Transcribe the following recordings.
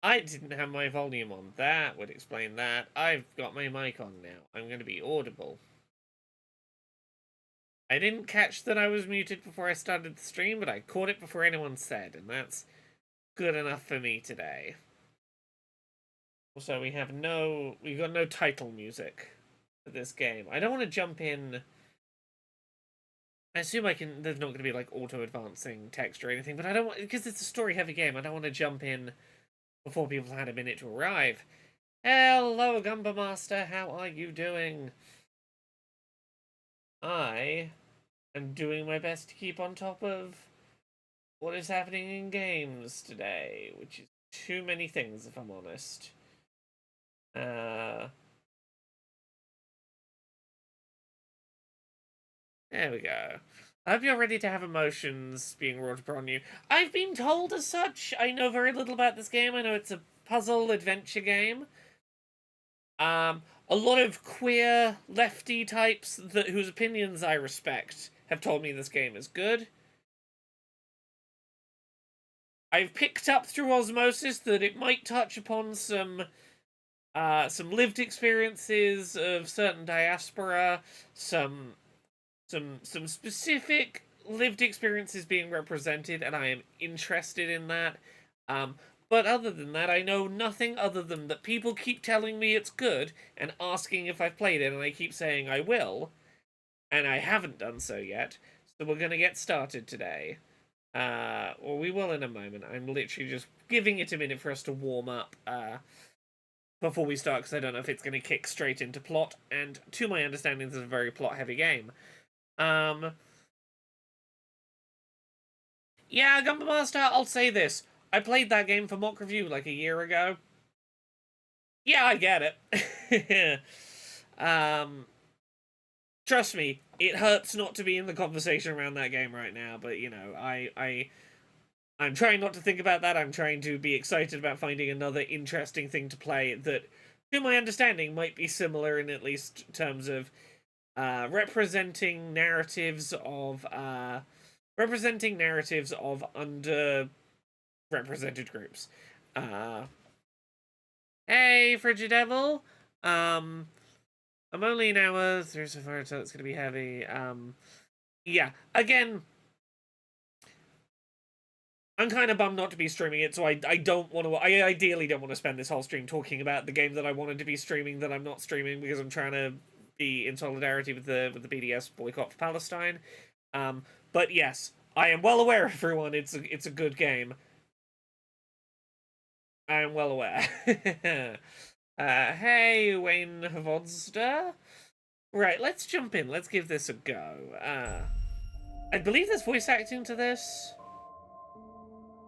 I didn't have my volume on. That would explain that. I've got my mic on now. I'm going to be audible. I didn't catch that I was muted before I started the stream, but I caught it before anyone said, and that's good enough for me today. Also, we've got no title music for this game. I don't want to jump in. I assume there's not going to be like auto-advancing text or anything, but I don't want, because it's a story-heavy game, I don't want to jump in before people have had a minute to arrive. Hello, Gumba Master, how are you doing? I am doing my best to keep on top of what is happening in games today, which is too many things, if I'm honest. There we go. I hope you're ready to have emotions being wrought upon you. I've been told as such. I know very little about this game. I know it's a puzzle adventure game. A lot of queer lefty types whose opinions I respect have told me this game is good. I've picked up through osmosis that it might touch upon some lived experiences of certain diaspora, some specific lived experiences being represented, and I am interested in that. But other than that, I know nothing other than that people keep telling me it's good and asking if I've played it, and I keep saying I will, and I haven't done so yet. So we're going to get started today. Or we will in a moment. I'm literally just giving it a minute for us to warm up before we start, because I don't know if it's going to kick straight into plot, and to my understanding, this is a very plot-heavy game. Yeah, Gumba Master, I'll say this. I played that game for Mock Review like a year ago. Yeah, I get it. Trust me, it hurts not to be in the conversation around that game right now, but, you know, I'm trying not to think about that. I'm trying to be excited about finding another interesting thing to play that, to my understanding, might be similar in at least terms of representing narratives of underrepresented groups. Hey, Frigid Devil. I'm only an hour through so far, so it's gonna be heavy. Yeah. Again, I'm kind of bummed not to be streaming it, so I don't want to. I ideally don't want to spend this whole stream talking about the game that I wanted to be streaming that I'm not streaming, because I'm trying to be in solidarity with the BDS boycott for Palestine. But yes, I am well aware, everyone. It's a good game. I am well aware. Hey, Wayne Vodster. Right, let's jump in. Let's give this a go. I believe there's voice acting to this.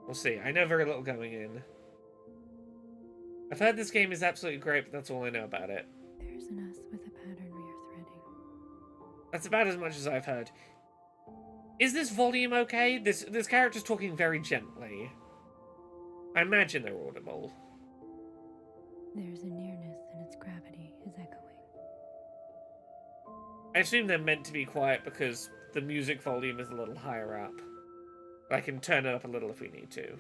We'll see. I know very little going in. I've heard this game is absolutely great, but that's all I know about it. There's an us with a pattern we are threading. That's about as much as I've heard. Is this volume okay? This character's talking very gently. I imagine they're audible. There's a nearness, and its gravity is echoing. I assume they're meant to be quiet because the music volume is a little higher up. I can turn it up a little if we need to.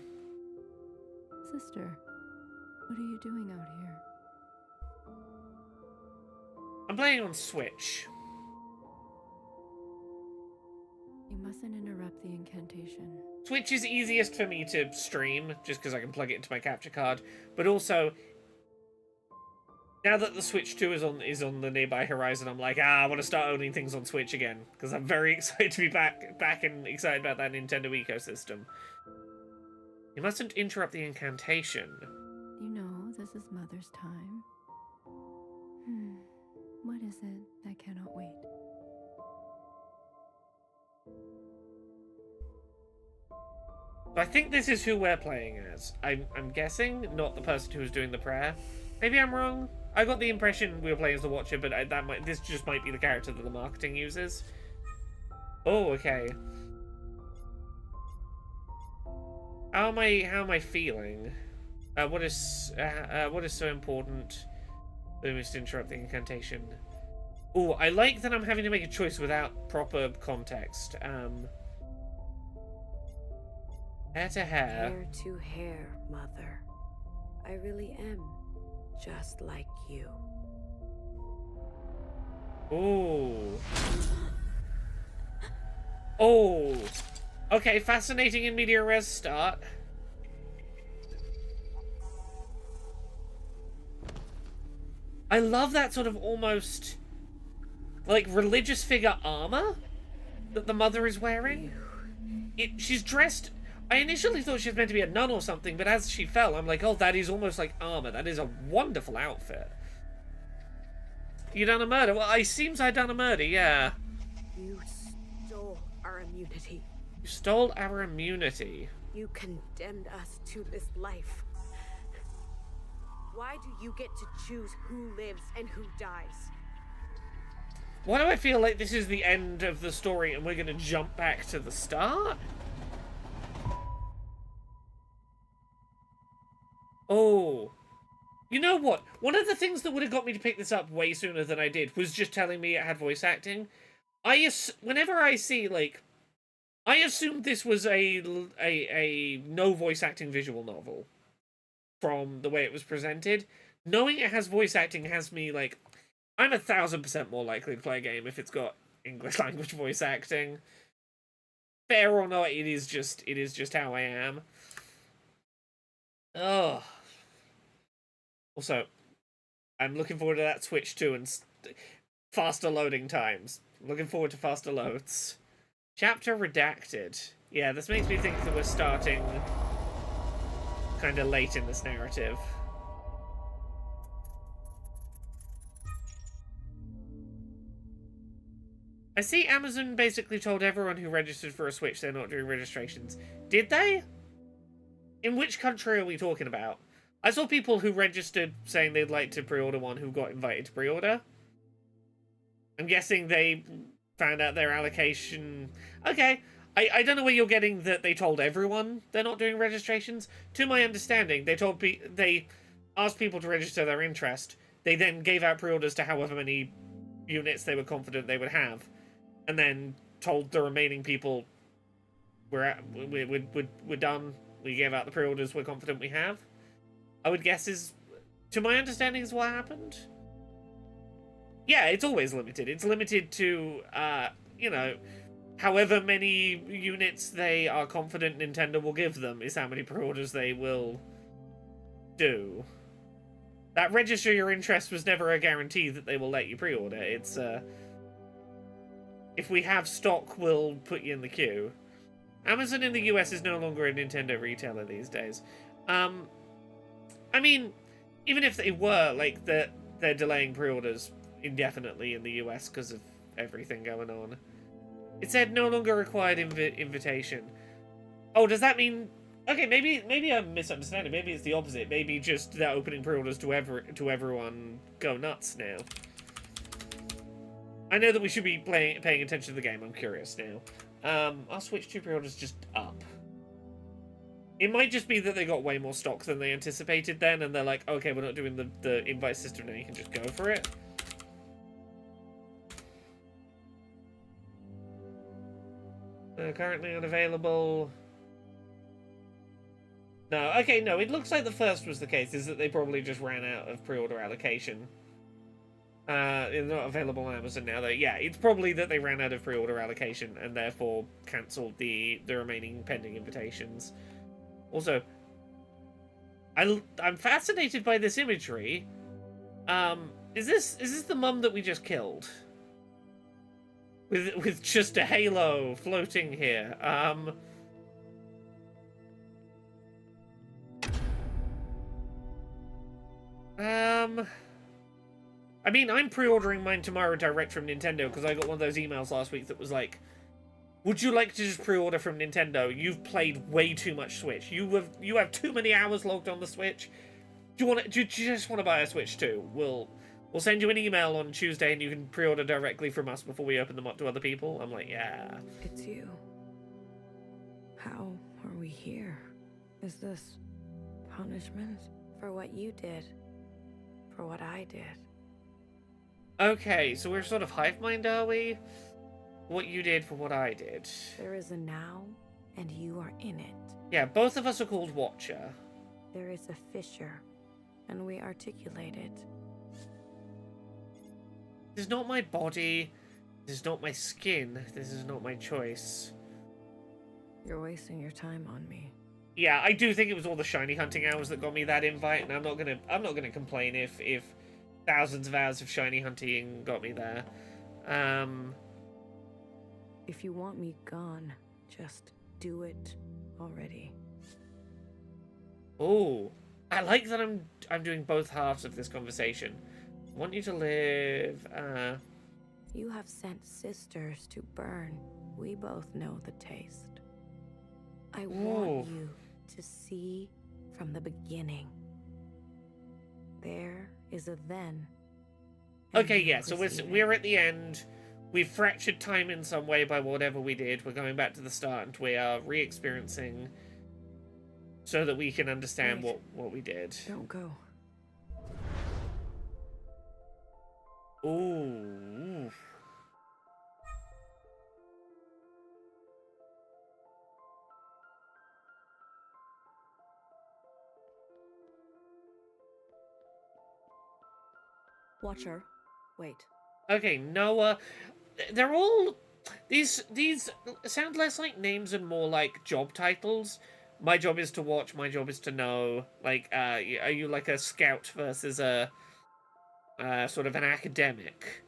Sister, what are you doing out here? I'm playing on Switch. You mustn't interrupt the incantation. Switch is easiest for me to stream, just because I can plug it into my capture card. But also, now that the Switch 2 is on the nearby horizon, I'm like, I want to start owning things on Switch again, because I'm very excited to be back and excited about that Nintendo ecosystem. You mustn't interrupt the incantation. You know, this is Mother's time. What is it that cannot wait? I think this is who we're playing as. I'm guessing, not the person who was doing the prayer. Maybe I'm wrong. I got the impression we were playing as the Watcher, but this just might be the character that the marketing uses. Oh, okay. How am I feeling? What is so important? We must interrupt the incantation. Oh, I like that I'm having to make a choice without proper context. Hair to hair. Hair to hair, Mother. I really am just like you. Ooh. Oh. Okay, fascinating in media res start. I love that sort of almost like religious figure armor that the mother is wearing. She's dressed. I initially thought she was meant to be a nun or something, but as she fell, I'm like, oh, that is almost like armor. That is a wonderful outfit. You done a murder? Well, it seems I done a murder, yeah. You stole our immunity. You stole our immunity. You condemned us to this life. Why do you get to choose who lives and who dies? Why do I feel like this is the end of the story and we're going to jump back to the start? Oh. You know what? One of the things that would have got me to pick this up way sooner than I did was just telling me it had voice acting. Whenever I see, like... I assumed this was a no voice acting visual novel. From the way it was presented. Knowing it has voice acting has me, like... I'm 1,000% more likely to play a game if it's got English language voice acting. Fair or not, it is just how I am. Ugh. Also, I'm looking forward to that Switch 2 and faster loading times. Looking forward to faster loads. Chapter redacted. Yeah, this makes me think that we're starting kind of late in this narrative. I see Amazon basically told everyone who registered for a Switch they're not doing registrations. Did they? In which country are we talking about? I saw people who registered saying they'd like to pre-order one who got invited to pre-order. I'm guessing they found out their allocation... Okay, I don't know where you're getting that they told everyone they're not doing registrations. To my understanding, they asked people to register their interest. They then gave out pre-orders to however many units they were confident they would have. And then told the remaining people, we're done. We gave out the pre-orders we're confident we have. I would guess to my understanding, is what happened. Yeah, it's always limited. It's limited to, you know, however many units they are confident Nintendo will give them is how many pre-orders they will do. That register your interest was never a guarantee that they will let you pre-order. It's, if we have stock, we'll put you in the queue. Amazon in the US is no longer a Nintendo retailer these days. I mean, even if they were, like, they're delaying pre-orders indefinitely in the US because of everything going on. It said no longer required invitation. Oh, does that mean... Okay, maybe I'm misunderstanding. Maybe it's the opposite. Maybe just they're opening pre-orders to everyone go nuts now. I know that we should be paying attention to the game. I'm curious now. Our Switch 2 pre-orders just up. It might just be that they got way more stock than they anticipated then, and they're like, okay, we're not doing the invite system now, you can just go for it. Currently unavailable. No, okay, no, it looks like the first was the case, is that they probably just ran out of pre-order allocation. They're not available on Amazon now, though. Yeah, it's probably that they ran out of pre-order allocation and therefore cancelled the remaining pending invitations. Also, I'm fascinated by this imagery. Is this the mum that we just killed? With just a halo floating here. I mean, I'm pre-ordering mine tomorrow direct from Nintendo because I got one of those emails last week that was like, would you like to just pre-order from Nintendo? You've played way too much Switch. You have too many hours logged on the Switch. Do you just want to buy a Switch too? We'll send you an email on Tuesday and you can pre-order directly from us before we open them up to other people. I'm like, yeah. It's you. How are we here? Is this punishment for what you did? For what I did? Okay, so we're sort of hive mind, are we? What you did for what I did. There is a now, and you are in it. Yeah, both of us are called Watcher. There is a fissure and we articulate it. This is not my body. This is not my skin. This is not my choice. You're wasting your time on me. Yeah, I do think it was all the shiny hunting hours that got me that invite, and I'm not gonna complain if thousands of hours of shiny hunting got me there. If you want me gone, just do it already. Oh, I like that I'm doing both halves of this conversation. I want you to live. You have sent sisters to burn. We both know the taste. I want you to see from the beginning. There is a then. Okay, yeah. So we're at the end. We've fractured time in some way by whatever we did. We're going back to the start, and we are re-experiencing so that we can understand what we did. Don't go. Ooh. Watcher, wait. Okay, Noah. They're all these sound less like names and more like job titles. My job is to watch. My job is to know. Like, are you like a scout versus a sort of an academic?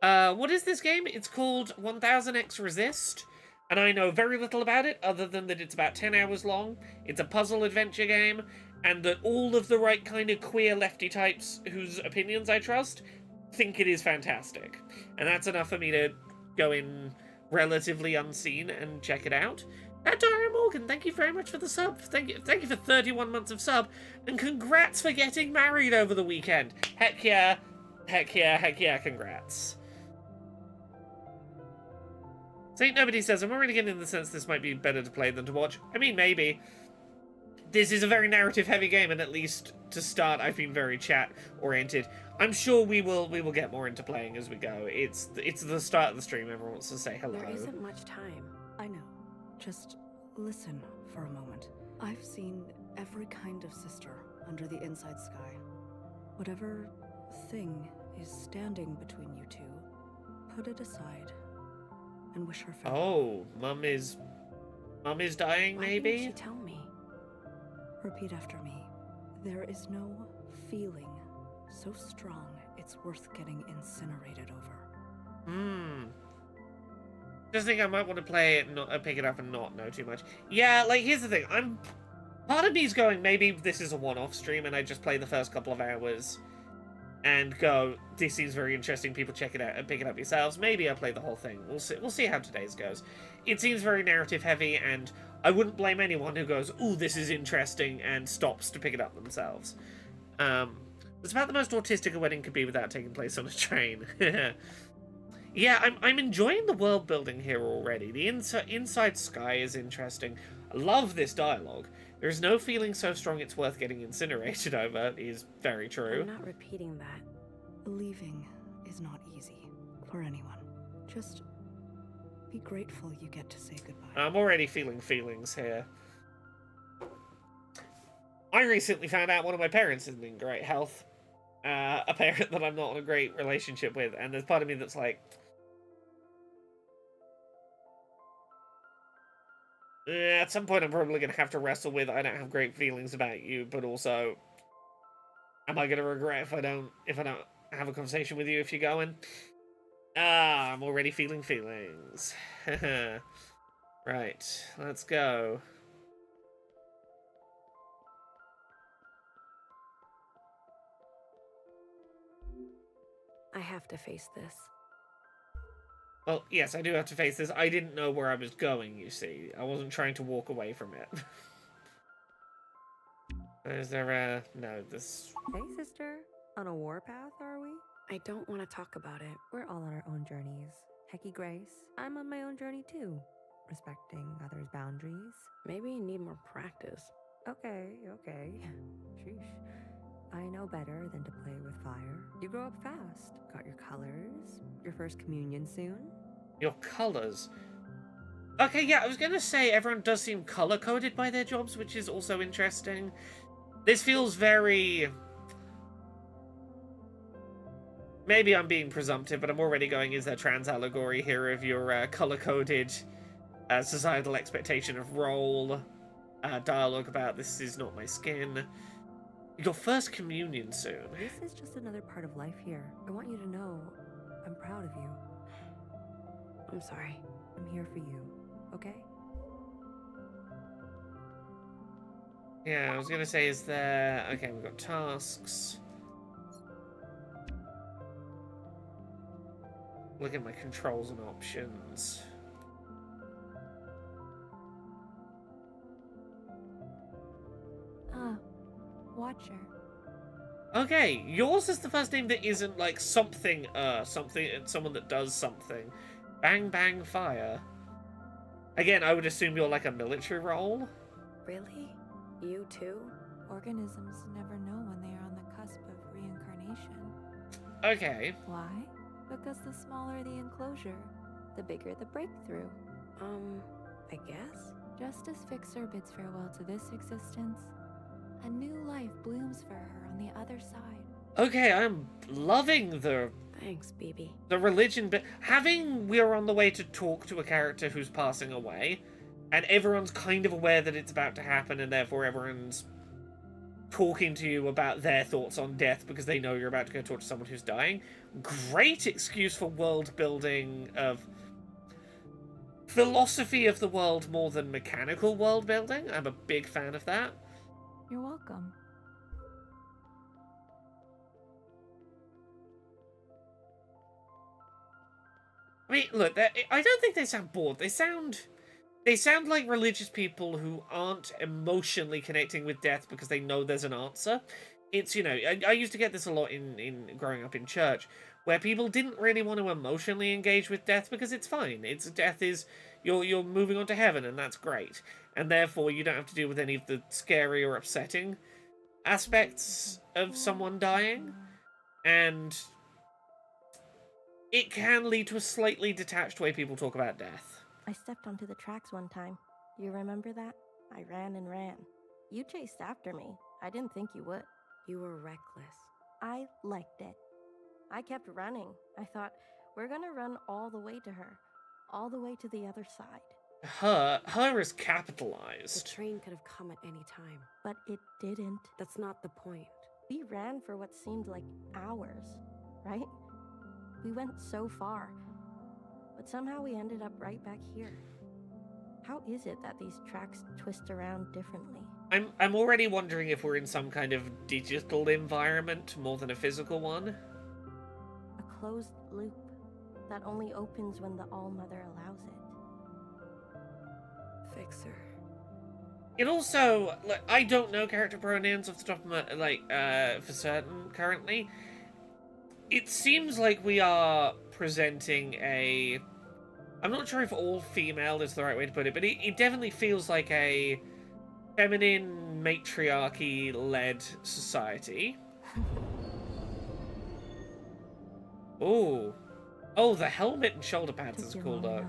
What is this game? It's called 1000xRESIST, and I know very little about it other than that it's about 10 hours long. It's a puzzle adventure game, and that all of the right kind of queer lefty types whose opinions I trust think it is fantastic. And that's enough for me to go in relatively unseen and check it out. Dara Morgan, thank you very much for the sub. Thank you for 31 months of sub, and congrats for getting married over the weekend. Heck yeah, congrats. Saint Nobody says, I'm already getting the sense this might be better to play than to watch. I mean, maybe. This is a very narrative-heavy game, and at least to start, I've been very chat-oriented. I'm sure we will get more into playing as we go. It's the start of the stream. Everyone wants to say hello. There isn't much time. I know. Just listen for a moment. I've seen every kind of sister under the inside sky. Whatever thing is standing between you two, put it aside and wish her farewell. Oh, Mum is dying, Why maybe? didn't she tell me? Repeat after me. There is no feeling so strong it's worth getting incinerated over. Just think I might want to play it, not pick it up, and not know too much. Yeah, like here's the thing. Part of me's going, maybe this is a one-off stream, and I just play the first couple of hours, and go, this seems very interesting. People check it out and pick it up yourselves. Maybe I play the whole thing. We'll see. We'll see how today's goes. It seems very narrative heavy, and I wouldn't blame anyone who goes, "Ooh, this is interesting," and stops to pick it up themselves. It's about the most autistic a wedding could be without taking place on a train. Yeah, I'm enjoying the world building here already. The inside sky is interesting. I love this dialogue. There is no feeling so strong it's worth getting incinerated over. Is very true. I'm not repeating that. Leaving is not easy for anyone. Just be grateful you get to say goodbye. I'm already feeling feelings here. I recently found out one of my parents isn't in great health. A parent that I'm not in a great relationship with, and there's part of me that's like, at some point I'm probably going to have to wrestle with, I don't have great feelings about you, but also, am I going to regret if I don't have a conversation with you if you're going? I'm already feeling feelings. Right, let's go. I have to face this. Well, yes, I do have to face this. I didn't know where I was going, you see. I wasn't trying to walk away from it. Is there a... No, this... Hey, sister. On a warpath, are we? I don't want to talk about it. We're all on our own journeys. Hecky Grace, I'm on my own journey too. Respecting others' boundaries. Maybe you need more practice. Okay. Sheesh. I know better than to play with fire. You grow up fast. Got your colors. Your first communion soon. Your colours. Okay, yeah, I was going to say everyone does seem colour-coded by their jobs, which is also interesting. This feels very... maybe I'm being presumptive, but I'm already going, is there trans allegory here of your color-coded societal expectation of role, dialogue about this is not my skin. Your first communion soon. This is just another part of life here. I want you to know I'm proud of you. I'm sorry. I'm here for you, okay? Yeah, I was gonna say, is there... Okay, we've got tasks. Look at my controls and options. Watcher. Okay, yours is the first name that isn't like something, someone that does something. Bang, bang, fire. Again, I would assume you're like a military role. Really? You too? Organisms never know when they are on the cusp of reincarnation. Okay. Why? Because the smaller the enclosure, the bigger the breakthrough. I guess? Just as Fixer bids farewell to this existence, a new life blooms for her on the other side. Okay, I'm loving the Thanks, BB. religion bit. Having we're on the way to talk to a character who's passing away, and everyone's kind of aware that it's about to happen, and therefore everyone's talking to you about their thoughts on death because they know you're about to go talk to someone who's dying. Great excuse for world building of philosophy of the world more than mechanical world building. I'm a big fan of that. You're welcome. I mean, look, I don't think they sound bored. They sound like religious people who aren't emotionally connecting with death because they know there's an answer. It's, you know, I used to get this a lot in growing up in church, where people didn't really want to emotionally engage with death because it's fine. It's death is you're moving on to heaven, and that's great, and therefore you don't have to deal with any of the scary or upsetting aspects of someone dying, and it can lead to a slightly detached way people talk about death. I stepped onto the tracks one time. You remember that? I ran and ran. You chased after me. I didn't think you would. You were reckless. I liked it. I kept running. I thought, we're gonna run all the way to her. All the way to the other side. Her is The capitalized. train could have come at any time. But it didn't. That's not the point. We ran for what seemed like hours, right? We went so far. But somehow we ended up right back here. How is it that these tracks twist around differently? I'm already wondering if we're in some kind of digital environment more than a physical one. A closed loop that only opens when the All-Mother allows it. Fixer. It also, like, I don't know character pronouns off the top of my, for certain currently. It seems like we are presenting a... I'm not sure if all female is the right way to put it, but it definitely feels like a feminine, matriarchy-led society. Ooh. Oh, the helmet and shoulder pads is a cool look.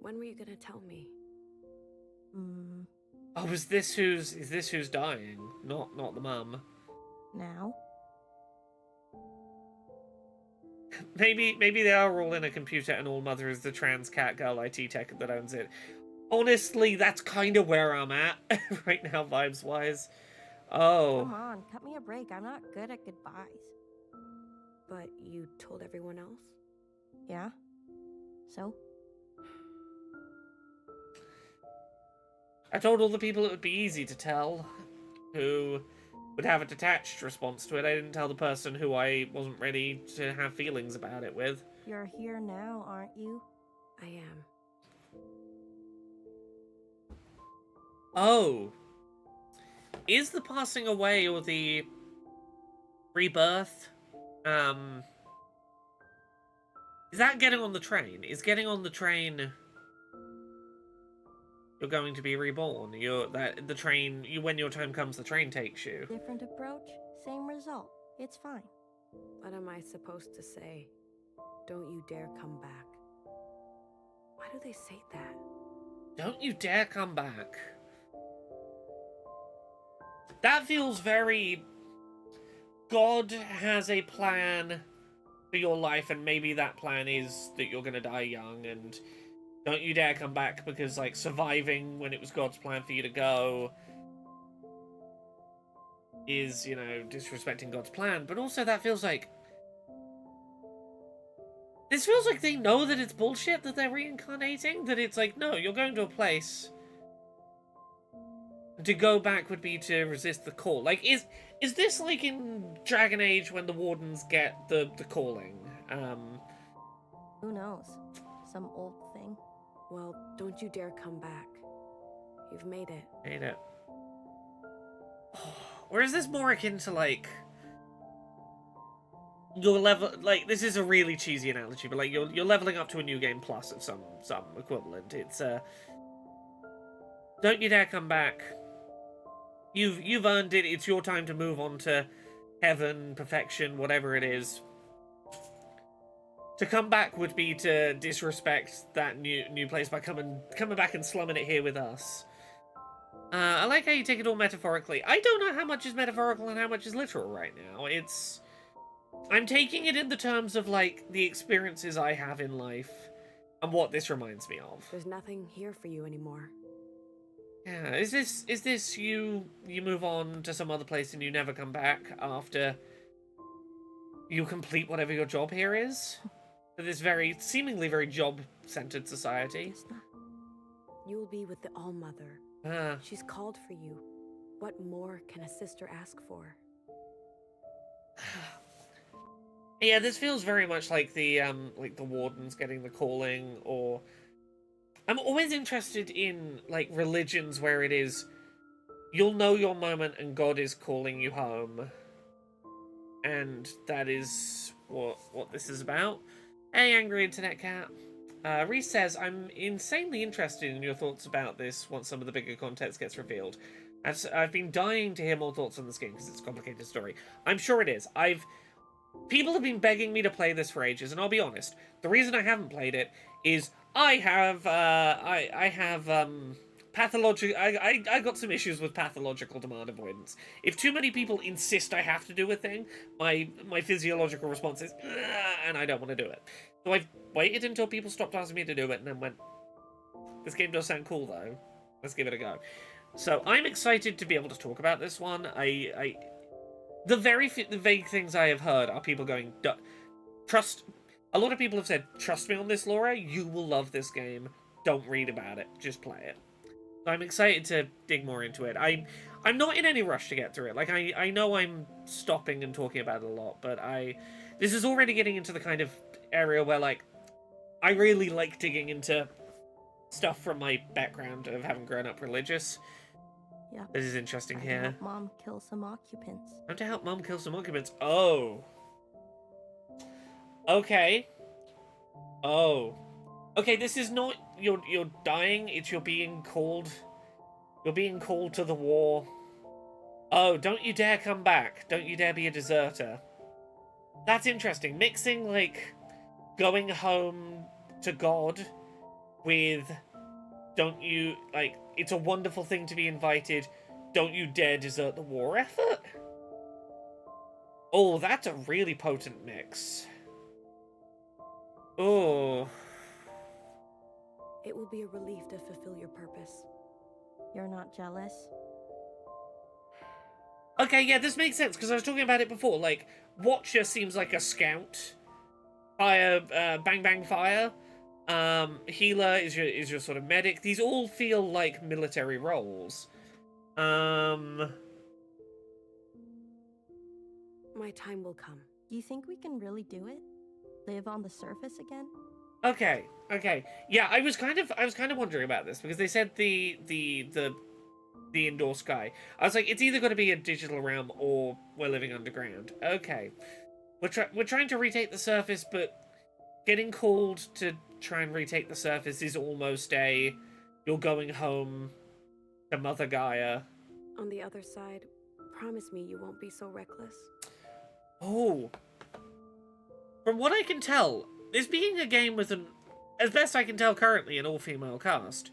When were you gonna tell me? Oh, is this who's dying? Not the mum. Now? Maybe they are all in a computer and All Mother is the trans cat girl IT tech that owns it. Honestly, that's kind of where I'm at right now, vibes-wise. Oh. Come on, cut me a break. I'm not good at goodbyes. But you told everyone else? Yeah? So? I told all the people it would be easy to tell, who would have a detached response to it. I didn't tell the person who I wasn't ready to have feelings about it with. You're here now, aren't you? I am. Oh. Is the passing away or the rebirth, is that getting on the train? Is getting on the train... You're going to be reborn. When your time comes, the train takes you. Different approach, same result. It's fine. What am I supposed to say? Don't you dare come back. Why do they say that? Don't you dare come back. That feels very... God has a plan for your life, and maybe that plan is that you're gonna die young, and don't you dare come back, because, like, surviving when it was God's plan for you to go is, you know, disrespecting God's plan. But also that feels like... This feels like they know that it's bullshit that they're reincarnating. That it's like, no, you're going to a place. To go back would be to resist the call. Like, is this like in Dragon Age when the Wardens get the calling? Who knows? Some old thing. Well, don't you dare come back. You've made it. Made it. Or is this more akin to, like... You're level... Like, this is a really cheesy analogy, but, like, you're leveling up to a new game plus of some equivalent. It's, don't you dare come back. You've earned it. It's your time to move on to heaven, perfection, whatever it is. To come back would be to disrespect that new place by coming back and slumming it here with us. I like how you take it all metaphorically. I don't know how much is metaphorical and how much is literal right now. I'm taking it in the terms of, like, the experiences I have in life and what this reminds me of. There's nothing here for you anymore. Yeah, is this you move on to some other place and you never come back after you complete whatever your job here is? For this seemingly very job-centered society. You'll be with the All-Mother. She's called for you. What more can a sister ask for? Yeah, this feels very much like the Wardens getting the calling, or... I'm always interested in, like, religions where it is, you'll know your moment and God is calling you home. And that is what this is about. Hey, Angry Internet Cat. Reese says, I'm insanely interested in your thoughts about this once some of the bigger context gets revealed. I've been dying to hear more thoughts on this game because it's a complicated story. I'm sure it is. People have been begging me to play this for ages, and I'll be honest, the reason I haven't played it is I got some issues with pathological demand avoidance. If too many people insist I have to do a thing, my physiological response is, and I don't want to do it. So I've waited until people stopped asking me to do it, and then went, this game does sound cool though. Let's give it a go. So I'm excited to be able to talk about this one. The vague things I have heard are people going, trust. A lot of people have said, trust me on this, Laura. You will love this game. Don't read about it. Just play it. So I'm excited to dig more into it. I'm not in any rush to get through it. Like, I know I'm stopping and talking about it a lot, but this is already getting into the kind of area where, like, I really like digging into stuff from my background of having grown up religious. Yeah. This is interesting Time here. to help Mom kill some occupants. Time to help Mom kill some occupants. Oh. Okay. Oh. Okay, this is not you're dying, it's you're being called. You're being called to the war. Oh, don't you dare come back. Don't you dare be a deserter. That's interesting. Mixing, like, going home to God with don't you, like, it's a wonderful thing to be invited. Don't you dare desert the war effort? Oh, that's a really potent mix. Oh. It will be a relief to fulfill your purpose. You're not jealous? Okay, yeah, this makes sense, because I was talking about it before. Like, Watcher seems like a scout. Fire, bang bang fire. Healer is your sort of medic. These all feel like military roles. My time will come. Do you think we can really do it? Live on the surface again? Okay. Yeah, I was kind of wondering about this because they said the indoor sky. I was like, it's either going to be a digital realm or we're living underground. Okay, we're trying to retake the surface, but getting called to try and retake the surface is almost you're going home to Mother Gaia. On the other side, promise me you won't be so reckless. Oh, from what I can tell, this being a game with as best I can tell currently, an all-female cast,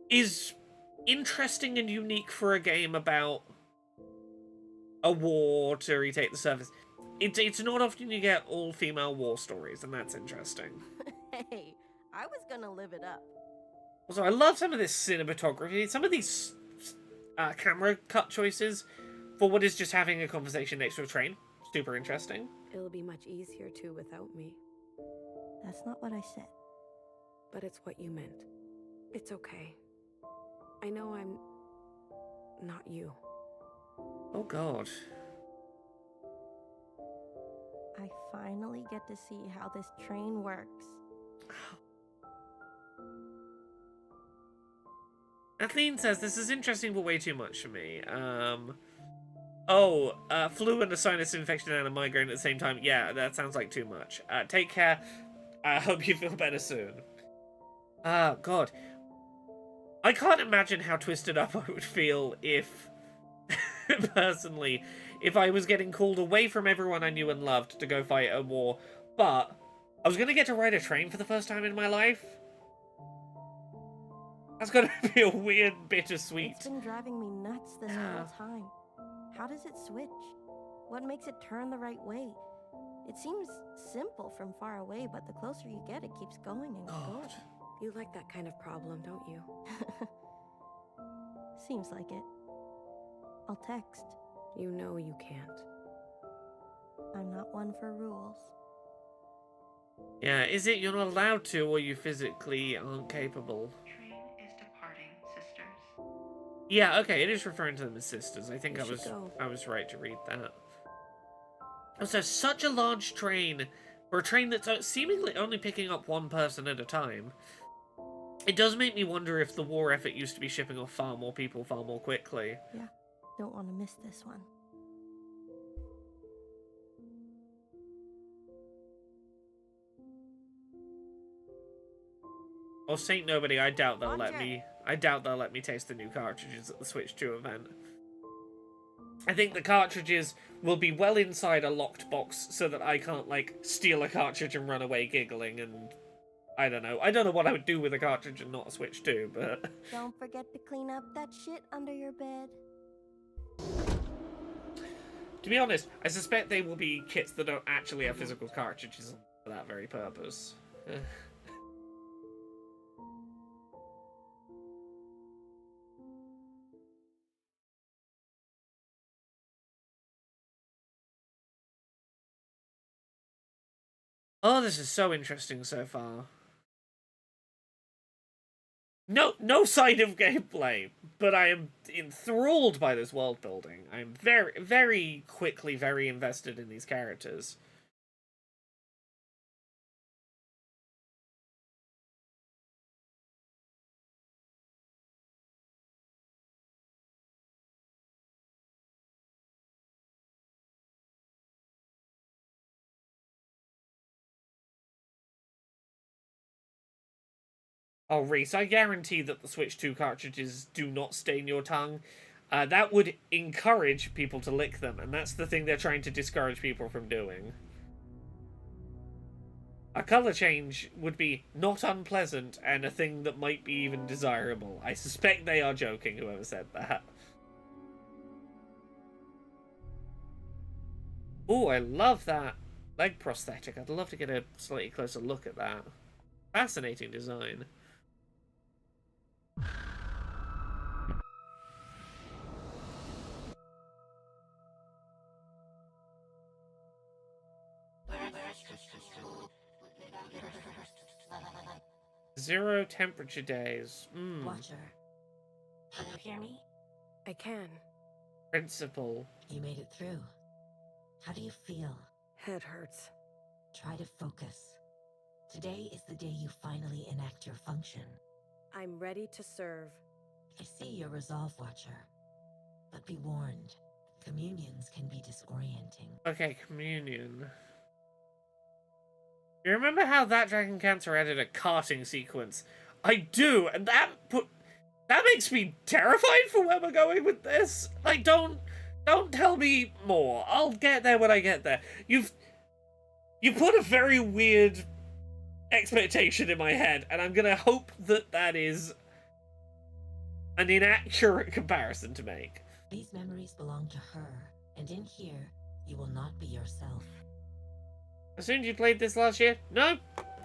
is interesting and unique for a game about a war to retake the surface. It's not often you get all-female war stories, and that's interesting. Hey, I was gonna live it up. Also, I love some of this cinematography, some of these camera cut choices for what is just having a conversation next to a train. Super interesting. It'll be much easier too without me. That's not what I said. But it's what you meant. It's okay. I know I'm not you. Oh god. I finally get to see how this train works. Kathleen says, this is interesting but way too much for me. Flu and a sinus infection and a migraine at the same time. Yeah, that sounds like too much. Take care. I hope you feel better soon. God. I can't imagine how twisted up I would feel if, personally, if I was getting called away from everyone I knew and loved to go fight a war, but I was going to get to ride a train for the first time in my life. That's got to be a weird, bittersweet. It's been driving me nuts this whole time. How does it switch? What makes it turn the right way? It seems simple from far away, but the closer you get, it keeps going and going. You like that kind of problem, don't you? Seems like it. I'll text. You know you can't. I'm not one for rules. Yeah, is it you're not allowed to, or you physically aren't capable? Train is departing, sisters. Yeah, okay, it is referring to them as sisters. I think We I should go. was right to read that. Also, such a large train for a train that's seemingly only picking up one person at a time. It does make me wonder if the war effort used to be shipping off far more people far more quickly. Yeah, don't want to miss this one. Or Saint Nobody, I doubt they'll let Roger. me. I doubt they'll let me taste the new cartridges at the Switch 2 event. I think the cartridges will be well inside a locked box so that I can't, like, steal a cartridge and run away giggling and... I don't know. I don't know what I would do with a cartridge and not a Switch 2, but... Don't forget to clean up that shit under your bed. To be honest, I suspect they will be kits that don't actually have physical cartridges for that very purpose. Oh, this is so interesting so far. No sign of gameplay, but I am enthralled by this world building. I'm very, very quickly very invested in these characters. Oh, Reese, I guarantee that the Switch 2 cartridges do not stain your tongue. That would encourage people to lick them, and that's the thing they're trying to discourage people from doing. A color change would be not unpleasant, and a thing that might be even desirable. I suspect they are joking, whoever said that. Oh, I love that leg prosthetic. I'd love to get a slightly closer look at that. Fascinating design. Zero temperature days. Watcher, can you hear me? I can. Principle. You made it through. How do you feel? Head hurts. Try to focus. Today is the day you finally enact your function. I'm ready to serve. I see your resolve, Watcher. But be warned, communions can be disorienting. Okay, communion. You remember how that Dragon Cancer added a karting sequence? I do, and that makes me terrified for where we're going with this. Like, don't tell me more. I'll get there when I get there. You put a very weird expectation in my head, and I'm gonna hope that is an inaccurate comparison to make. These memories belong to her, and in here, you will not be yourself. As soon as you played this last year? No,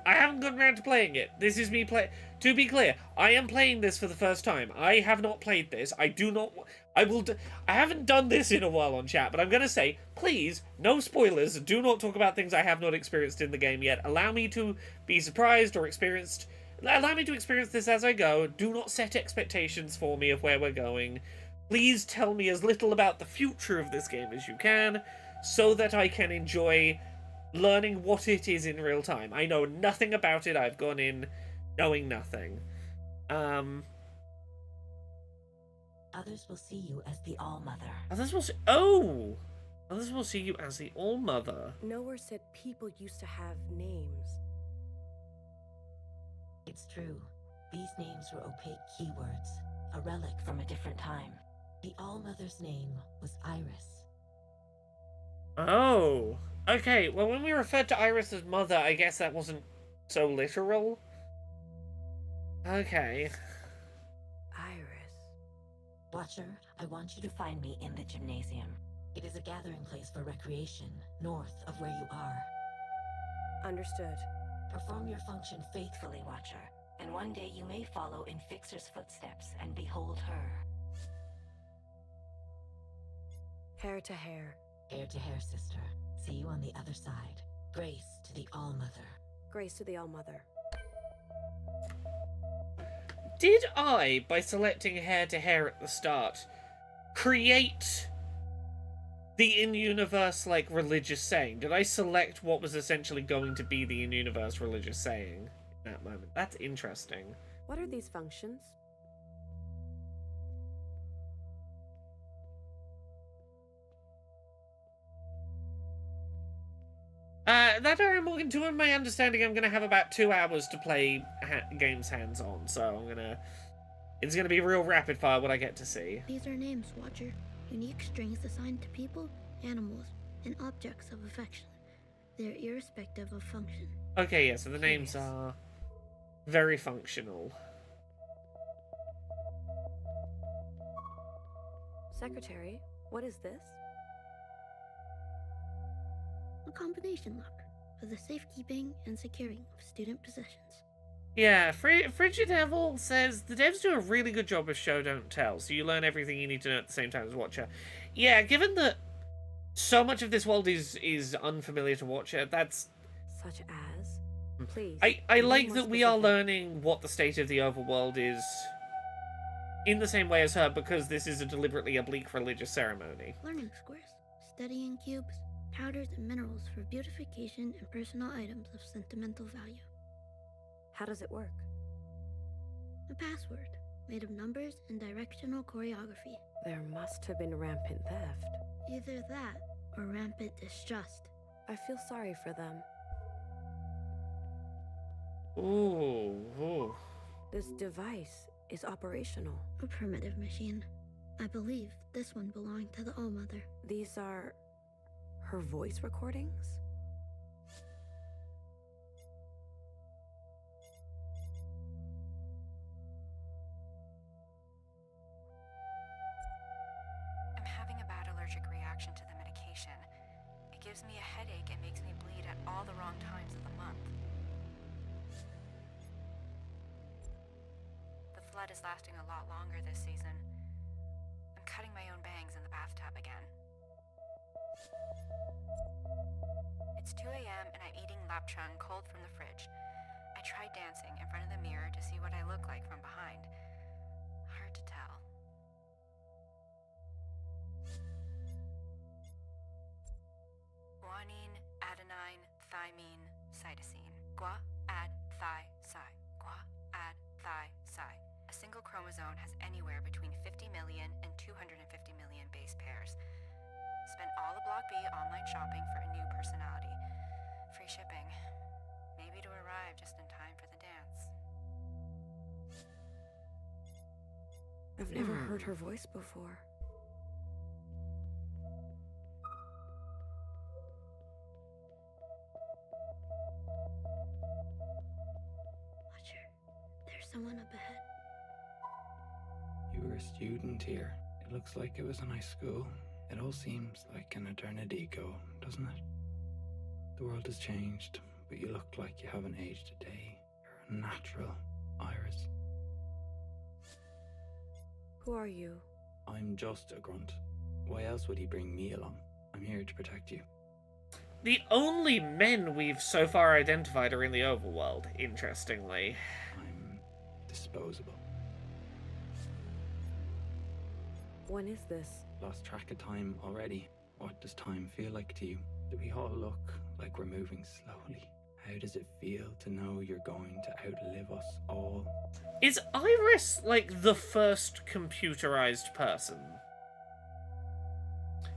I haven't gotten around to playing it. This is me play. To be clear, I am playing this for the first time. I have not played this. I do not. I will. I haven't done this in a while on chat, but I'm gonna say, please, no spoilers. Do not talk about things I have not experienced in the game yet. Allow me to be surprised or experienced. Allow me to experience this as I go. Do not set expectations for me of where we're going. Please tell me as little about the future of this game as you can, so that I can enjoy learning what it is in real time. I know nothing about it. I've gone in knowing nothing. Others will see you as the All-Mother. Others will see you as the All-Mother. Nowhere said people used to have names. It's true. These names were opaque keywords, a relic from a different time. The All-Mother's name was Iris. Oh. Okay, well, when we referred to Iris as mother, I guess that wasn't so literal. Okay. Iris. Watcher, I want you to find me in the gymnasium. It is a gathering place for recreation, north of where you are. Understood. Perform your function faithfully, Watcher, and one day you may follow in Fixer's footsteps and behold her. Hair to hair. Hair to hair, sister. See you on the other side. Grace to the All-Mother. Grace to the All-Mother. Did I, by selecting hair to hair at the start, create the in-universe, like, religious saying? Did I select what was essentially going to be the in-universe religious saying in that moment? That's interesting. What are these functions? That I'm looking to, in my understanding, I'm gonna have about 2 hours to play games hands-on, so it's gonna be real rapid fire what I get to see. These are names, Watcher. Unique strings assigned to people, animals, and objects of affection. They're irrespective of function. Okay, yeah, so the names are very functional. Secretary, what is this? A combination lock for the safekeeping and securing of student possessions. Yeah, Frigid Devil says the devs do a really good job of show don't tell, so you learn everything you need to know at the same time as Watcher. Yeah, given that so much of this world is unfamiliar to Watcher, that's... Such as? Please. I like that we are learning what the state of the overworld is in the same way as her, because this is a deliberately oblique religious ceremony. Learning squares, studying cubes, powders and minerals for beautification and personal items of sentimental value. How does it work? A password made of numbers and directional choreography. There must have been rampant theft. Either that or rampant distrust. I feel sorry for them. Ooh. This device is operational. A primitive machine. I believe this one belonged to the All-Mother. These are her voice recordings? I'm having a bad allergic reaction to the medication. It gives me a headache and makes me bleed at all the wrong times of the month. The flood is lasting a lot longer this season. I'm cutting my own bangs in the bathtub again. It's 2 a.m. and I'm eating lapchung cold from the fridge. I tried dancing in front of the mirror to see what I look like from behind. Hard to tell. Guanine, adenine, thymine, cytosine. Gua, ad, thi, psi. Gua, ad, thi, psi. A single chromosome has anywhere between 50 million and 250 million base pairs. Spent all of Block B online shopping for a new personality. Free shipping. Maybe to arrive just in time for the dance. I've never heard her voice before. Watcher, there's someone up ahead. You a student here. It looks like it was a nice school. It all seems like an eternity ago, doesn't it? The world has changed, but you look like you haven't aged a day. You're a natural, Iris. Who are you? I'm just a grunt. Why else would he bring me along? I'm here to protect you. The only men we've so far identified are in the overworld, interestingly. I'm disposable. When is this? Lost track of time already. What does time feel like to you? Do we all look like we're moving slowly? How does it feel to know you're going to outlive us all? Is Iris, like, the first computerized person?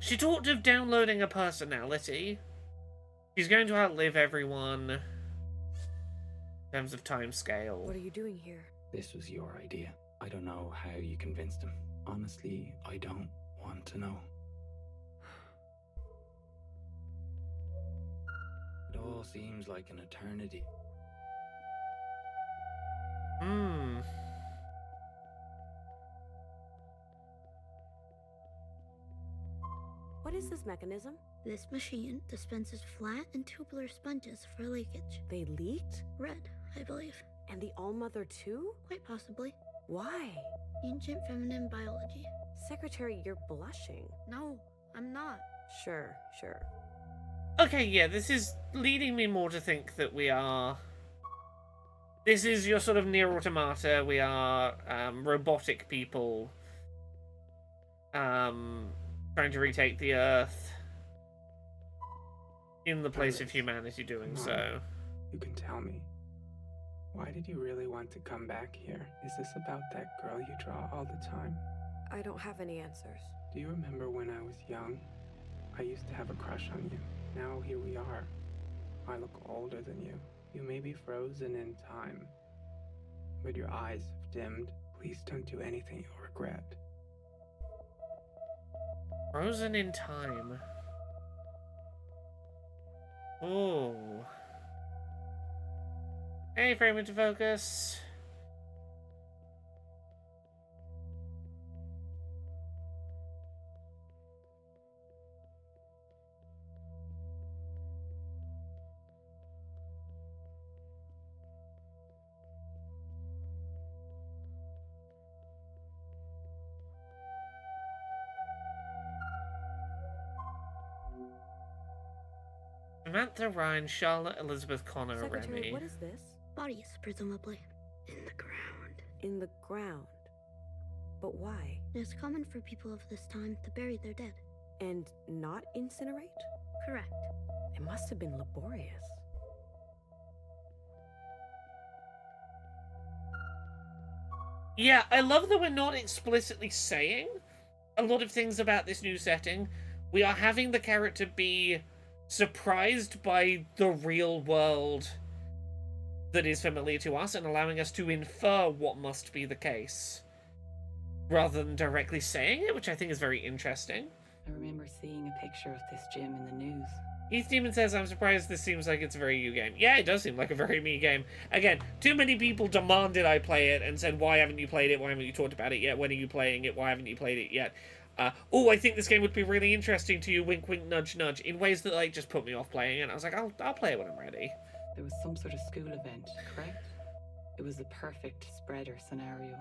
She talked of downloading a personality. She's going to outlive everyone. In terms of time scale. What are you doing here? This was your idea. I don't know how you convinced him. Honestly, I don't want to know. It all seems like an eternity. What is this mechanism? This machine dispenses flat and tubular sponges for leakage. They leaked? Red, I believe. And the All-Mother too? Quite possibly. Why? Ancient feminine biology. Secretary, you're blushing. No, I'm not. Sure. Okay, yeah, this is leading me more to think that we are... This is your sort of Nier Automata. We are robotic people trying to retake the Earth in the place of humanity doing so. You can tell me. Why did you really want to come back here? Is this about that girl you draw all the time? I don't have any answers. Do you remember when I was young? I used to have a crush on you. Now here we are. I look older than you. You may be frozen in time, but your eyes have dimmed. Please don't do anything you'll regret. Frozen in time. Ooh. Hey, frame into focus. Samantha Ryan, Charlotte Elizabeth Connor, Secretary, Remy. what is this? Bodies, presumably. In the ground. In the ground? But why? It's common for people of this time to bury their dead. And not incinerate? Correct. It must have been laborious. Yeah, I love that we're not explicitly saying a lot of things about this new setting. We are having the character be surprised by the real world that is familiar to us and allowing us to infer what must be the case rather than directly saying it, which I think is very interesting. I remember seeing a picture of this gym in the news. Heath Demon says, I'm surprised this seems like it's a very you game. Yeah, it does seem like a very me game. Again, too many people demanded I play it and said, why haven't you played it? Why haven't you talked about it yet? When are you playing it? Why haven't you played it yet? Oh, I think this game would be really interesting to you, wink, wink, nudge, nudge, in ways that, like, just put me off playing it. And I was like, I'll play it when I'm ready. There was some sort of school event, correct? It was the perfect spreader scenario.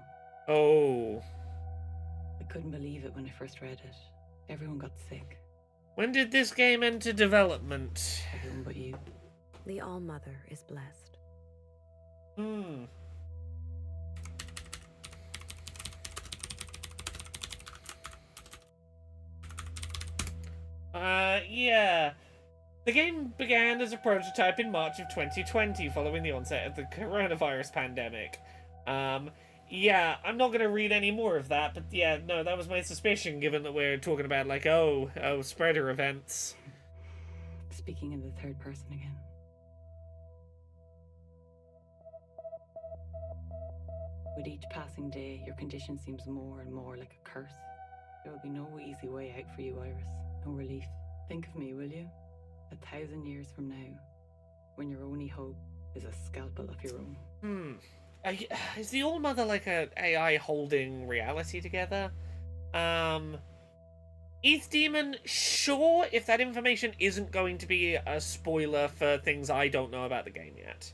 Oh. I couldn't believe it when I first read it. Everyone got sick. When did this game enter development? Everyone but you. The All-Mother is blessed. Yeah. The game began as a prototype in March of 2020, following the onset of the coronavirus pandemic. Yeah, I'm not going to read any more of that, but yeah, no, that was my suspicion, given that we're talking about, like, oh, spreader events. Speaking in the third person again. With each passing day, your condition seems more and more like a curse. There will be no easy way out for you, Iris. No relief. Think of me, will you? 1,000 years from now, when your only hope is a scalpel of your own. Is the All Mother like a AI holding reality together? ETH Demon, sure, if that information isn't going to be a spoiler for things I don't know about the game yet.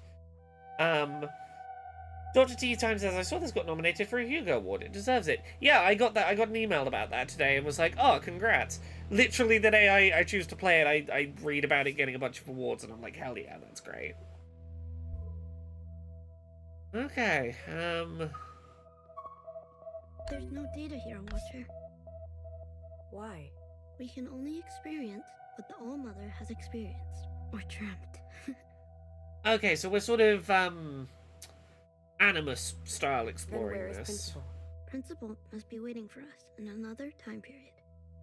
Dr. T Time says, I saw this got nominated for a Hugo Award. It deserves it. Yeah, I got that. I got an email about that today and was like, oh, congrats. Literally the day I choose to play it, I read about it getting a bunch of awards, and I'm like, hell yeah, that's great. Okay, There's no data here, Watcher. Why? We can only experience what the All-Mother has experienced, or dreamt. Okay, so we're sort of, Animus-style Then exploring where is this. Principal? Principal must be waiting for us in another time period.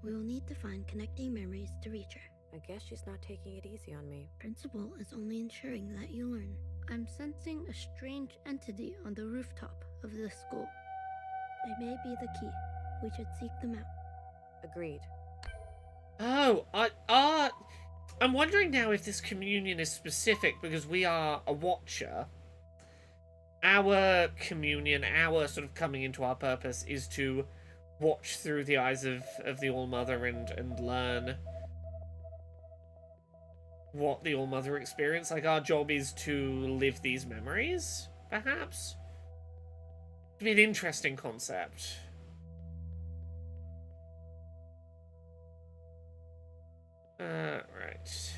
We will need to find connecting memories to reach her. I guess she's not taking it easy on me. Principal is only ensuring that you learn. I'm sensing a strange entity on the rooftop of this school. They may be the key. We should seek them out. Agreed. Oh, I'm wondering now if this communion is specific because we are a watcher. Our communion, our sort of coming into our purpose is to watch through the eyes of the All-Mother and learn what the All-Mother experienced. Like, our job is to live these memories, perhaps? It'd be an interesting concept. Right.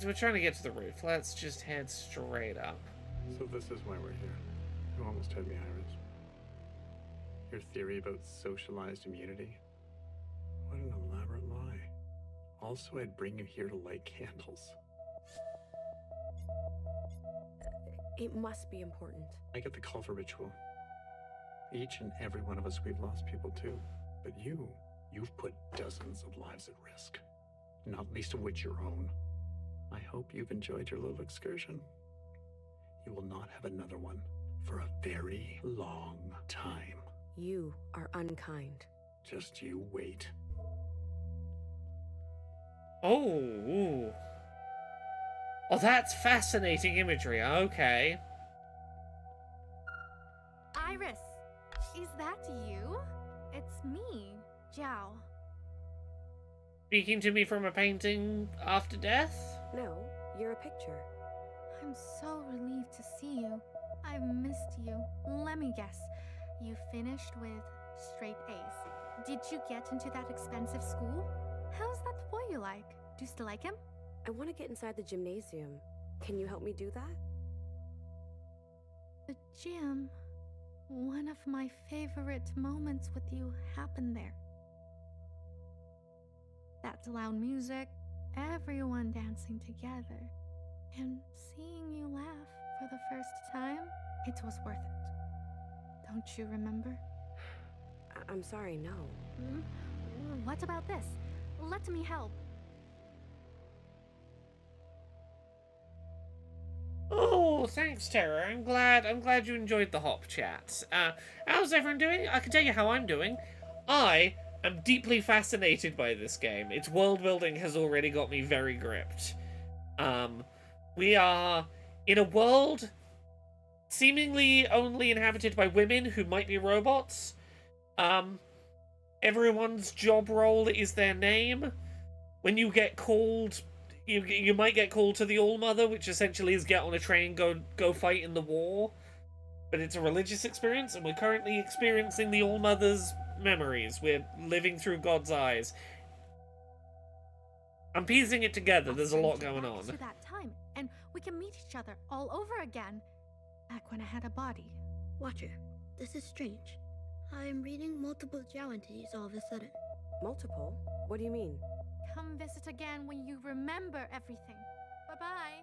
We're trying to get to the roof. Let's just head straight up. So this is why we're here. You almost had me, Iris. Your theory about socialized immunity? What an elaborate lie. Also, I'd bring you here to light candles. It must be important. I get the call for ritual. Each and every one of us, we've lost people too. But you've put dozens of lives at risk. Not least of which your own. I hope you've enjoyed your little excursion. You will not have another one for a very long time. You are unkind. Just you wait. Oh, ooh. Oh, that's fascinating imagery. Okay. Iris, is that you? It's me, Jiao. Speaking to me from a painting after death? No, you're a picture. I'm so relieved to see you. I've missed you. Let me guess. You finished with straight A's. Did you get into that expensive school? How's that boy you like? Do you still like him? I want to get inside the gymnasium. Can you help me do that? The gym. One of my favorite moments with you happened there. That loud music, everyone dancing together, and seeing you laugh for the first time, it was worth it. Don't you remember? I'm sorry, no. What about this? Let me help. Oh, thanks, Tara. I'm glad you enjoyed the hop chat. How's everyone doing? I can tell you how I'm doing. I am deeply fascinated by this game. Its world building has already got me very gripped. We are in a world seemingly only inhabited by women who might be robots. Everyone's job role is their name. When you get called, you might get called to the All-Mother, which essentially is get on a train, go fight in the war. But it's a religious experience, and we're currently experiencing the All-Mother's memories. We're living through God's eyes. I'm piecing it together. There's a lot going on. To that time, and we can meet each other all over again. Back when I had a body. Watcher, this is strange. I am reading multiple Jiao entities all of a sudden. Multiple? What do you mean? Come visit again when you remember everything. Bye-bye.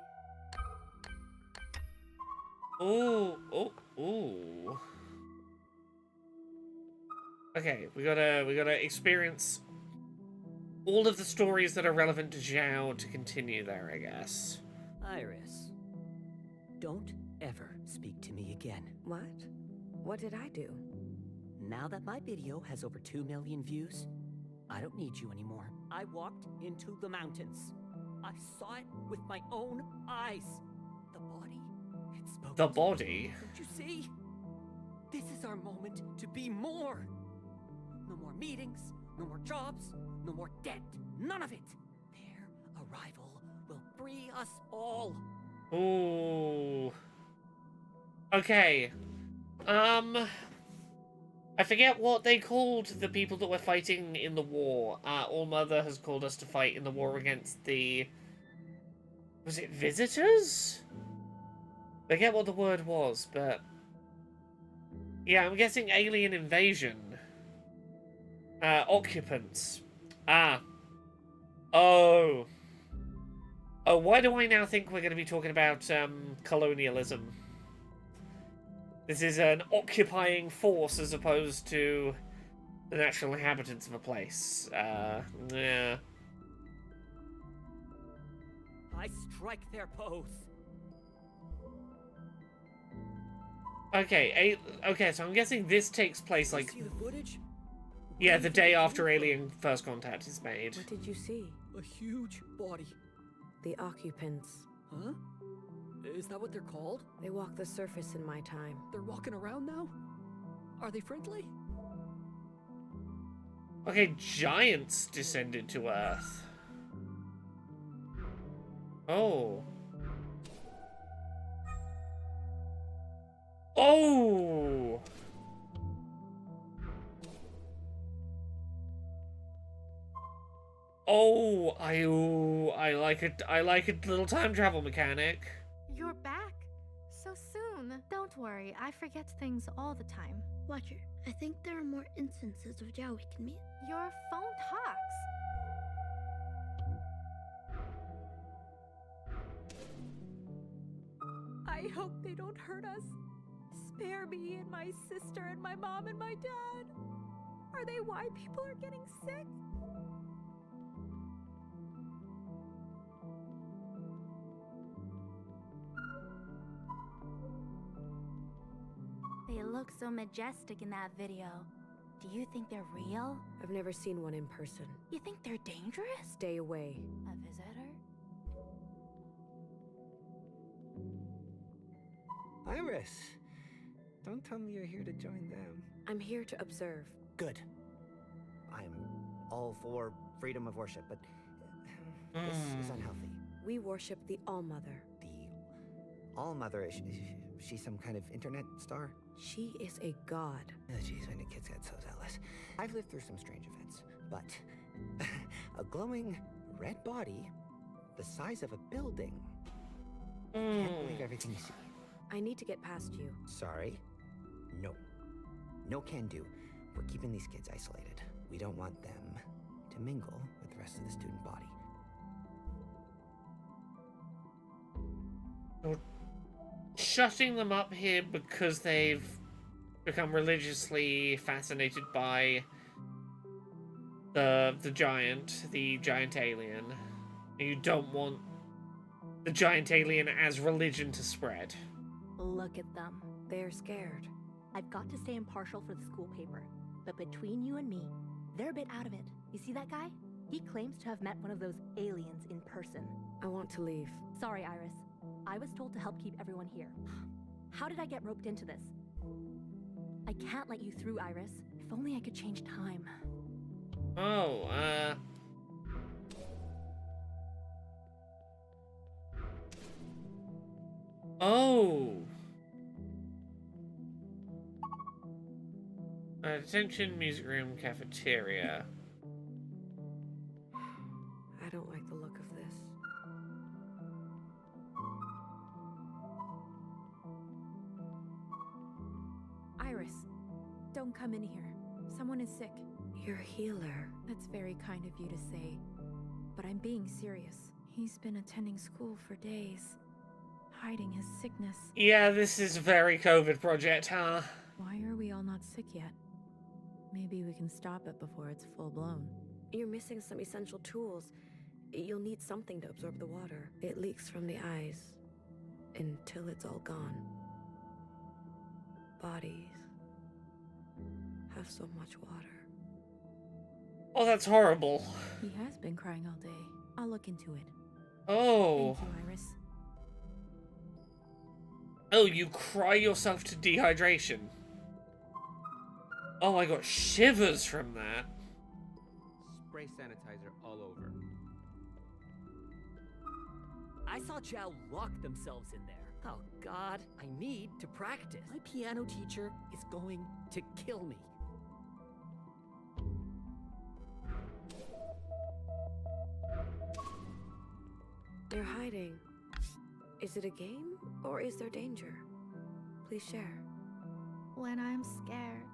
Ooh. Okay, we gotta experience all of the stories that are relevant to Zhao to continue there, I guess. Iris, don't ever speak to me again. What? What did I do? Now that my video has over 2 million views, I don't need you anymore. I walked into the mountains. I saw it with my own eyes. The body, it spoke. The body? Don't you see? This is our moment to be more. No more meetings, no more jobs, no more debt. None of it. Their arrival will free us all. Ooh. Okay. I forget what they called the people that were fighting in the war. All Mother has called us to fight in the war against the... Was it visitors? I forget what the word was, but... Yeah, I'm guessing alien invasion. Occupants. Ah. Oh. Oh, why do I now think we're going to be talking about, colonialism? This is an occupying force as opposed to the natural inhabitants of a place. Yeah. I strike their pose. Okay, okay, so I'm guessing this takes place like... See the footage? Yeah, the day after Alien First Contact is made. What did you see? A huge body. The occupants. Huh? Is that what they're called? They walk the surface in my time. They're walking around now? Are they friendly? Okay, giants descended to Earth. Oh. Oh! Oh, I like it. I like a little time travel mechanic. You're back? So soon. Don't worry, I forget things all the time. Watcher, I think there are more instances of Zhao we can meet. Your phone talks. I hope they don't hurt us. Spare me and my sister and my mom and my dad. Are they why people are getting sick? They look so majestic in that video. Do you think they're real? I've never seen one in person. You think they're dangerous? Stay away. A visitor? Iris! Don't tell me you're here to join them. I'm here to observe. Good. I'm all for freedom of worship, but this is unhealthy. We worship the All-Mother. The All-Mother, is she some kind of internet star? She is a god. Oh, jeez, when the kids get so zealous. I've lived through some strange events, but a glowing red body the size of a building. Can't believe everything you see. I need to get past you. Sorry. No. No can do. We're keeping these kids isolated. We don't want them to mingle with the rest of the student body. You're shutting them up here because they've become religiously fascinated by the giant alien. And you don't want the giant alien as religion to spread. Look at them. They're scared. I've got to stay impartial for the school paper, but between you and me, they're a bit out of it. You see that guy? He claims to have met one of those aliens in person. I want to leave. Sorry, Iris. I was told to help keep everyone here. How did I get roped into this? I can't let you through, Iris. If only I could change time. Oh, Oh! Detention, music room, cafeteria. I don't like the look of this. Iris, don't come in here. Someone is sick. You're a healer. That's very kind of you to say, but I'm being serious. He's been attending school for days, hiding his sickness. Yeah, this is very COVID project, huh? Why are we all not sick yet? Maybe we can stop it before it's full blown. You're missing some essential tools. You'll need something to absorb the water. It leaks from the eyes until it's all gone. Bodies. have so much water. Oh, that's horrible. He has been crying all day. I'll look into it. Oh. Thank you, Iris. Oh, you cry yourself to dehydration. Oh, I got shivers from that. Spray sanitizer all over. I saw Zhao lock themselves in there. Oh god, I need to practice. My piano teacher is going to kill me. They're hiding. Is it a game or is there danger? Please share. When I'm scared,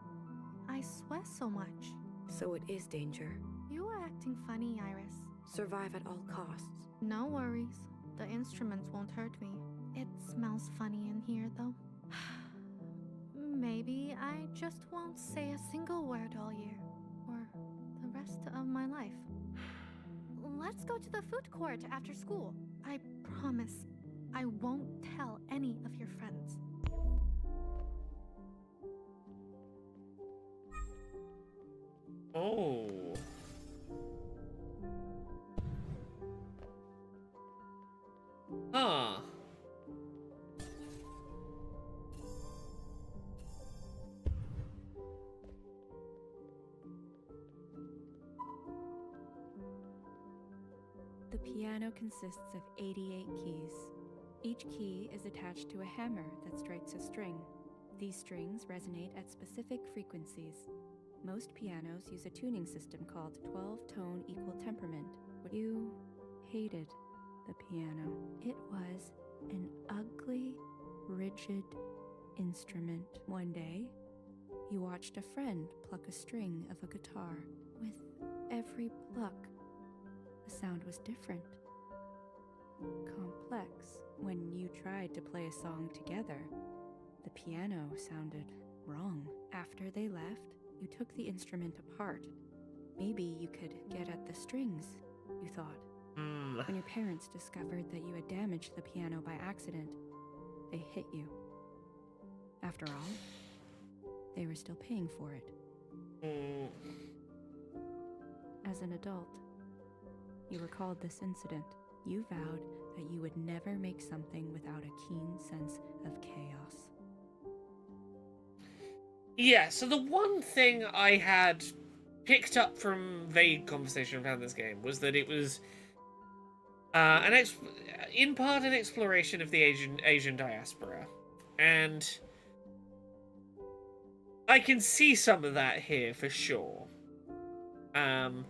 I sweat so much. So it is danger. You are acting funny, Iris. Survive at all costs. No worries. The instruments won't hurt me. It smells funny in here, though. Maybe I just won't say a single word all year. Or the rest of my life. Let's go to the food court after school. I promise I won't tell any of your friends. Oh. Huh. The piano consists of 88 keys. Each key is attached to a hammer that strikes a string. These strings resonate at specific frequencies. Most pianos use a tuning system called 12-tone equal temperament. You hated the piano. It was an ugly, rigid instrument. One day, you watched a friend pluck a string of a guitar. With every pluck, the sound was different. Complex. When you tried to play a song together, the piano sounded wrong. After they left, you took the instrument apart. Maybe you could get at the strings, you thought. When your parents discovered that you had damaged the piano by accident, they hit you. After all, they were still paying for it. As an adult, you recalled this incident. You vowed that you would never make something without a keen sense of chaos. Yeah, so the one thing I had picked up from vague conversation around this game was that it was in part an exploration of the Asian diaspora, and I can see some of that here for sure. I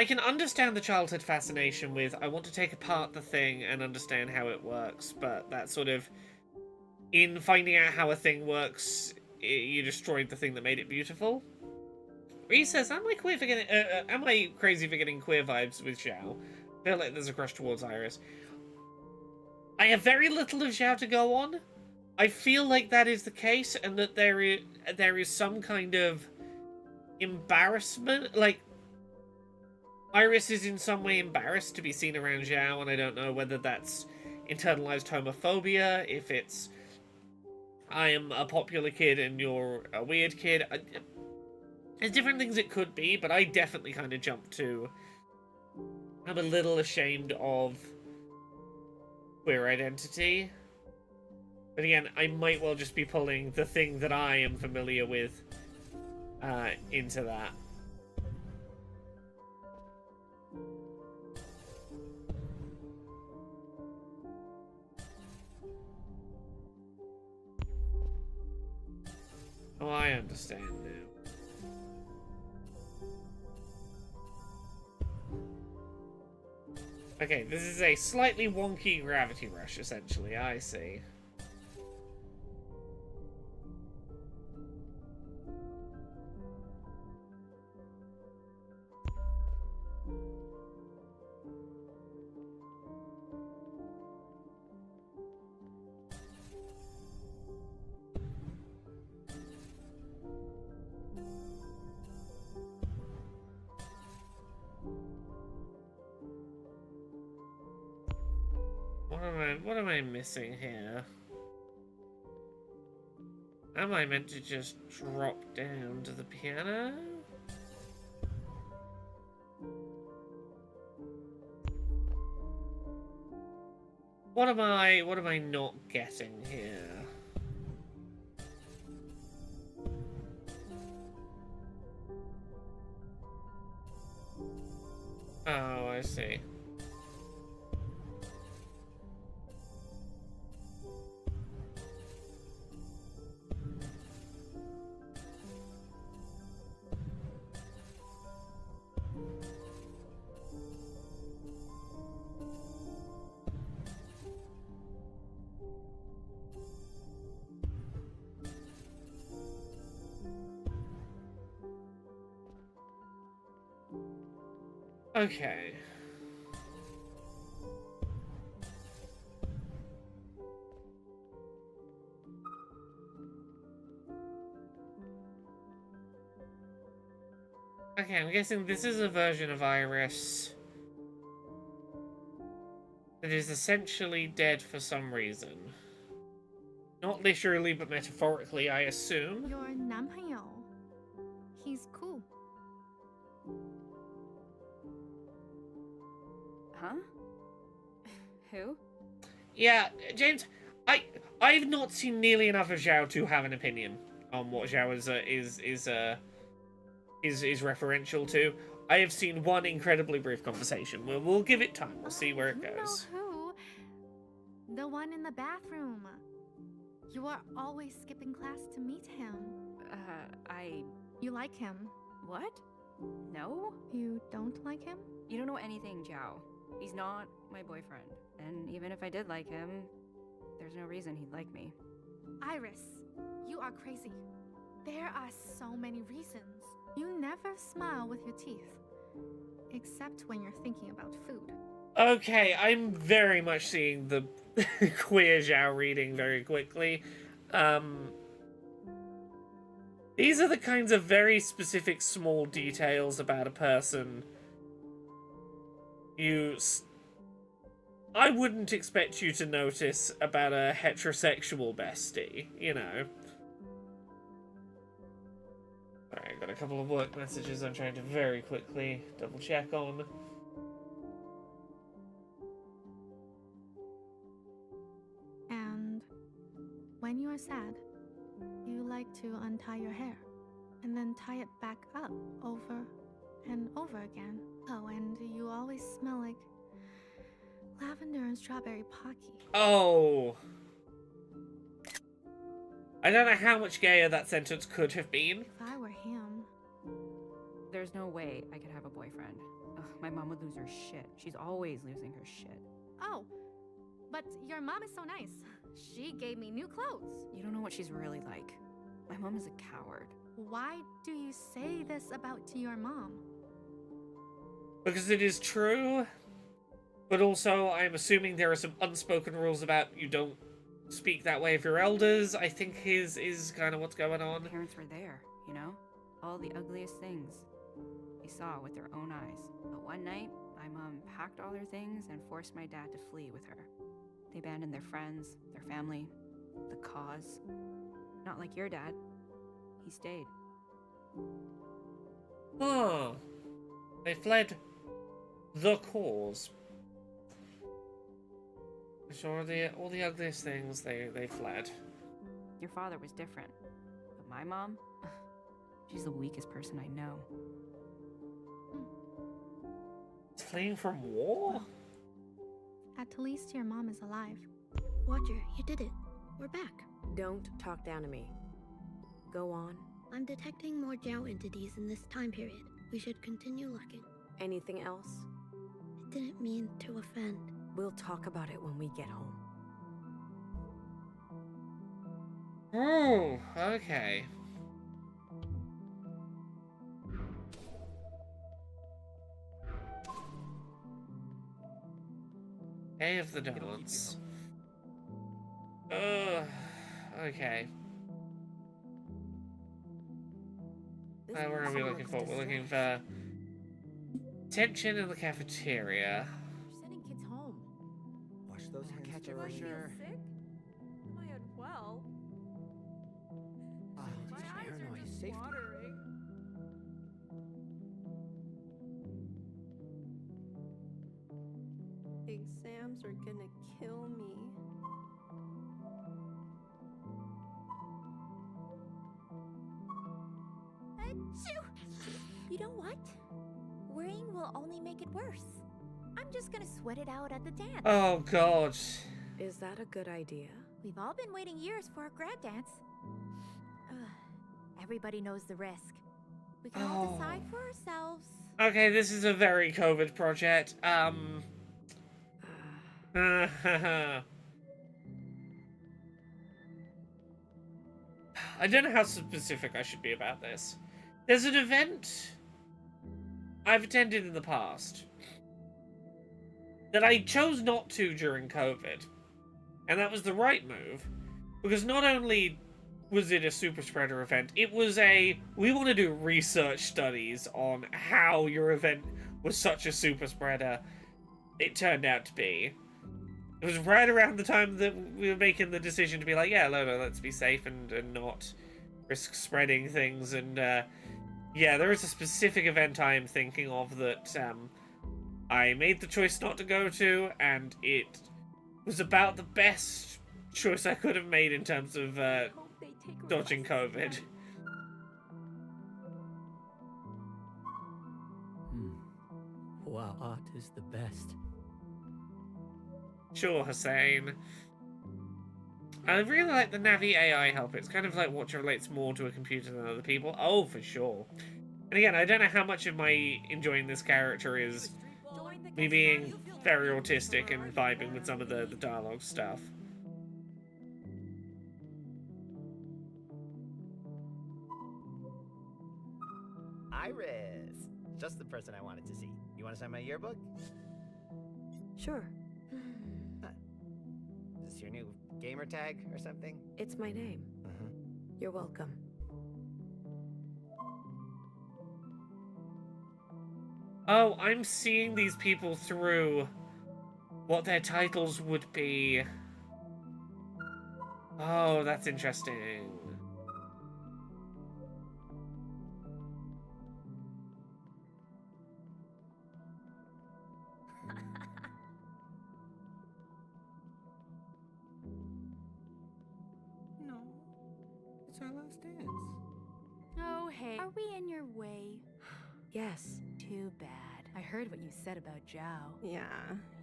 can understand the childhood fascination with I want to take apart the thing and understand how it works, but that sort of in finding out how a thing works, you destroyed the thing that made it beautiful. He says, am I crazy for getting queer vibes with Xiao? I feel like there's a crush towards Iris. I have very little of Xiao to go on. I feel like that is the case, and that there is some kind of embarrassment. Like, Iris is in some way embarrassed to be seen around Xiao, and I don't know whether that's internalized homophobia, if it's I am a popular kid and you're a weird kid. There's different things it could be, but I definitely kind of jumped to I'm a little ashamed of queer identity. But again, I might well just be pulling the thing that I am familiar with into that. Oh, I understand now. Okay, this is a slightly wonky gravity rush, essentially. I see. What am I missing here? Am I meant to just drop down to the piano? What am I not getting here? Oh, I see. Okay. Okay, I'm guessing this is a version of Iris that is essentially dead for some reason. Not literally, but metaphorically, I assume. Your 男朋友. He's cool. Huh? Who? Yeah, James, I've not seen nearly enough of Zhao to have an opinion on what Zhao is referential to. I have seen one incredibly brief conversation. We'll give it time. We'll see where it goes. You know who? The one in the bathroom. You are always skipping class to meet him. You like him? What? No? You don't like him? You don't know anything, Zhao. He's not my boyfriend. And even if I did like him, there's no reason he'd like me. Iris, you are crazy. There are so many reasons. You never smile with your teeth. Except when you're thinking about food. Okay, I'm very much seeing the queer Zhao reading very quickly. These are the kinds of very specific small details about a person I wouldn't expect you to notice about a heterosexual bestie, you know. Alright, I've got a couple of work messages I'm trying to very quickly double check on. And when you are sad, you like to untie your hair and then tie it back up over and over again. Oh, and you always smell like lavender and strawberry pocky. Oh. I don't know how much gayer that sentence could have been. If I were him... There's no way I could have a boyfriend. Ugh, my mom would lose her shit. She's always losing her shit. Oh, but your mom is so nice. She gave me new clothes. You don't know what she's really like. My mom is a coward. Why do you say this to your mom? Because it is true, but also I'm assuming there are some unspoken rules about you don't speak that way of your elders. I think is kind of what's going on. My parents were there, you know? All the ugliest things they saw with their own eyes. But one night, my mom packed all her things and forced my dad to flee with her. They abandoned their friends, their family, the cause. Not like your dad. He stayed. Huh. They fled the cause. So all the ugliest things, they fled. Your father was different. But my mom, she's the weakest person I know. Fleeing from war? At least your mom is alive. Watcher, you did it. We're back. Don't talk down to me. Go on. I'm detecting more Zhao entities in this time period. We should continue looking. Anything else? I didn't mean to offend. We'll talk about it when we get home. Oh, okay. Day of the Donuts. Okay. Where are we looking for? We're looking for tension in the cafeteria. You're sending kids home. Wash those hands catch it thoroughly. for sure. Sick? Am I unwell? Paranoia, safety. Exams are gonna kill me. Achoo! You know what? Worrying will only make it worse. I'm just gonna sweat it out at the dance. Oh, God. Is that a good idea? We've all been waiting years for a grad dance. Everybody knows the risk. We can all decide for ourselves. Okay, this is a very COVID project. I don't know how specific I should be about this. There's an event I've attended in the past that I chose not to during COVID. And that was the right move. Because not only was it a super spreader event, it was we want to do research studies on how your event was such a super spreader it turned out to be. It was right around the time that we were making the decision to be like, yeah, no, let's be safe and not risk spreading things. And yeah, there is a specific event I am thinking of that I made the choice not to go to, and it was about the best choice I could have made in terms of dodging COVID. Wow, art is the best. Sure, Hussein. I really like the Navi AI help. It's kind of like what relates more to a computer than other people. Oh, for sure. And again, I don't know how much of my enjoying this character is me being very autistic and vibing with some of the dialogue stuff. Iris! Just the person I wanted to see. You want to sign my yearbook? Sure. Is this your new gamer tag or something? It's my name. You're welcome. Oh, I'm seeing these people through what their titles would be. Oh, that's interesting. No. It's our last dance. Oh, hey. Are we in your way? Yes. Too bad. I heard what you said about Zhao. Yeah,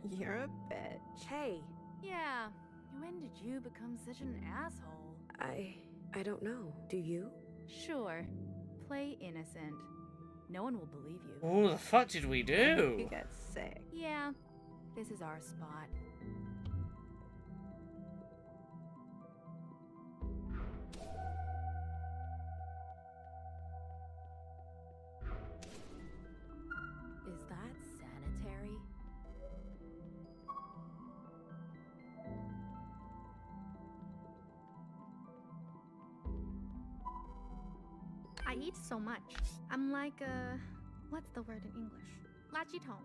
you're a bitch. Hey. Yeah. When did you become such an asshole? I don't know. Do you? Sure. Play innocent. No one will believe you. What the fuck did we do? You got sick. Yeah. This is our spot. Is that sanitary? I eat so much. I'm like a... What's the word in English? 垃圾桶.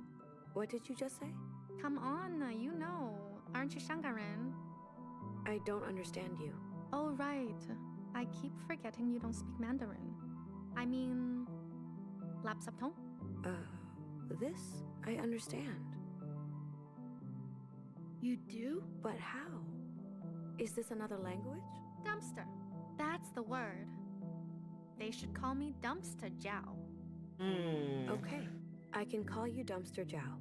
What did you just say? Come on, you know. Aren't you 香港人? I don't understand you. Oh, right. I keep forgetting you don't speak Mandarin. I mean... lapsapton? This? I understand. You do? But how? Is this another language? Dumpster. That's the word. They should call me Dumpster Jiao. Okay. I can call you Dumpster Jiao.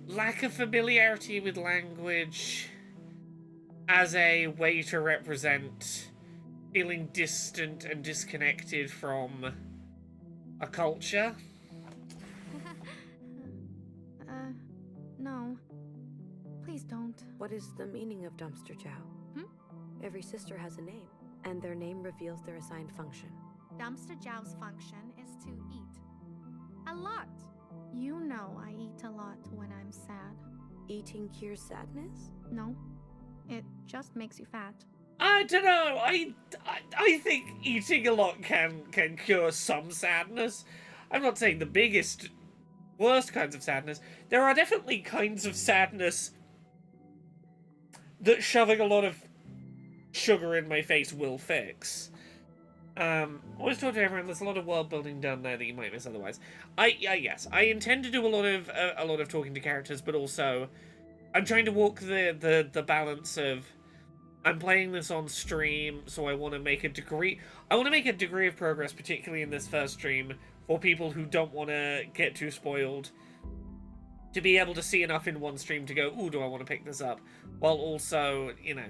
Lack of familiarity with language as a way to represent feeling distant and disconnected from a culture. No. Please don't. What is the meaning of Dumpster Jiao? Every sister has a name, and their name reveals their assigned function. Dumpster Jiao's function is to eat. A lot. You know I eat a lot when I'm sad. Eating cures sadness? No. It just makes you fat. I don't know. I think eating a lot can cure some sadness. I'm not saying the biggest, worst kinds of sadness. There are definitely kinds of sadness that shoving a lot of sugar in my face will fix. Always talk to everyone. There's a lot of world building done there that you might miss otherwise. Yes, I intend to do a lot of talking to characters, but also I'm trying to walk the balance of I'm playing this on stream, so I want to make a degree. I want to make a degree of progress, particularly in this first stream, for people who don't want to get too spoiled, to be able to see enough in one stream to go, ooh, do I want to pick this up? While also, you know,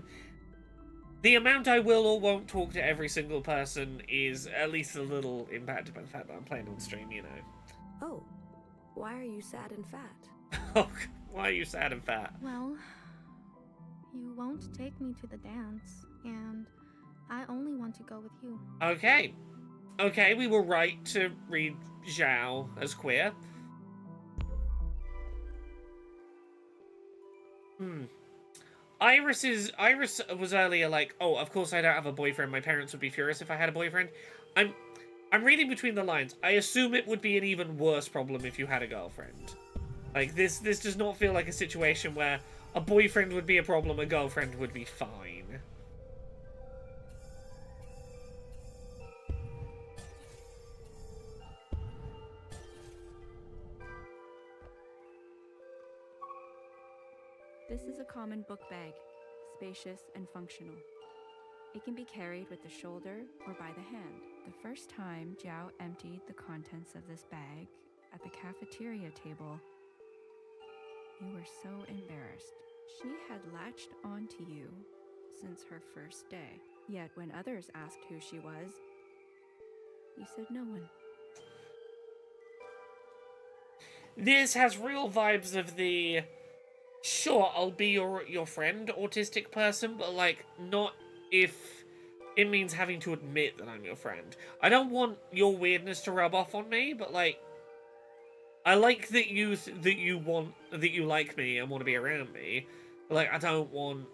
the amount I will or won't talk to every single person is at least a little impacted by the fact that I'm playing on stream, you know. Oh, why are you sad and fat? Oh, why are you sad and fat? Well, you won't take me to the dance, and I only want to go with you. Okay. Okay, we were right to read Zhao as queer. Iris was earlier like, oh, of course I don't have a boyfriend. My parents would be furious if I had a boyfriend. I'm reading between the lines. I assume it would be an even worse problem if you had a girlfriend. Like, this does not feel like a situation where a boyfriend would be a problem, a girlfriend would be fine. This is a common book bag, spacious and functional. It can be carried with the shoulder or by the hand. The first time Jiao emptied the contents of this bag at the cafeteria table, you were so embarrassed. She had latched onto you since her first day. Yet when others asked who she was, you said no one. This has real vibes of the, sure, I'll be your friend, autistic person, but, like, not if it means having to admit that I'm your friend. I don't want your weirdness to rub off on me, but, like, I like that you like me and want to be around me. But, like, I don't want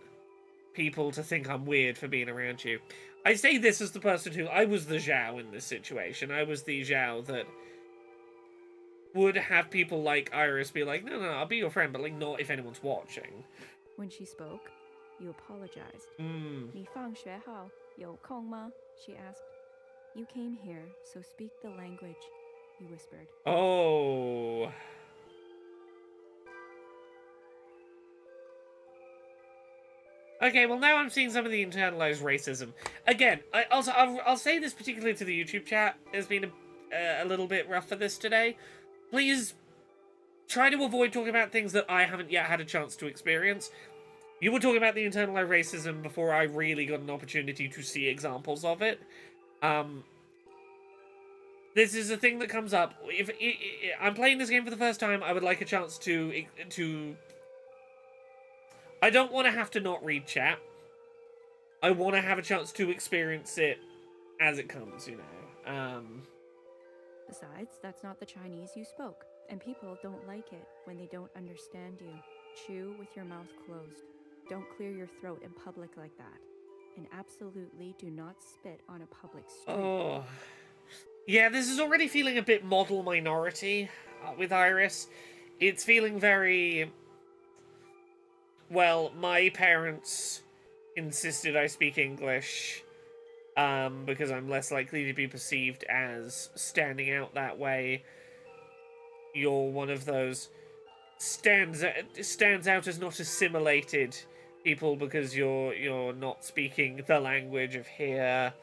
people to think I'm weird for being around you. I say this as the person who, I was the Zhao in this situation. I was the Zhao that would have people like Iris be like, no, I'll be your friend, but, like, not if anyone's watching. When she spoke, you apologized. 你放学后有空吗? She asked. You came here, so speak the language, you whispered. Oh. Okay, well now I'm seeing some of the internalized racism. Again, I'll say this particularly to the YouTube chat. It's been a little bit rough for this today. Please try to avoid talking about things that I haven't yet had a chance to experience. You were talking about the internalized racism before I really got an opportunity to see examples of it. This is a thing that comes up. If I'm playing this game for the first time, I would like a chance to I don't want to have to not read chat. I want to have a chance to experience it as it comes, you know. Besides, that's not the Chinese you spoke, and people don't like it when they don't understand you. Chew with your mouth closed. Don't clear your throat in public like that. And absolutely do not spit on a public street. Oh. Yeah, this is already feeling a bit model minority with Iris. It's feeling very... Well, my parents insisted I speak English because I'm less likely to be perceived as standing out that way. You're one of those stands out as not assimilated people because you're not speaking the language of here.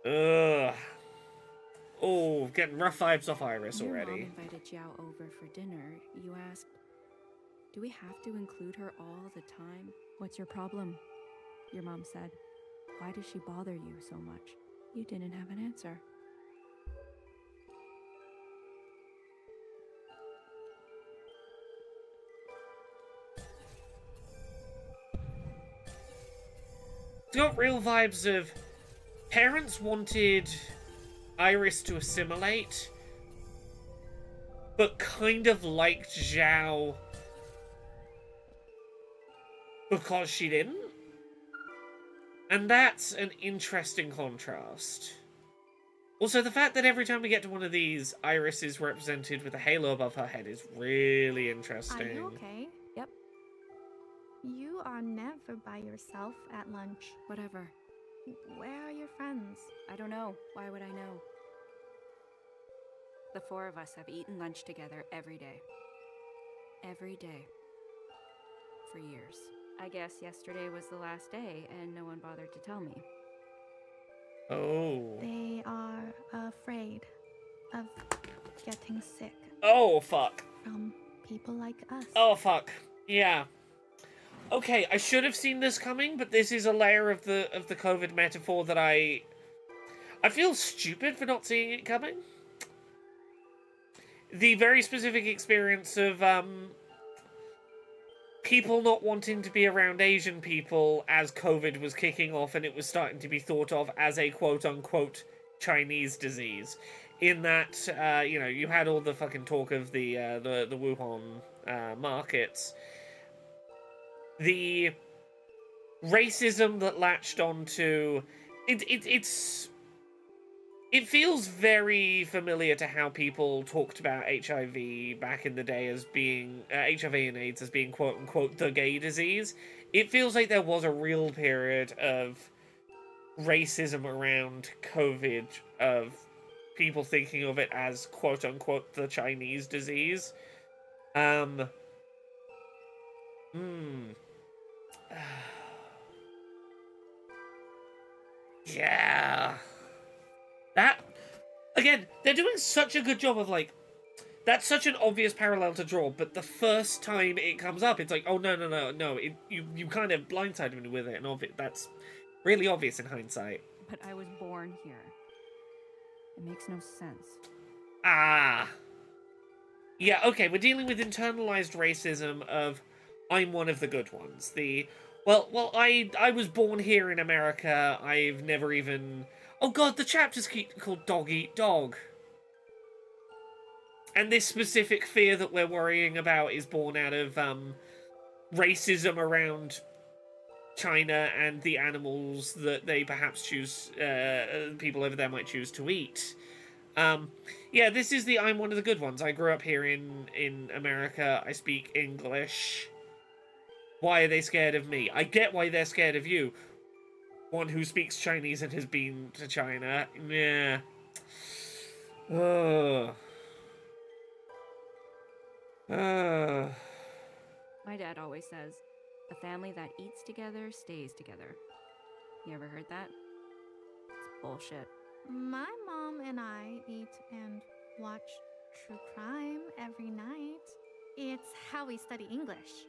Ugh. Oh, getting rough vibes off Iris already. Your mom invited Jiao over for dinner. You asked, do we have to include her all the time? What's your problem? Your mom said, why does she bother you so much? You didn't have an answer. It's got real vibes of parents wanted Iris to assimilate, but kind of liked Zhao because she didn't. And that's an interesting contrast. Also, the fact that every time we get to one of these, Iris is represented with a halo above her head is really interesting. Are you okay? Yep. You are never by yourself at lunch. Whatever. Where are your friends? I don't know. Why would I know? The four of us have eaten lunch together every day. Every day. For years. I guess yesterday was the last day and no one bothered to tell me. Oh. They are afraid of getting sick. Oh, fuck. From people like us. Oh, fuck. Yeah. Okay, I should have seen this coming, but this is a layer of the COVID metaphor that I feel stupid for not seeing it coming. The very specific experience of people not wanting to be around Asian people as COVID was kicking off and it was starting to be thought of as a quote-unquote Chinese disease. In that, you know, you had all the fucking talk of the Wuhan markets. The racism that latched onto... It feels very familiar to how people talked about HIV back in the day as being... HIV and AIDS as being quote-unquote the gay disease. It feels like there was a real period of racism around COVID, of people thinking of it as quote-unquote the Chinese disease. Yeah. That, again, they're doing such a good job of, like, that's such an obvious parallel to draw, but the first time it comes up, it's like, oh, no, you kind of blindsided me with it, and that's really obvious in hindsight. But I was born here. It makes no sense. Ah. Yeah, okay, we're dealing with internalized racism of, I'm one of the good ones. Well, I was born here in America, I've never even... Oh god, the chapter's called Dog Eat Dog. And this specific fear that we're worrying about is born out of racism around China and the animals that they perhaps choose, people over there might choose to eat. Yeah, this is the I'm one of the good ones. I grew up here in America. I speak English. Why are they scared of me? I get why they're scared of you. One who speaks Chinese and has been to China. Yeah. My dad always says, a family that eats together stays together. You ever heard that? It's bullshit. My mom and I eat and watch true crime every night. It's how we study English.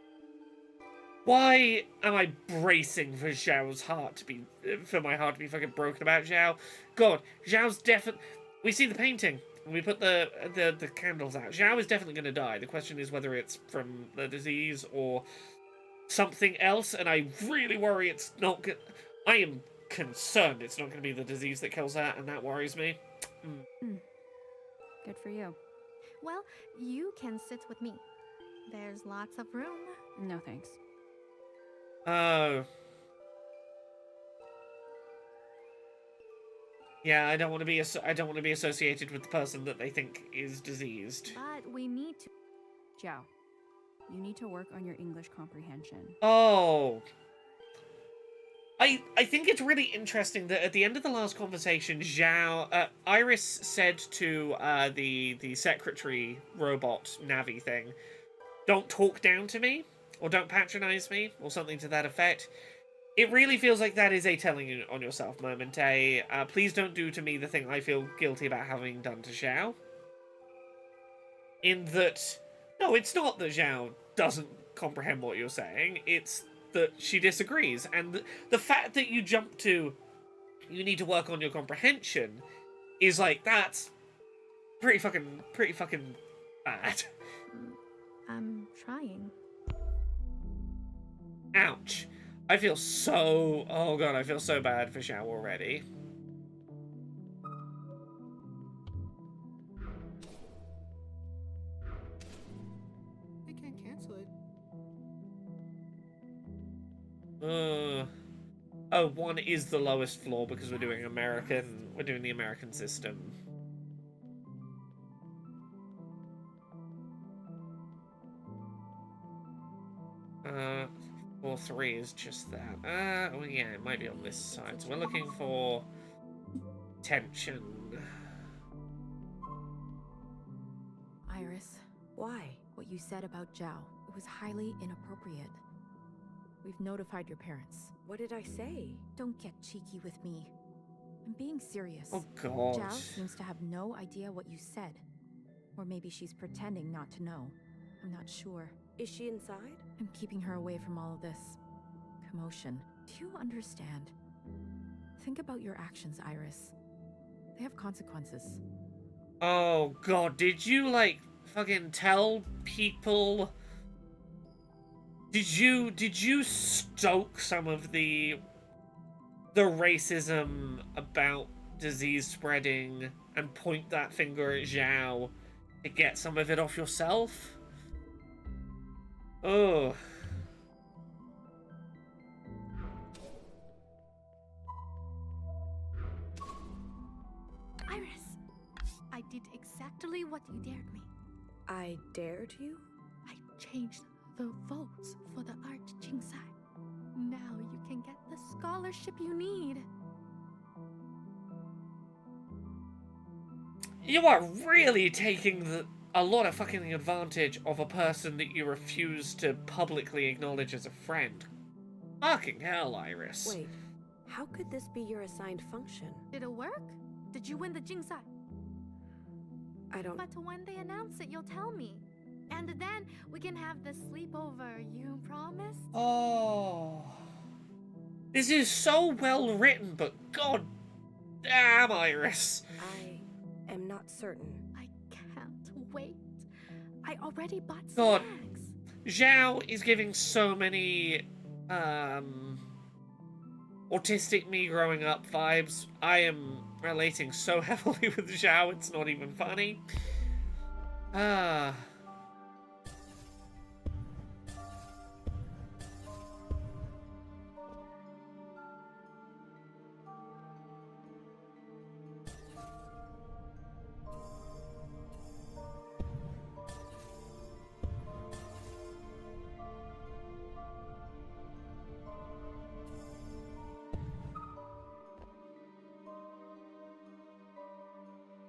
Why am I bracing for Zhao's heart to be... for my heart to be fucking broken about Zhao? God, Zhao's definitely... We see the painting, and we put the candles out. Zhao is definitely going to die. The question is whether it's from the disease or something else, and I really worry it's not good. I am concerned it's not going to be the disease that kills her, and that worries me. Good for you. Well, you can sit with me. There's lots of room. No thanks. Oh. Yeah, I don't want to be associated with the person that they think is diseased. But we need to... Zhao, you need to work on your English comprehension. Oh. I think it's really interesting that at the end of the last conversation, Iris said to the secretary robot Navi thing, "Don't talk down to me," or "Don't patronize me," or something to that effect. It really feels like that is a telling on yourself moment. Please don't do to me the thing I feel guilty about having done to Zhao. In that, no, it's not that Zhao doesn't comprehend what you're saying, it's that she disagrees. And the fact that you jump to, you need to work on your comprehension, is like, that's pretty fucking bad. I'm trying. Ouch. I feel so... Oh god, I feel so bad for Zhao already. They can't cancel it. Oh, 1 is the lowest floor because we're doing the American system. Or 3 is just that. Oh yeah, it might be on this side. So we're looking for tension. Iris. Why? What you said about Zhao, it was highly inappropriate. We've notified your parents. What did I say? Don't get cheeky with me. I'm being serious. Oh god. Zhao seems to have no idea what you said. Or maybe she's pretending not to know. I'm not sure. Is she inside? I'm keeping her away from all of this commotion. Do you understand? Think about your actions, Iris. They have consequences. Oh god, did you like fucking tell people? Did you stoke some of the racism about disease spreading and point that finger at Zhao to get some of it off yourself? Oh. Iris, I did exactly what you dared me. I dared you? I changed the votes for the art Jingsai. Now you can get the scholarship you need. You are really taking a lot of fucking advantage of a person that you refuse to publicly acknowledge as a friend. Fucking hell, Iris. Wait, how could this be your assigned function? Did it work? Did you win the Jingsai? I don't... But when they announce it, you'll tell me. And then we can have the sleepover, you promised? Oh. This is so well written, but god damn, Iris. I am not certain. I can't wait. I already bought God. snacks. Zhao is giving so many, autistic me growing up vibes. I am relating so heavily with Zhao, it's not even funny.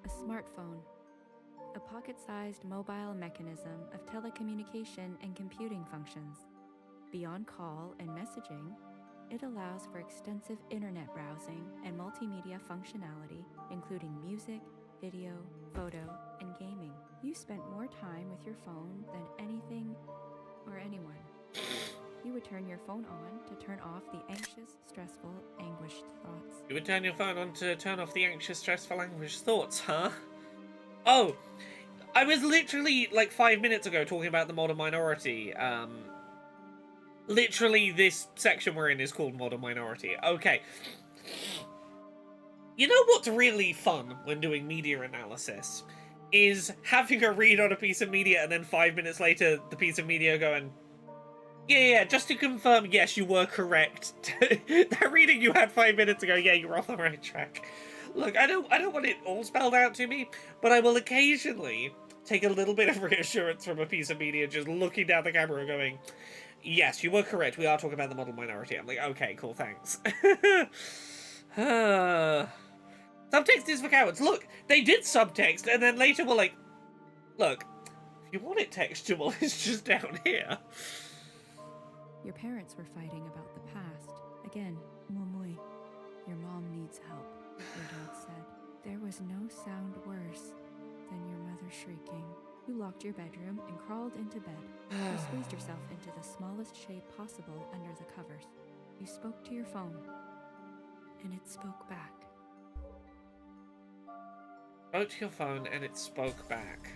A smartphone. A pocket-sized mobile mechanism of telecommunication and computing functions. Beyond call and messaging, it allows for extensive internet browsing and multimedia functionality, including music, video, photo, and gaming. You spent more time with your phone than anything or anyone. You would turn your phone on to turn off the anxious, stressful, anguished thoughts. You would turn your phone on to turn off the anxious, stressful, anguished thoughts, huh? Oh, I was literally, like, 5 minutes ago talking about the modern minority. Literally, this section we're in is called Modern Minority. Okay. You know what's really fun when doing media analysis? Is having a read on a piece of media and then 5 minutes later, the piece of media going, yeah, just to confirm, yes, you were correct. That reading you had 5 minutes ago, yeah, you were on the right track. Look, I don't want it all spelled out to me, but I will occasionally take a little bit of reassurance from a piece of media just looking down the camera and going, yes, you were correct, we are talking about the model minority. I'm like, okay, cool, thanks. Subtext is for cowards. Look, they did subtext, and then later we're like, look, if you want it textual, it's just down here. Your parents were fighting about the past. Again, Mumui, your mom needs help, your dad said. There was no sound worse than your mother shrieking. You locked your bedroom and crawled into bed. You squeezed yourself into the smallest shape possible under the covers. You spoke to your phone, and it spoke back. Spoke to your phone, and it spoke back.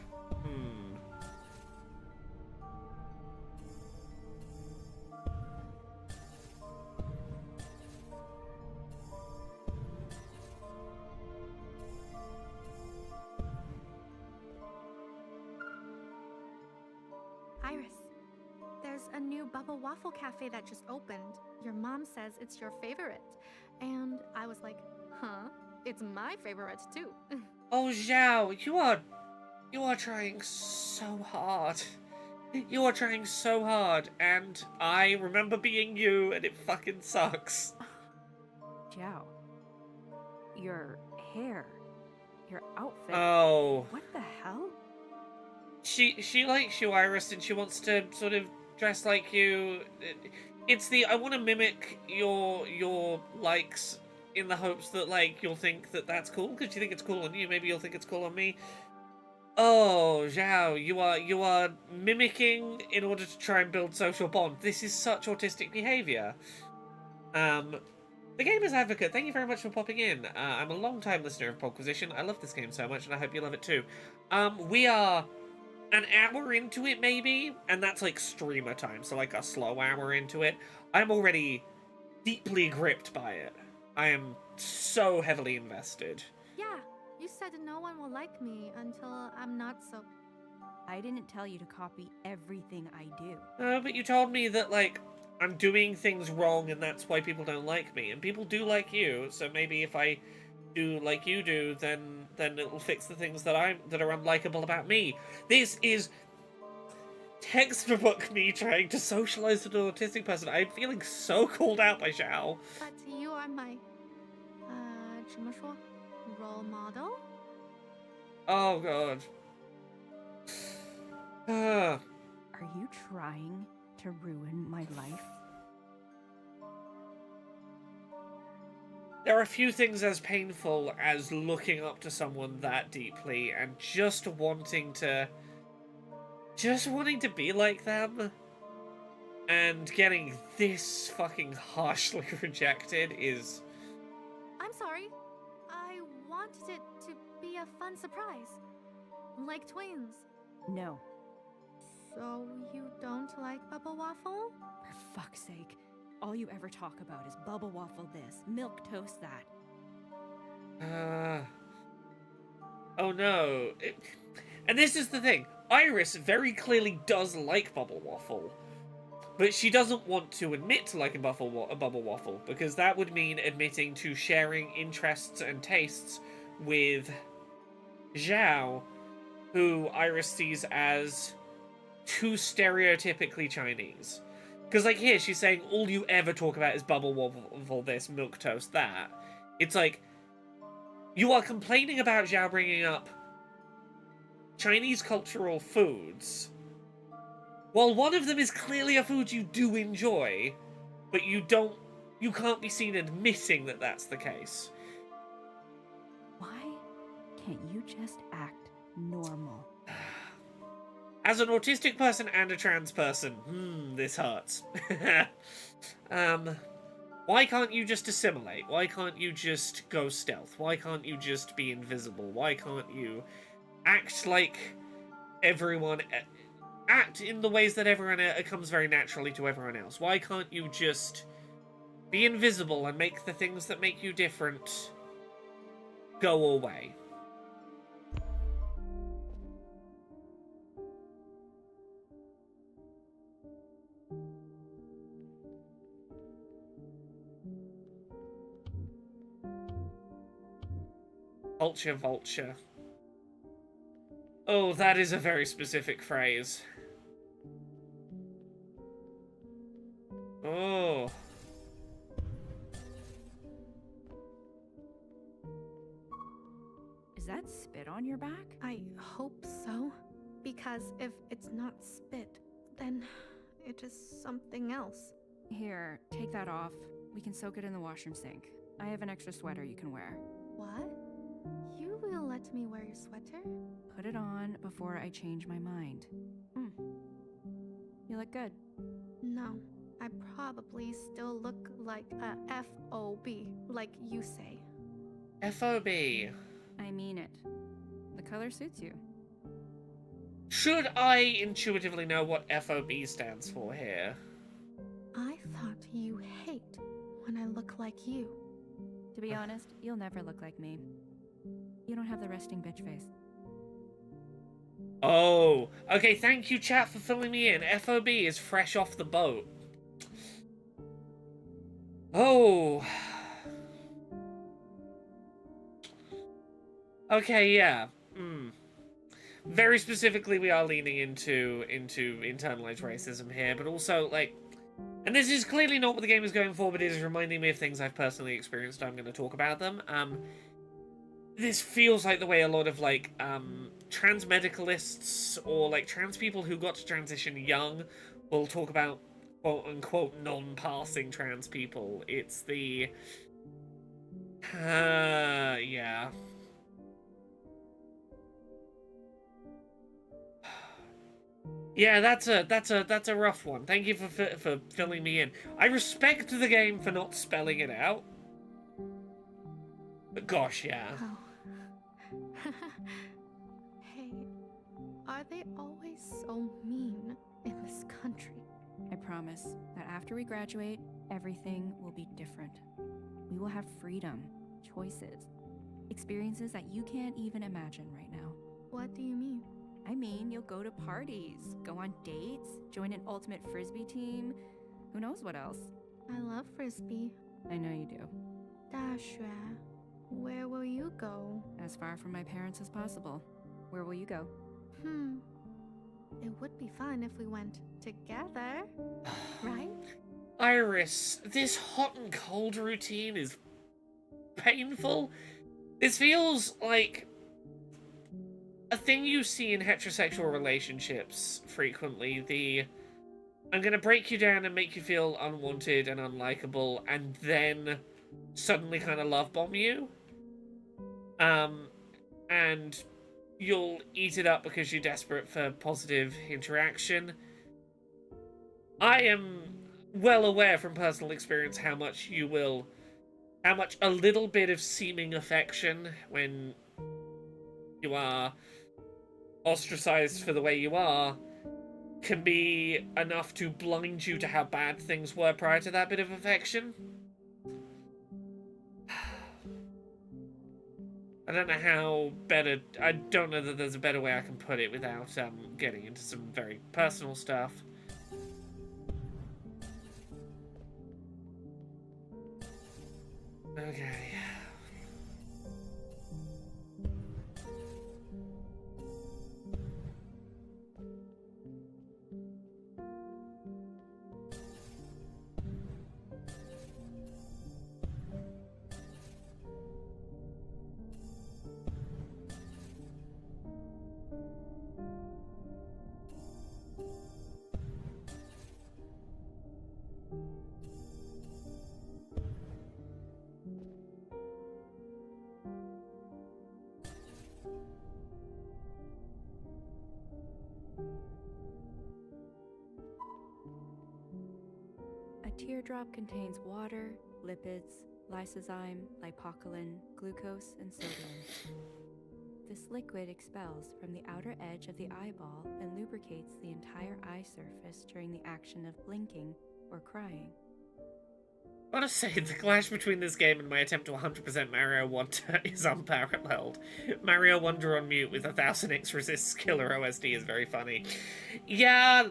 Iris, there's a new Bubble Waffle Cafe that just opened. Your mom says it's your favorite. And I was like, huh? It's my favorite too. Oh, Zhao, you are trying so hard. You are trying so hard, and I remember being you, and it fucking sucks. Jiao. Your hair. Your outfit. Oh. What the hell? She likes you, Iris, and she wants to sort of dress like you. It's the I want to mimic your likes in the hopes that like you'll think that that's cool because you think it's cool on you. Maybe you'll think it's cool on me. Oh, Zhao, you are mimicking in order to try and build social bond. This is such autistic behavior. The Gamer's Advocate, thank you very much for popping in. I'm a long-time listener of Podquisition. I love this game so much, and I hope you love it too. We are an hour into it, maybe, and that's like streamer time, so like a slow hour into it. I'm already deeply gripped by it. I am so heavily invested. Yeah, you said no one will like me until I'm not so. I didn't tell you to copy everything I do. But you told me that, like, I'm doing things wrong and that's why people don't like me. And people do like you, so maybe if I do like you do, then it'll fix the things that are unlikable about me. This is textbook me trying to socialize with an autistic person. I'm feeling so called out by Zhao. But you are my, 怎么说, role model? Oh god. Are you trying to ruin my life? There are few things as painful as looking up to someone that deeply and just wanting to be like them, and getting this fucking harshly rejected is... I'm sorry. I wanted it to be a fun surprise. Like twins. No. So you don't like bubble waffle? For fuck's sake. All you ever talk about is bubble waffle this, milk toast that. Oh no. And this is the thing. Iris very clearly does like bubble waffle. But she doesn't want to admit to liking bubble waffle, because that would mean admitting to sharing interests and tastes with Zhao, who Iris sees as too stereotypically Chinese. Because, like, here, she's saying all you ever talk about is bubble waffle this, milk toast that. It's like, you are complaining about Zhao bringing up Chinese cultural foods, while one of them is clearly a food you do enjoy, but you can't be seen admitting that that's the case. Why can't you just act normal? As an autistic person and a trans person, this hurts. Why can't you just assimilate? Why can't you just go stealth? Why can't you just be invisible? Why can't you act like everyone... act in the ways that everyone comes very naturally to everyone else? Why can't you just be invisible and make the things that make you different go away? Vulture, vulture. Oh, that is a very specific phrase. Oh. Is that spit on your back? I hope so. Because if it's not spit, then it is something else. Here, take that off. We can soak it in the washroom sink. I have an extra sweater you can wear. What? You will let me wear your sweater? Put it on before I change my mind. You look good. No, I probably still look like a FOB, like you say. FOB. I mean it. The color suits you. Should I intuitively know what FOB stands for here? I thought you hate when I look like you. To be honest, you'll never look like me. You don't have the resting bitch face. Oh, okay, thank you, chat, for filling me in. FOB is fresh off the boat. Oh. very specifically, we are leaning into internalized racism here, but also, like, and this is clearly not what the game is going for, but it is reminding me of things I've personally experienced. I'm going to talk about them. This feels like the way a lot of, like, trans medicalists or, like, trans people who got to transition young will talk about quote-unquote non-passing trans people. It's the... yeah. Yeah, that's a rough one. Thank you for filling me in. I respect the game for not spelling it out. But gosh, yeah. Oh. Hey, are they always so mean in this country? I promise that after we graduate, everything will be different. We will have freedom, choices, experiences that you can't even imagine right now. What do you mean? I mean, you'll go to parties, go on dates, join an ultimate frisbee team. Who knows what else? I love frisbee. I know you do. 大学, where will you go? As far from my parents as possible. Where will you go? It would be fun if we went together, right? Iris, this hot and cold routine is painful. This feels like a thing you see in heterosexual relationships frequently. I'm gonna break you down and make you feel unwanted and unlikable, and then suddenly kind of love bomb you. And you'll eat it up because you're desperate for positive interaction. I am well aware from personal experience how much a little bit of seeming affection when you are ostracized for the way you are can be enough to blind you to how bad things were prior to that bit of affection. I don't know I don't know that there's a better way I can put it without getting into some very personal stuff. Okay. A teardrop contains water, lipids, lysozyme, lipocolin, glucose, and sodium. This liquid expels from the outer edge of the eyeball and lubricates the entire eye surface during the action of blinking or crying. I want to say, the clash between this game and my attempt to 100% Mario Wonder is unparalleled. Mario Wonder on mute with 1000xRESIST killer OSD is very funny. Yeah,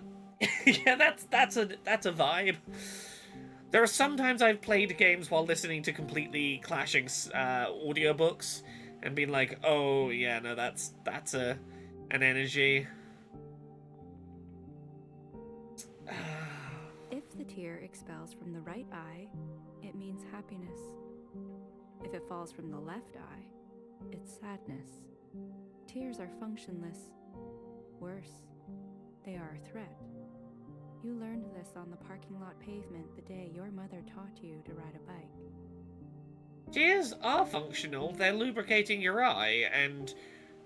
yeah, that's a vibe. There are sometimes I've played games while listening to completely clashing audiobooks and been like, oh yeah, no, that's an energy. If the tear expels from the right eye, it means happiness. If it falls from the left eye, it's sadness. Tears are functionless. Worse, they are a threat. You learned this on the parking lot pavement the day your mother taught you to ride a bike. Tears are functional. They're lubricating your eye, and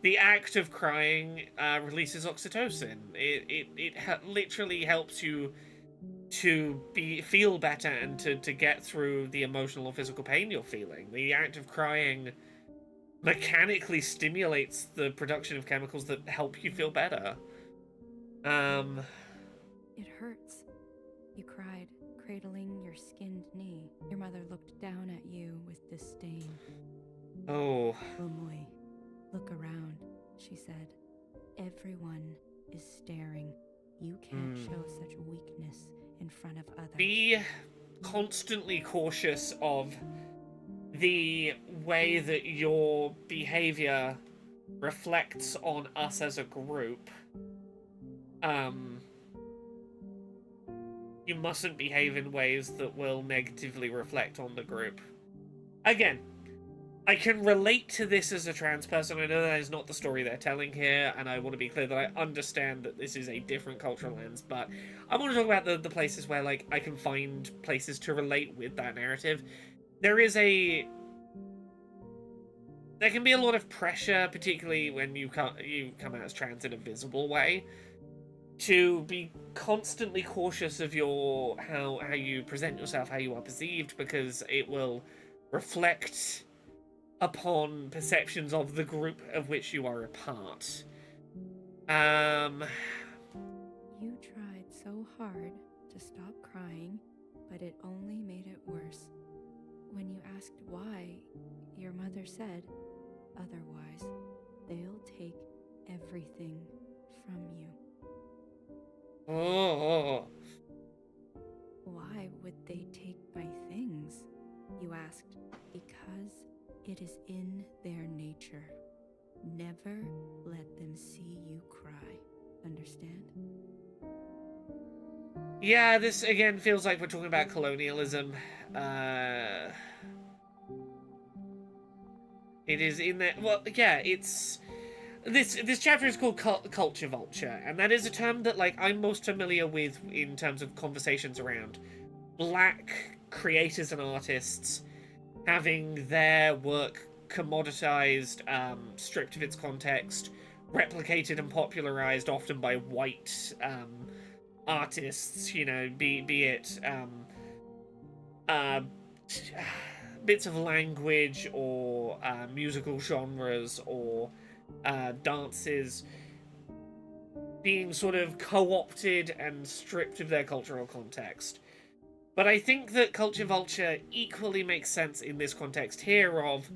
the act of crying releases oxytocin. It literally helps you to feel better and to get through the emotional or physical pain you're feeling. The act of crying mechanically stimulates the production of chemicals that help you feel better. It hurts. You cried, cradling your skinned knee. Your mother looked down at you with disdain. Oh. Umui, look around, she said. Everyone is staring. You can't show such weakness in front of others. Be constantly cautious of the way that your behavior reflects on us as a group, you mustn't behave in ways that will negatively reflect on the group. Again, I can relate to this as a trans person. I know that is not the story they're telling here, and I want to be clear that I understand that this is a different cultural lens, but I want to talk about the places where, like, I can find places to relate with that narrative. There can be a lot of pressure, particularly when you come out as trans in a visible way, to be constantly cautious of how you present yourself, how you are perceived, because it will reflect upon perceptions of the group of which you are a part. You tried so hard to stop crying, but it only made it worse. When you asked why, your mother said, otherwise, they'll take everything from you. Oh. Why would they take my things? You asked. Because it is in their nature. Never let them see you cry. Understand? Yeah, this again feels like we're talking about colonialism. It is in there. Well, yeah, it's this chapter is called culture vulture, and that is a term that, like, I'm most familiar with in terms of conversations around black creators and artists having their work commoditized, stripped of its context, replicated and popularized often by white artists, you know, be it bits of language or musical genres or dances being sort of co-opted and stripped of their cultural context. But I think that culture vulture equally makes sense in this context here of,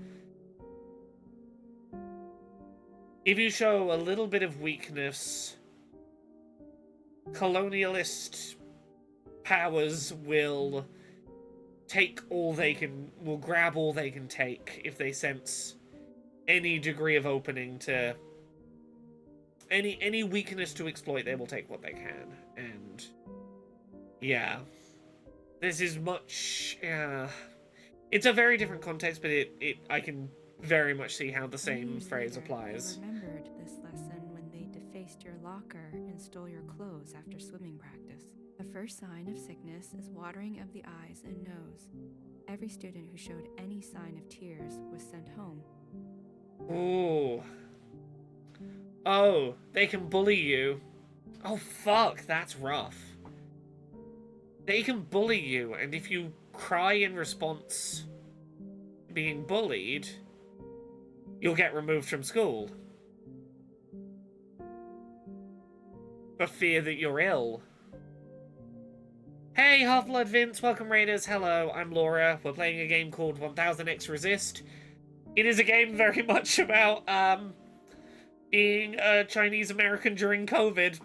if you show a little bit of weakness, colonialist powers will grab all they can take if they sense any degree of opening to any weakness to exploit. They will take what they can. And yeah, this is much it's a very different context, but I can very much see how the same phrase applies. You remembered this lesson when they defaced your locker and stole your clothes after swimming practice. The first sign of sickness is watering of the eyes and nose. Every student who showed any sign of tears was sent home. Ooh. Oh, they can bully you. Oh, fuck, that's rough. They can bully you, and if you cry in response to being bullied, you'll get removed from school. For fear that you're ill. Hey, Half-Blood Vince, welcome Raiders, hello, I'm Laura. We're playing a game called 1000xRESIST. It is a game very much about, being a Chinese American during COVID.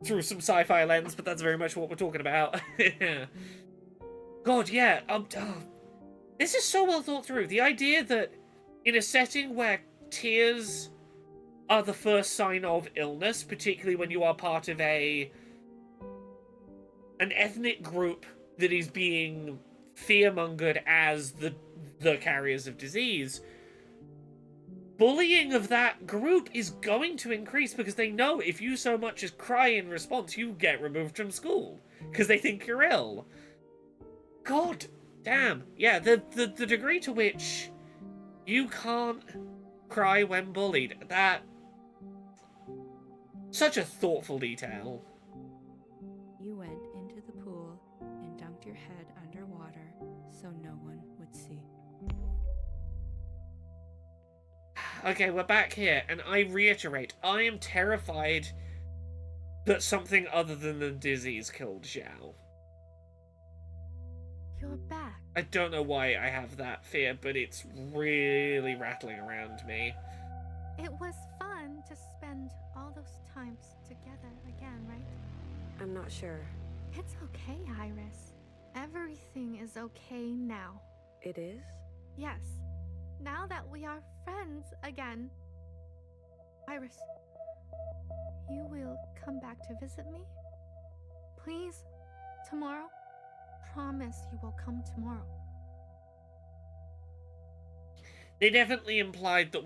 Through some sci-fi lens, but that's very much what we're talking about. God, yeah, this is so well thought through. The idea that in a setting where tears are the first sign of illness, particularly when you are part of an ethnic group that is being fearmongered as the carriers of disease, bullying of that group is going to increase because they know if you so much as cry in response, you get removed from school because they think you're ill. God damn. Yeah, the degree to which you can't cry when bullied, that... Such a thoughtful detail. You went into the pool and dunked your head underwater so no one would see. Okay, we're back here, and I reiterate, I am terrified that something other than the disease killed Xiao. You're back. I don't know why I have that fear, but it's really rattling around me. It was fun to spend all those times together again, right? I'm not sure. It's okay, Iris. Everything is okay now. It is? Yes. Now that we are friends again. Iris, you will come back to visit me? Please? Tomorrow? Promise you will come tomorrow. They definitely implied that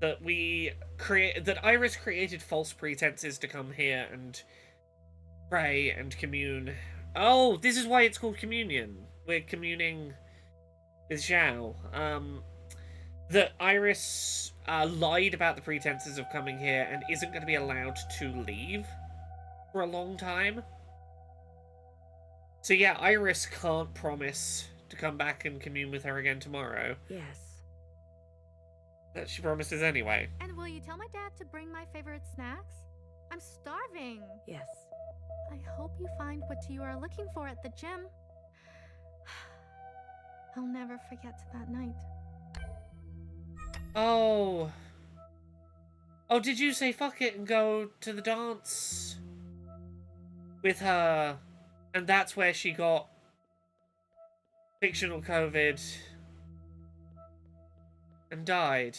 that Iris created false pretenses to come here and pray and commune. Oh, this is why it's called communion. We're communing with Zhao. That Iris lied about the pretenses of coming here and isn't going to be allowed to leave for a long time. So yeah, Iris can't promise to come back and commune with her again tomorrow. Yes. That she promises anyway. And will you tell my dad to bring my favorite snacks? I'm starving. Yes. I hope you find what you are looking for at the gym. I'll never forget that night. Oh. Oh, did you say fuck it and go to the dance with her? And that's where she got fictional COVID and died.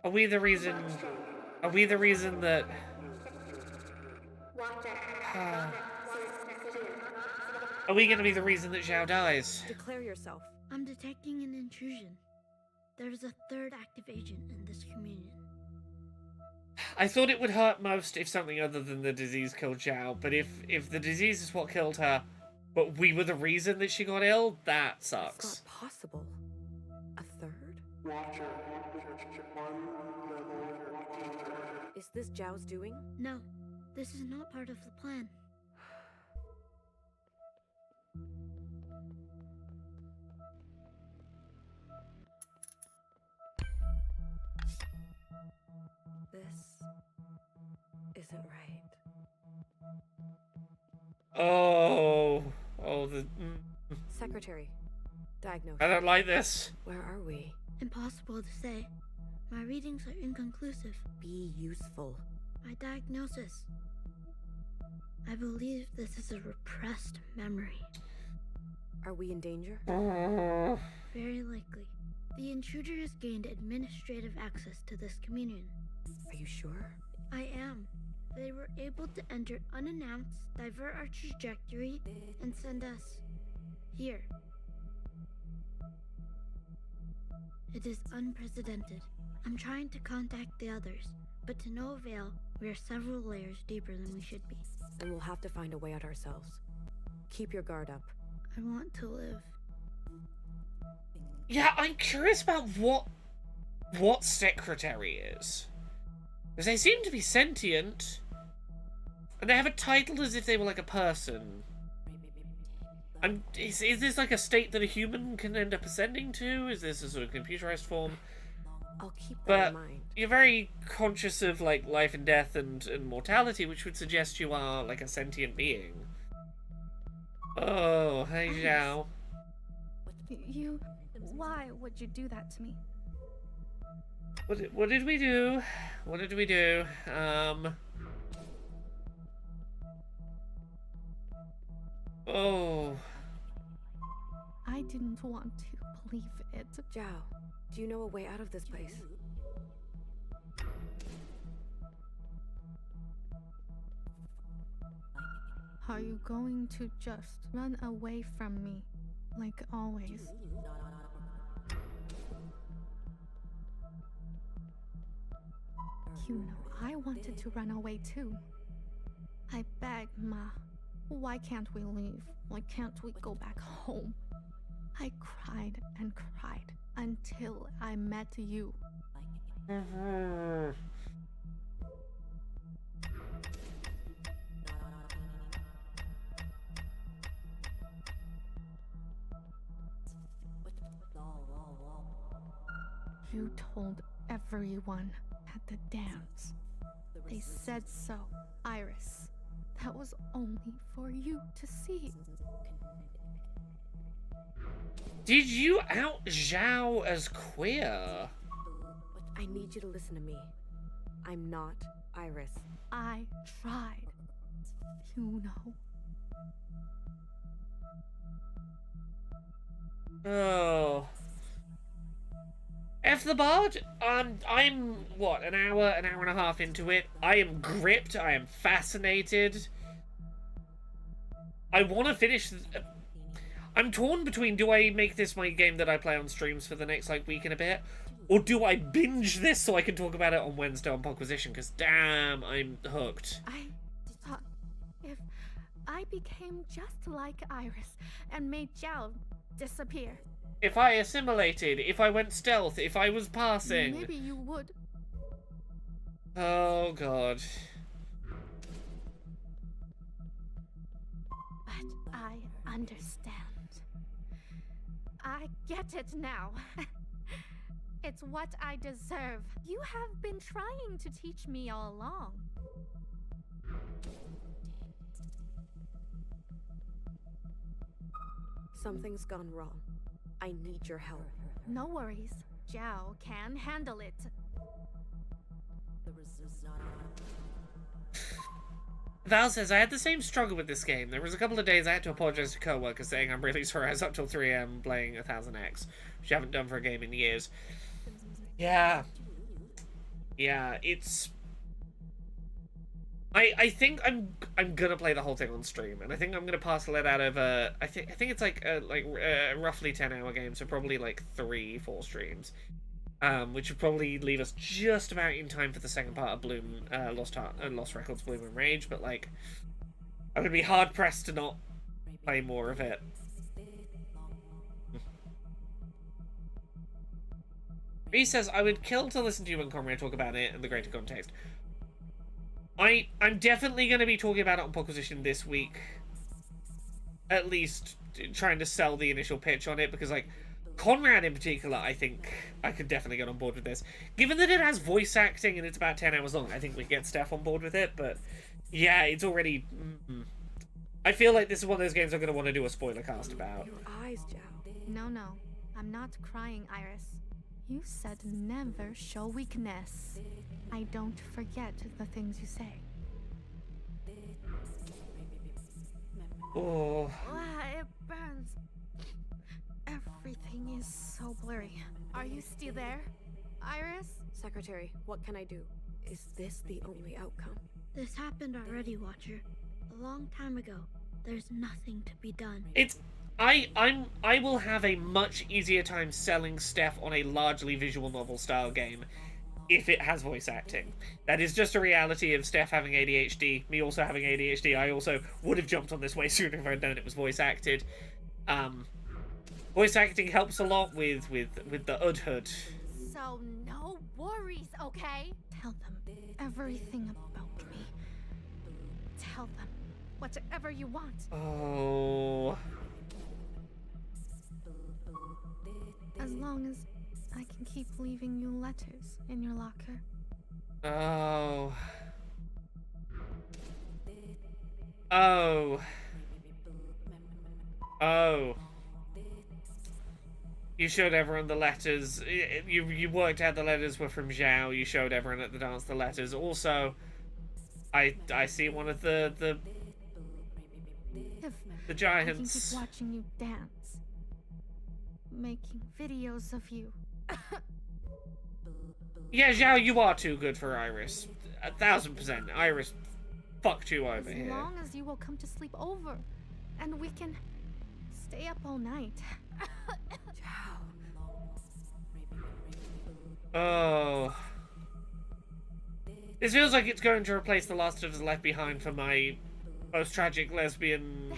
Are we the reason that are we gonna be the reason that Zhao dies? Declare yourself. I'm detecting an intrusion. There's a third active agent in this communion. I thought it would hurt most if something other than the disease killed Zhao, but if the disease is what killed her, but we were the reason that she got ill, that sucks. It's not possible. A third? Is this Zhao's doing? No, this is not part of the plan. This isn't right. Oh, Secretary, diagnosis. I don't like this. Where are we? Impossible to say. My readings are inconclusive. Be useful. My diagnosis. I believe this is a repressed memory. Are we in danger? Very likely. The intruder has gained administrative access to this communion. Are you sure? I am. They were able to enter unannounced, divert our trajectory, and send us here. It is unprecedented. I'm trying to contact the others, but to no avail. We are several layers deeper than we should be. And we'll have to find a way out ourselves. Keep your guard up. I want to live. Yeah, I'm curious about what secretary is. Because they seem to be sentient. And they have a title as if they were like a person. Is this like a state that a human can end up ascending to? Is this a sort of computerized form? I'll keep that in But mind. you're very conscious of like life and death and mortality, which would suggest you are like a sentient being. Oh, hey Zhao. You... Why would you do that to me? What did we do? What did we do? Oh. I didn't want to believe it. Zhao, do you know a way out of this place? Are you going to just run away from me, like always? You know, I wanted to run away too. I begged Ma, why can't we leave? Why can't we go back home? I cried and cried until I met you. You told everyone at the dance. They said so, Iris. That was only for you to see. Did you out Zhao as queer? I need you to listen to me. I'm not Iris. I tried. You know. Oh. F the Bard. I'm what, an hour and a half into it. I am gripped. I am fascinated. I want to finish. I'm torn between, do I make this my game that I play on streams for the next like week and a bit, or do I binge this so I can talk about it on Wednesday on Podquisition? Because damn, I'm hooked. I thought if I became just like Iris and made Zhao disappear, If I assimilated, if I went stealth, if I was passing. maybe you would. Oh god. But I understand. I get it now. It's what I deserve. You have been trying to teach me all along. Something's gone wrong. I need your help. No worries. Zhao can handle it. Val says, I had the same struggle with this game. There was a couple of days I had to apologize to co-workers saying I'm really sorry I was up till 3 AM playing 1000x, which I haven't done for a game in years. Yeah. Yeah, it's... I think I'm gonna play the whole thing on stream, and I think I'm gonna parcel it out over... I think it's like roughly 10-hour game, so probably like 3-4 streams. Which would probably leave us just about in time for the second part of Bloom, Lost Records, Bloom and Rage, but like, I would be hard pressed to not play more of it. He says, I would kill to listen to you and Conrad talk about it in the greater context. I'm definitely going to be talking about it on Podquisition this week. At least trying to sell the initial pitch on it, because like, Conrad in particular, I think I could definitely get on board with this. Given that it has voice acting and it's about 10 hours long, I think we can get Steph on board with it, but yeah, it's already... I feel like this is one of those games I'm going to want to do a spoiler cast about. Your eyes, Zhao. No, I'm not crying, Iris. You said never show weakness. I don't forget the things you say. Oh. It burns. Everything is so blurry. Are you still there, Iris? Secretary, what can I do? Is this the only outcome? This happened already, Watcher. A long time ago. There's nothing to be done. I will have a much easier time selling Steph on a largely visual novel style game if it has voice acting. That is just a reality of Steph having ADHD, me also having ADHD. I also would have jumped on this way sooner if I'd known it was voice acted. Voice acting helps a lot with the Udhud. So no worries, okay? Tell them everything about me. Tell them whatever you want. Oh. As long as I can keep leaving you letters in your locker. Oh. Oh. Oh. You showed everyone the letters. You worked out the letters were from Zhao. You showed everyone at the dance the letters. Also, I see one of the giants. I can keep watching you dance, making videos of you. Yeah, Zhao, you are too good for Iris. 1000%. Iris fucked you over here. As long as you will come to sleep over, and we can stay up all night. Oh. This feels like it's going to replace The Last of Us Left Behind for my most tragic lesbian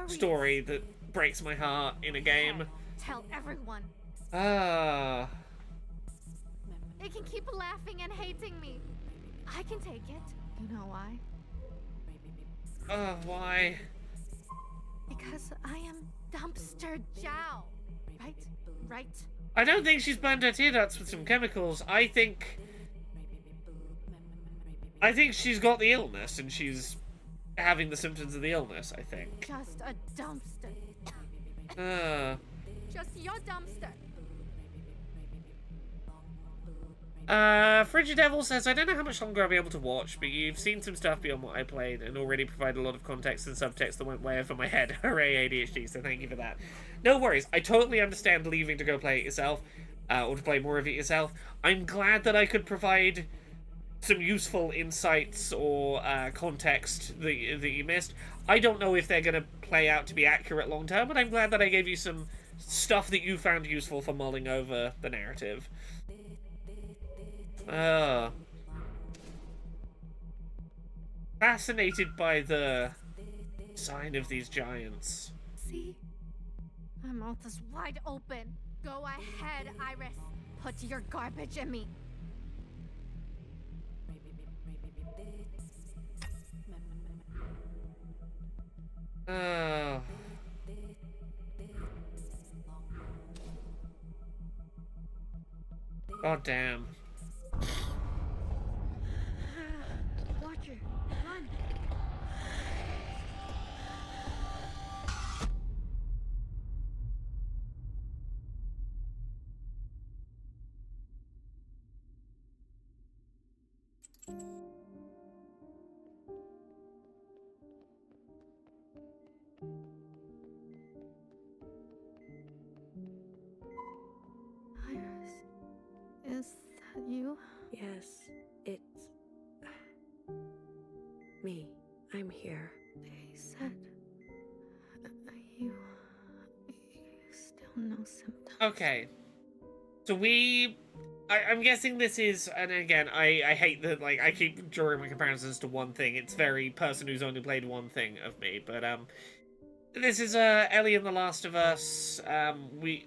story that breaks my heart in a game. Tell everyone. Ah. They can keep laughing and hating me. I can take it. You know why? Why? Because I am Dumpster Zhao. Right? I don't think she's burned her tear ducts with some chemicals. I think she's got the illness and she's having the symptoms of the illness, I think. Just a dumpster. Just your dumpster. Frigid Devil says, I don't know how much longer I'll be able to watch, but you've seen some stuff beyond what I played and already provide a lot of context and subtext that went way over my head. Hooray, ADHD, so thank you for that. No worries, I totally understand leaving to go play it yourself. or to play more of it yourself. I'm glad that I could provide some useful insights or context that you missed. I don't know if they're going to play out to be accurate long term, but I'm glad that I gave you some stuff that you found useful for mulling over the narrative. Fascinated by the sign of these giants. See? My mouth is wide open. Go ahead, Iris. Put your garbage in me. God damn. Watcher, run! Iris, is that you? Yes, it's me. I'm here. They said you still no symptoms. Okay. So I'm guessing this is, and again, I hate that, like, I keep drawing my comparisons to one thing. It's very person who's only played one thing of me, but, this is, Ellie in The Last of Us. We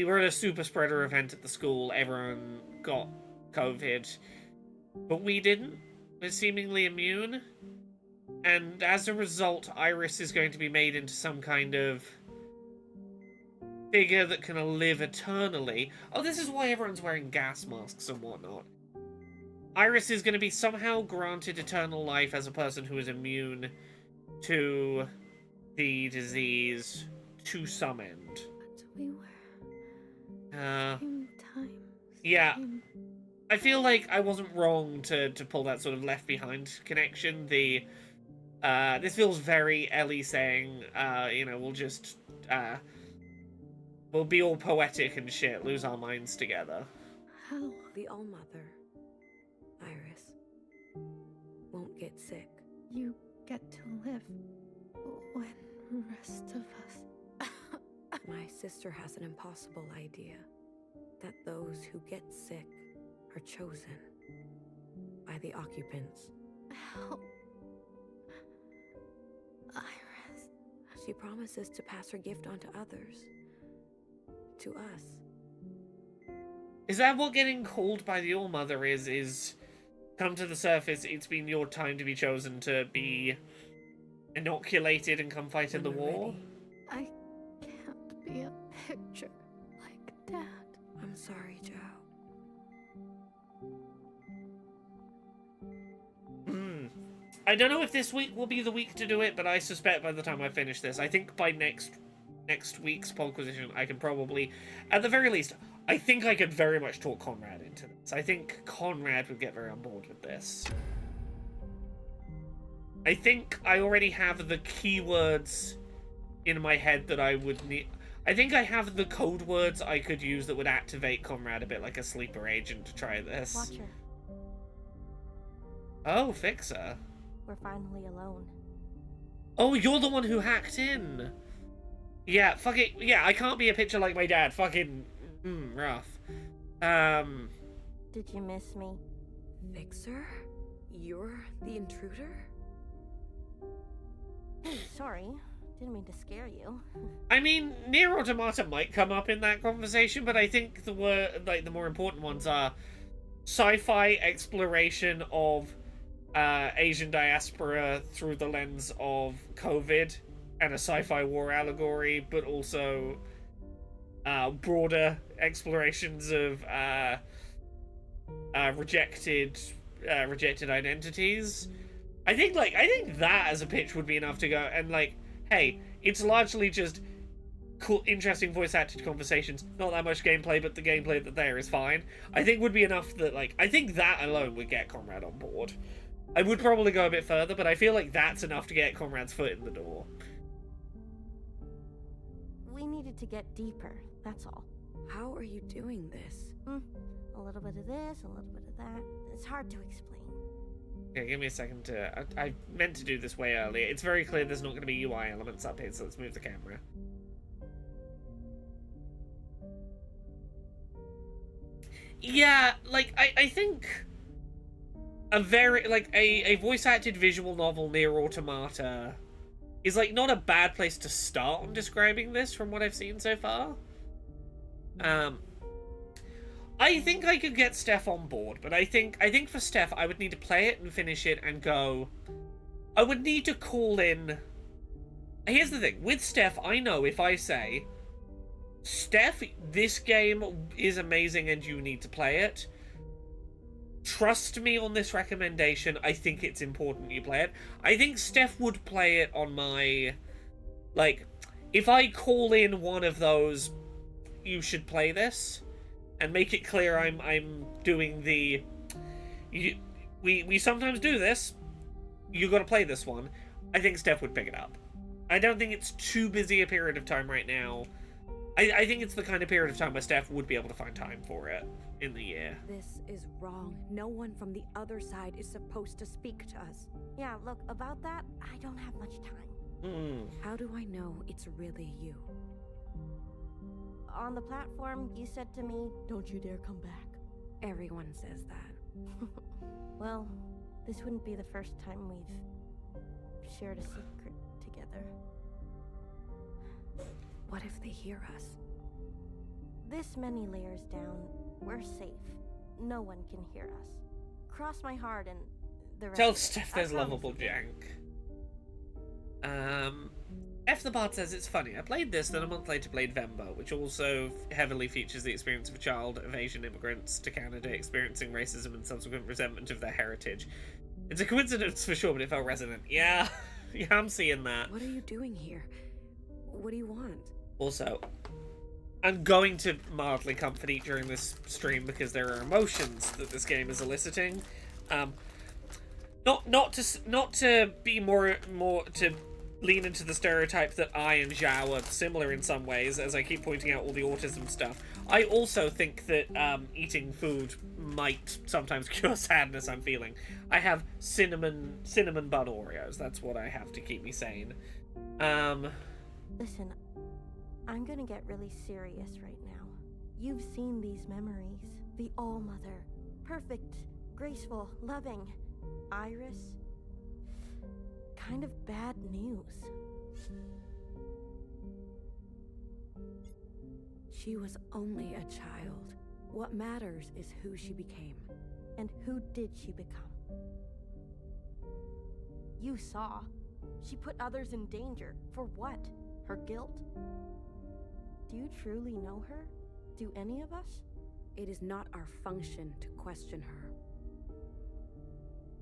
were at a super spreader event at the school. Everyone got COVID, but we didn't. We're seemingly immune. And as a result, Iris is going to be made into some kind of figure that can live eternally. Oh, this is why everyone's wearing gas masks and whatnot. Iris is going to be somehow granted eternal life as a person who is immune to the disease to some end. But we were same time. Yeah. I feel like I wasn't wrong to pull that sort of Left Behind connection. This feels very Ellie saying, you know, we'll be all poetic and shit, lose our minds together. How? The All-Mother, Iris, won't get sick. You get to live when the rest of us... My sister has an impossible idea. That those who get sick are chosen by the occupants. Help. Iris. She promises to pass her gift on to others. To us. Is that what getting called by the All-Mother is come to the surface, it's been your time to be chosen to be inoculated and come fight in the war? I can't be a picture like Dad. I'm sorry, Joe. I don't know if this week will be the week to do it, but I suspect by the time I finish this, I think by next week's Polquisition, I can probably, at the very least, I think I could very much talk Conrad into this. I think Conrad would get very on board with this. I think I already have the keywords in my head that I would need. I think I have the code words I could use that would activate Conrad a bit like a sleeper agent to try this. Watcher. Oh, Fixer. We're finally alone. Oh, you're the one who hacked in. Yeah, fuck it. Yeah, I can't be a picture like my dad. Fucking rough. Did you miss me? Fixer? You're the intruder? Hey, sorry. Didn't mean to scare you. I mean, Nier Automata might come up in that conversation, but I think the more important ones are sci-fi exploration of Asian diaspora through the lens of COVID and a sci-fi war allegory, but also broader explorations of rejected identities. I think that as a pitch would be enough to go and like, hey, it's largely just cool, interesting voice acted conversations, not that much gameplay, but the gameplay that there is fine. I think would be enough that like, I think that alone would get Conrad on board. I would probably go a bit further, but I feel like that's enough to get Conrad's foot in the door. We needed to get deeper, that's all. How are you doing this? A little bit of this, a little bit of that. It's hard to explain. Okay, give me a second to... I meant to do this way earlier. It's very clear there's not going to be UI elements up here, so let's move the camera. Yeah, like, I think a very, like, a voice-acted visual novel near Automata is, like, not a bad place to start on describing this from what I've seen so far. I think I could get Steph on board, but I think for Steph, I would need to play it and finish it and go... I would need to call in... Here's the thing. With Steph, I know if I say, Steph, this game is amazing and you need to play it. Trust me on this recommendation. I think it's important you play it. I think Steph would play it on my... Like, if I call in one of those, you should play this... And make it clear I'm doing the... We sometimes do this. You gotta play this one. I think Steph would pick it up. I don't think it's too busy a period of time right now. I think it's the kind of period of time where Steph would be able to find time for it in the year. This is wrong. No one from the other side is supposed to speak to us. Yeah, look, about that, I don't have much time. How do I know it's really you? On the platform, you said to me, "Don't you dare come back." Everyone says that. Well, this wouldn't be the first time we've shared a secret together. What if they hear us? This many layers down, we're safe. No one can hear us. Cross my heart and the rest. Tell Steph there's lovable jank. F the Bard says it's funny. I played this, then a month later played Vemba, which also heavily features the experience of a child of Asian immigrants to Canada experiencing racism and subsequent resentment of their heritage. It's a coincidence for sure, but it felt resonant. Yeah, yeah, I'm seeing that. What are you doing here? What do you want? Also, I'm going to mildly comfort eat during this stream because there are emotions that this game is eliciting. Not to be more to lean into the stereotype that I and Zhao are similar in some ways, as I keep pointing out all the autism stuff. I also think that eating food might sometimes cure sadness I'm feeling. I have cinnamon bun Oreos. That's what I have to keep me sane. Listen, I'm gonna get really serious right now. You've seen these memories. The All-Mother. Perfect, graceful, loving. Iris? Kind of bad news. She was only a child. What matters is who she became. And who did she become? You saw. She put others in danger. For what? Her guilt? Do you truly know her? Do any of us? It is not our function to question her.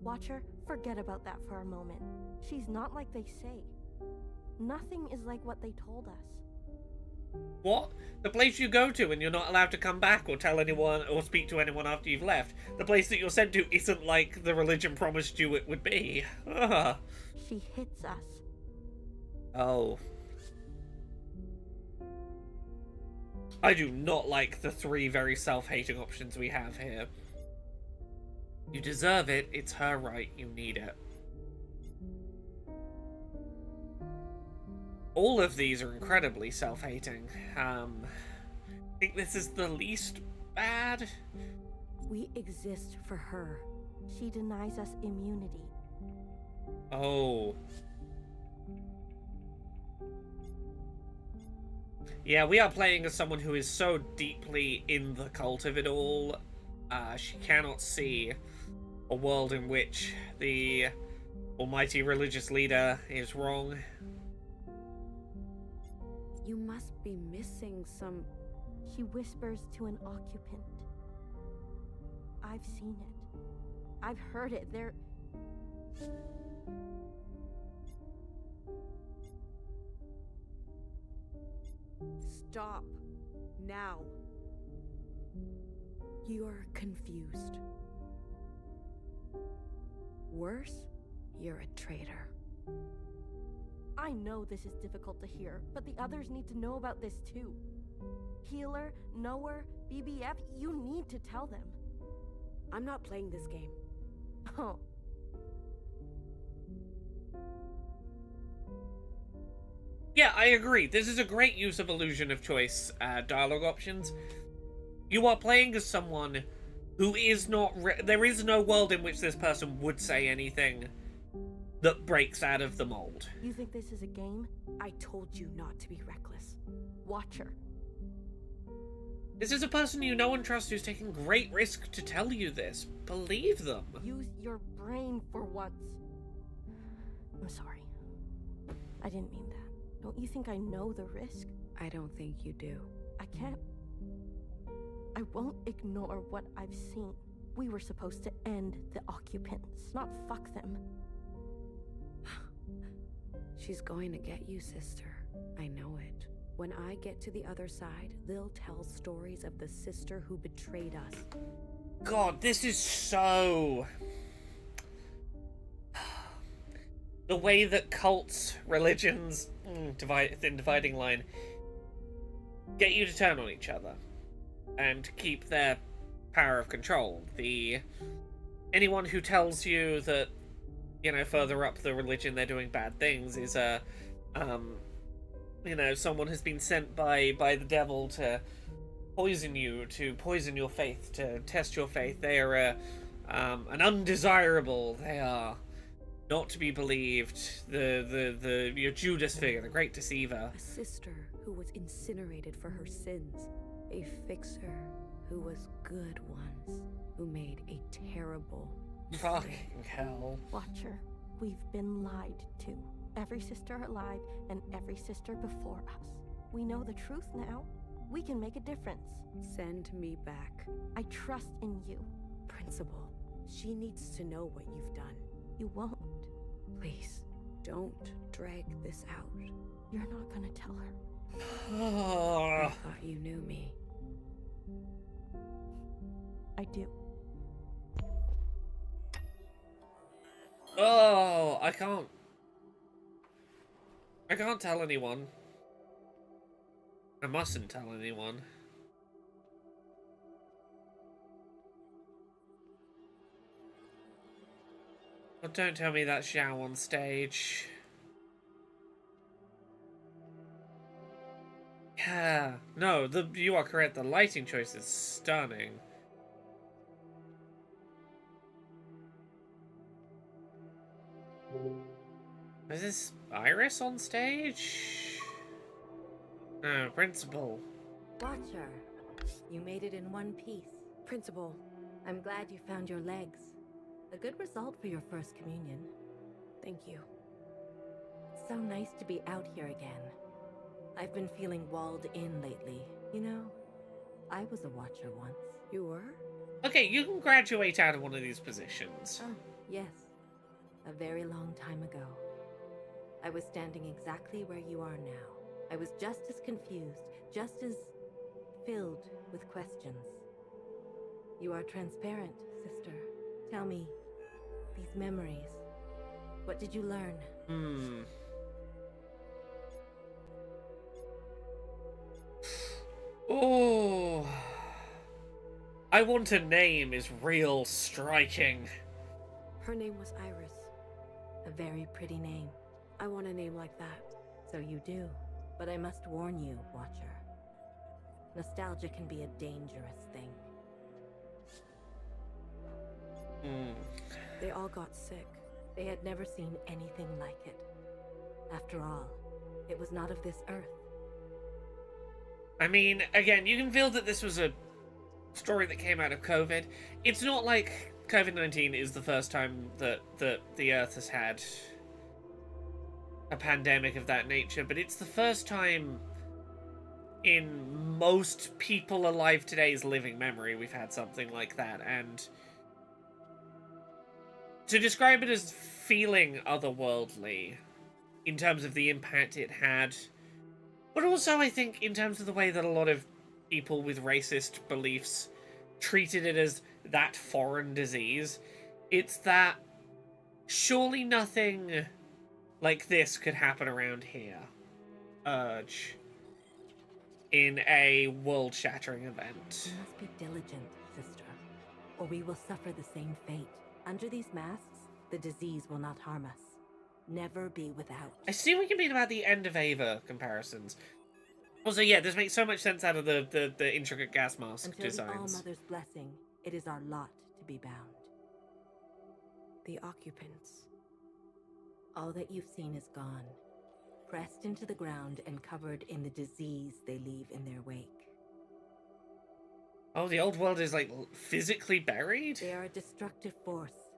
Watcher, forget about that for a moment. She's not like they say. Nothing is like what they told us. What? The place you go to and you're not allowed to come back or tell anyone or speak to anyone after you've left. The place that you're sent to isn't like the religion promised you it would be. Ugh. She hits us. Oh. I do not like the three very self-hating options we have here. You deserve it, it's her right, you need it. All of these are incredibly self-hating. I think this is the least bad. We exist for her. She denies us immunity. Oh. Yeah, we are playing as someone who is so deeply in the cult of it all. She cannot see a world in which the almighty religious leader is wrong. You must be missing some... She whispers to an occupant. I've seen it. I've heard it. They're... Stop. Now. You are confused. Worse, you're a traitor. I know this is difficult to hear, but the others need to know about this too. Healer, knower, BBF, you need to tell them. I'm not playing this game. Oh. Yeah, I agree. This is a great use of illusion of choice dialogue options. You are playing as someone who is not... there is no world in which this person would say anything that breaks out of the mold. You think this is a game? I told you not to be reckless. Watcher. This is a person you know and trust who's taking great risk to tell you this. Believe them. Use your brain for once. I'm sorry. I didn't mean that. Don't you think I know the risk? I don't think you do. I can't... I won't ignore what I've seen. We were supposed to end the occupants, not fuck them. She's going to get you, sister. I know it. When I get to the other side, they'll tell stories of the sister who betrayed us. God, this is so... the way that cults, religions, thin dividing line, get you to turn on each other and keep their power of control. Anyone who tells you that, you know, further up the religion they're doing bad things is you know, someone has been sent by the devil to poison you, to poison your faith, to test your faith. They are an undesirable. They are not to be believed. Your Judas figure, the great deceiver. A sister who was incinerated for her sins. A fixer who was good once, who made a terrible mistake. Fucking hell. Watcher, we've been lied to. Every sister alive and every sister before us. We know the truth now. We can make a difference. Send me back. I trust in you. Principal, she needs to know what you've done. You won't. Please, don't drag this out. You're not gonna tell her. I thought you knew me. I do. Oh, I can't tell anyone. I mustn't tell anyone. Oh, don't tell me that's Xiao on stage. Yeah. No, you are correct. The lighting choice is stunning. Is this Iris on stage? No, Principal. Watcher, you made it in one piece. Principal, I'm glad you found your legs. A good result for your first communion. Thank you. It's so nice to be out here again. I've been feeling walled in lately. You know, I was a watcher once. You were? Okay, you can graduate out of one of these positions. Oh, yes. A very long time ago. I was standing exactly where you are now. I was just as confused, just as filled with questions. You are transparent, sister. Tell me, these memories, what did you learn? Oh, I want a name is real striking. Her name was Iris. A very pretty name. I want a name like that. So you do. But I must warn you, Watcher. Nostalgia can be a dangerous thing. They all got sick. They had never seen anything like it. After all, it was not of this earth. I mean, again, you can feel that this was a story that came out of COVID. It's not like COVID-19 is the first time that the Earth has had a pandemic of that nature, but it's the first time in most people alive today's living memory we've had something like that, and to describe it as feeling otherworldly in terms of the impact it had, but also I think in terms of the way that a lot of people with racist beliefs treated it as that foreign disease, it's that surely nothing like this could happen around here. Urge. in a world-shattering event. You must be diligent, sister, or we will suffer the same fate. Under these masks, the disease will not harm us. Never be without. I see what you mean about the end of Ava comparisons. Also, yeah, this makes so much sense out of the intricate gas mask Until designs. the All-Mother's blessing, it is our lot to be bound. The occupants. All that you've seen is gone. Pressed into the ground and covered in the disease they leave in their wake. Oh, the old world is, like, physically buried? They are a destructive force.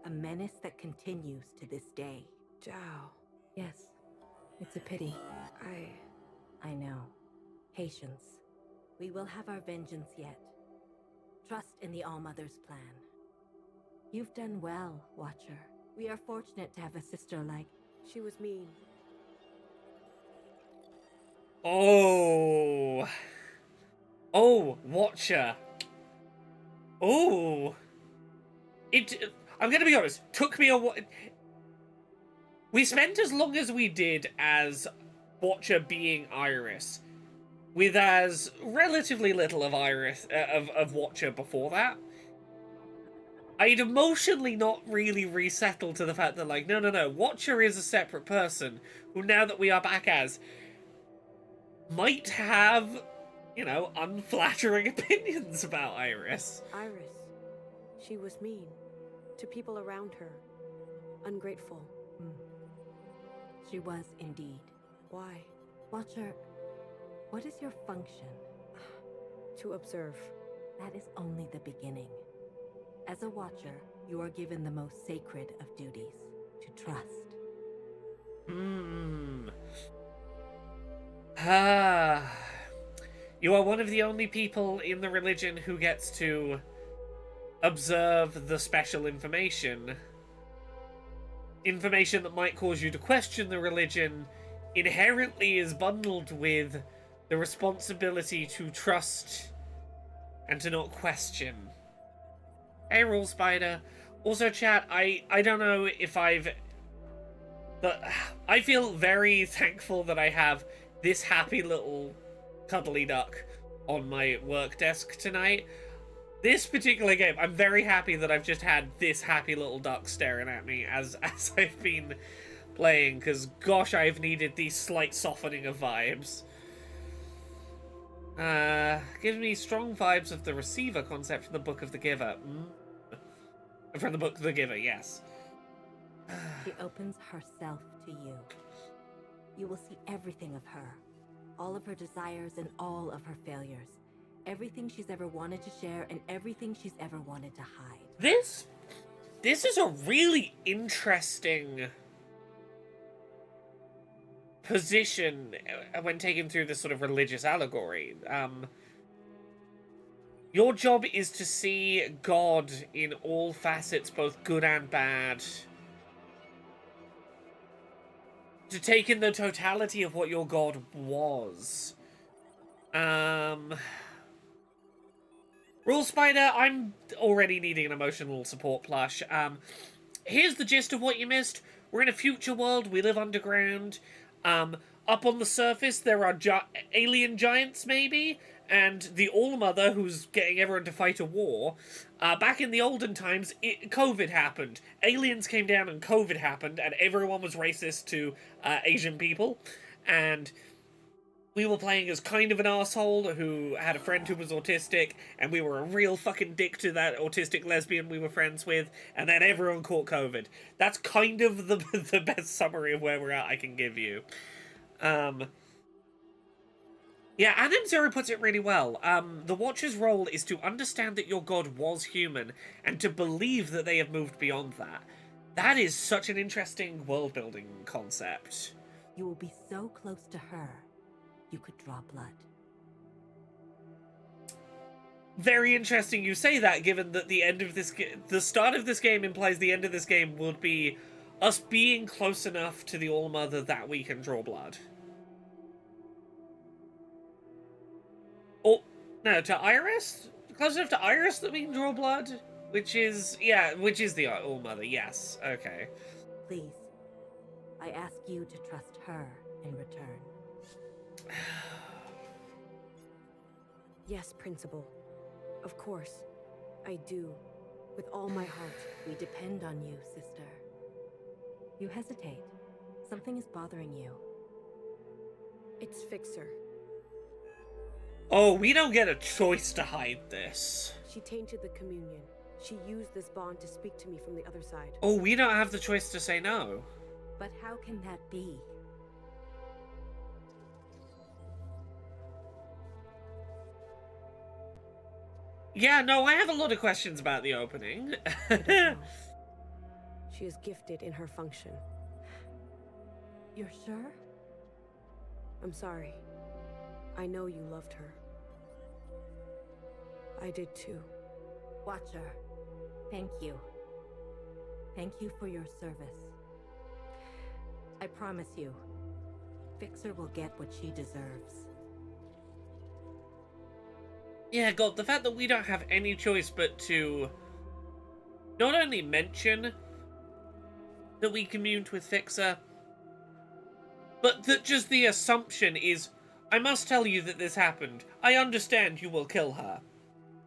A menace that continues to this day. Zhao. Yes. It's a pity. I know. Patience. We will have our vengeance yet. Trust in the All-Mother's plan. You've done well, Watcher. We are fortunate to have a sister like... She was mean. Oh. Oh, Watcher. Oh. I'm gonna be honest, took me a while. We spent as long as we did as Watcher being Iris, with as relatively little of Iris of Watcher before that. I'd emotionally not really resettled to the fact that, like, no, Watcher is a separate person who, now that we are back as, might have, you know, unflattering opinions about Iris. Iris. She was mean. To people around her. Ungrateful. She was indeed. Why? Watcher, what is your function? To observe. That is only the beginning. As a Watcher, you are given the most sacred of duties, to trust. You are one of the only people in the religion who gets to observe the special information. Information that might cause you to question the religion inherently is bundled with the responsibility to trust and to not question. Hey, Rule Spider. Also, chat, I don't know if but I feel very thankful that I have this happy little cuddly duck on my work desk tonight. This particular game, I'm very happy that I've just had this happy little duck staring at me as I've been playing, because gosh, I've needed the slight softening of vibes. Gives me strong vibes of the receiver concept from the Book of the Giver. From the Book of the Giver, yes. She opens herself to you. You will see everything of her. All of her desires and all of her failures. Everything she's ever wanted to share and everything she's ever wanted to hide. This is a really interesting position when taken through this sort of religious allegory. Your job is to see God in all facets, both good and bad. To take in the totality of what your God was. Rule Spider, I'm already needing an emotional support plush. Here's the gist of what you missed. We're in a future world, we live underground. Up on the surface, there are alien giants, maybe, and the All-Mother, who's getting everyone to fight a war. Back in the olden times, COVID happened. Aliens came down and COVID happened, and everyone was racist to Asian people. And we were playing as kind of an asshole who had a friend who was autistic, and we were a real fucking dick to that autistic lesbian we were friends with, and then everyone caught COVID. That's kind of the best summary of where we're at I can give you. Yeah, Adam Zero puts it really well. The Watcher's role is to understand that your god was human, and to believe that they have moved beyond that. That is such an interesting world-building concept. You will be so close to her, you could draw blood. Very interesting you say that, given that the start of this game implies the end of this game would be us being close enough to the All-Mother that we can draw blood. Oh, no, to Iris? Close enough to Iris that we can draw blood? Which is the All-Mother, yes. Okay. Please, I ask you to trust her in return. Yes, Principal. Of course. I do. With all my heart, we depend on you, sister. You hesitate. Something is bothering you. It's Fixer. Oh, we don't get a choice to hide this. She tainted the communion. She used this bond to speak to me from the other side. Oh, we don't have the choice to say no. But how can that be? Yeah, no, I have a lot of questions about the opening. I don't know. She is gifted in her function. You're sure? I'm sorry. I know you loved her. I did too. Watcher, thank you. Thank you for your service. I promise you, Fixer will get what she deserves. Yeah, God, the fact that we don't have any choice but to not only mention that we communed with Fixer, but that just the assumption is, I must tell you that this happened. I understand you will kill her.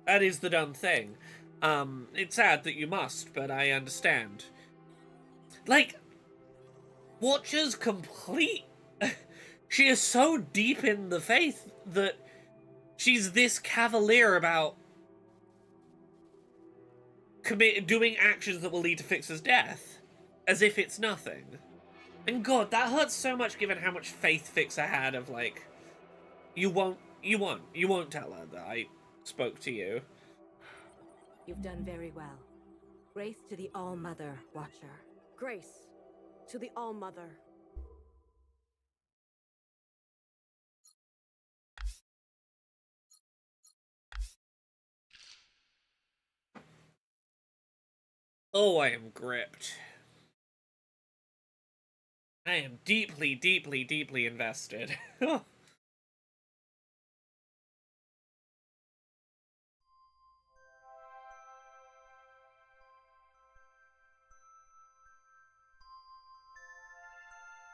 That is the done thing. It's sad that you must, but I understand. Like, Watcher's complete... She is so deep in the faith that she's this cavalier about doing actions that will lead to Fixer's death, as if it's nothing. And God, that hurts so much given how much faith Fixer had of like, you won't tell her that I spoke to you. You've done very well. Grace to the All-Mother, Watcher. Grace to the All-Mother. Oh, I am gripped. I am deeply, deeply, deeply invested.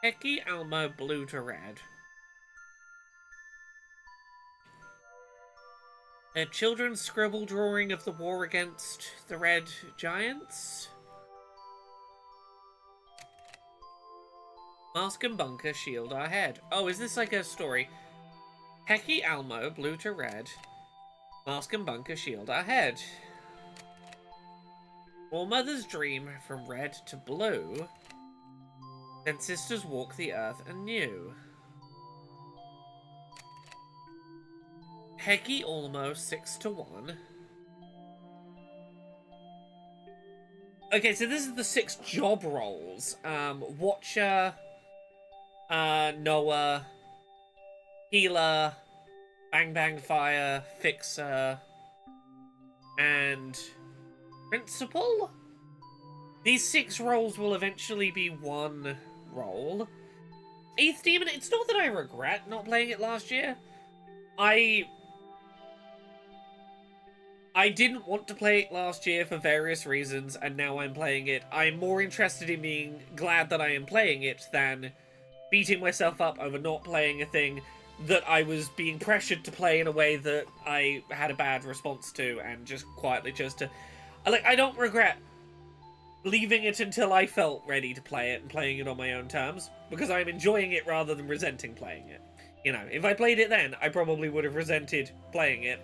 Hecky Almo blue to red. A children's scribble drawing of the war against the Red Giants. Mask and bunker shield our head. Oh, is this like a story? Hecky Almo blue to red. Mask and bunker shield our head. All mothers dream from red to blue. Then sisters walk the earth anew. Hecky Almo 6 to 1. Okay, so this is the 6 job roles. Watcher, Noah, Healer, Bang Bang Fire, Fixer, and Principal? These 6 roles will eventually be one role. 8th Demon, it's not that I regret not playing it last year. I didn't want to play it last year for various reasons, and now I'm playing it. I'm more interested in being glad that I am playing it than beating myself up over not playing a thing that I was being pressured to play in a way that I had a bad response to, and just quietly chose to... Like, I don't regret leaving it until I felt ready to play it and playing it on my own terms, because I'm enjoying it rather than resenting playing it. You know, if I played it then, I probably would have resented playing it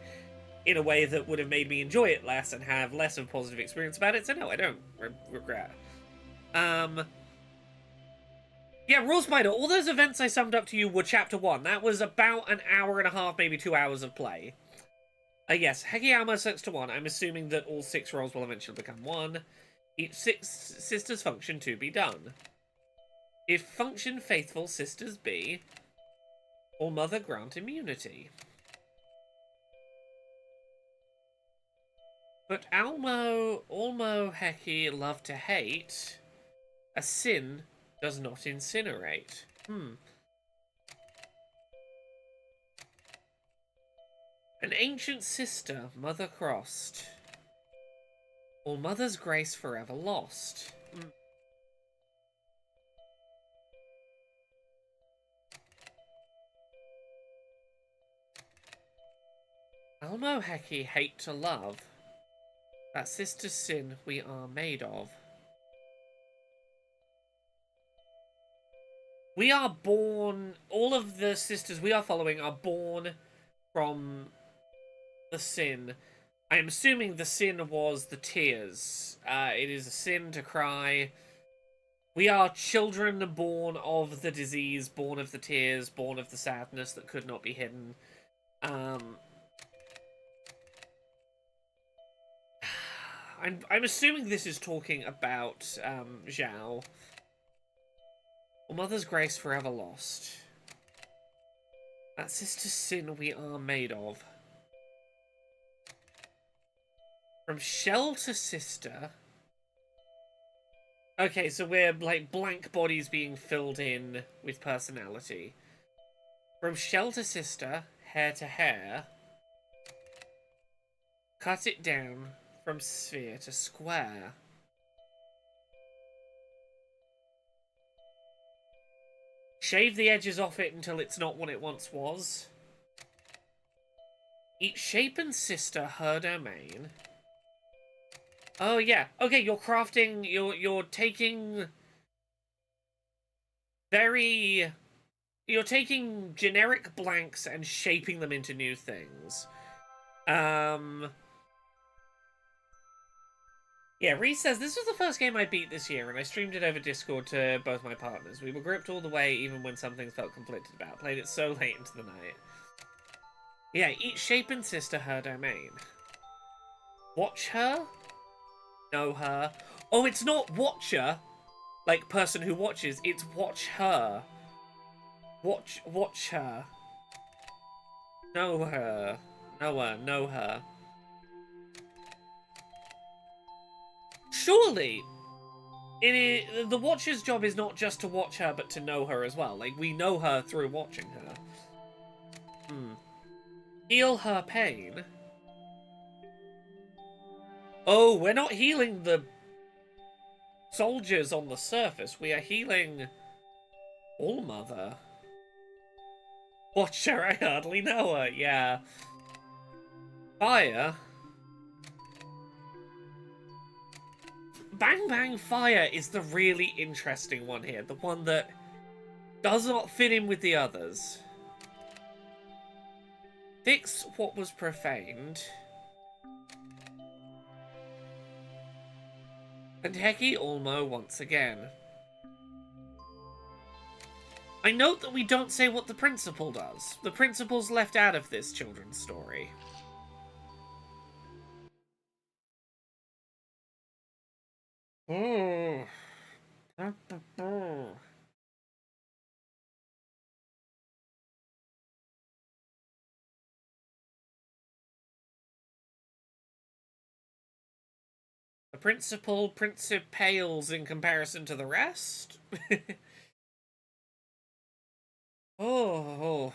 in a way that would have made me enjoy it less and have less of a positive experience about it, so no, I don't regret. Yeah, Raw Spider, all those events I summed up to you were Chapter 1. That was about an hour and a half, maybe 2 hours of play. Yes, Hegiyama 6 to 1. I'm assuming that all 6 roles will eventually become 1. Each 6 sisters function to be done. If function faithful sisters be, or mother grant immunity. But Almo, Heki, love to hate. A sin does not incinerate. An ancient sister, mother crossed. Or mother's grace forever lost. Elmo Heki hate to love. That sister's sin we are made of. We are born, all of the sisters we are following are born from the sin. I am assuming the sin was the tears. It is a sin to cry. We are children born of the disease, born of the tears, born of the sadness that could not be hidden. I'm assuming this is talking about Zhao. Mother's grace forever lost. That sister's sin we are made of. From shell to sister. Okay, so we're like blank bodies being filled in with personality. From shell to sister, hair to hair. Cut it down from sphere to square. Shave the edges off it until it's not what it once was. Each shape and sister her domain. Oh yeah. Okay, you're crafting, you're taking you're taking generic blanks and shaping them into new things. Yeah, Reese says, this was the first game I beat this year, and I streamed it over Discord to both my partners. We were gripped all the way, even when some things felt conflicted about. Played it so late into the night. Yeah, each shape and sister her domain. Watch her? Know her? Oh, it's not watcher, like person who watches. It's watch her. Watch her. Know her. Know her. Surely, the watcher's job is not just to watch her, but to know her as well. Like, we know her through watching her. Heal her pain. Oh, we're not healing the soldiers on the surface. We are healing All Mother. Watch her, I hardly know her. Yeah. Fire. Bang Bang Fire is the really interesting one here. The one that does not fit in with the others. Fix what was profaned. And Heki Ulmo once again. I note that we don't say what the principal does. The principal's left out of this children's story. Oh. The principal pales in comparison to the rest? Oh.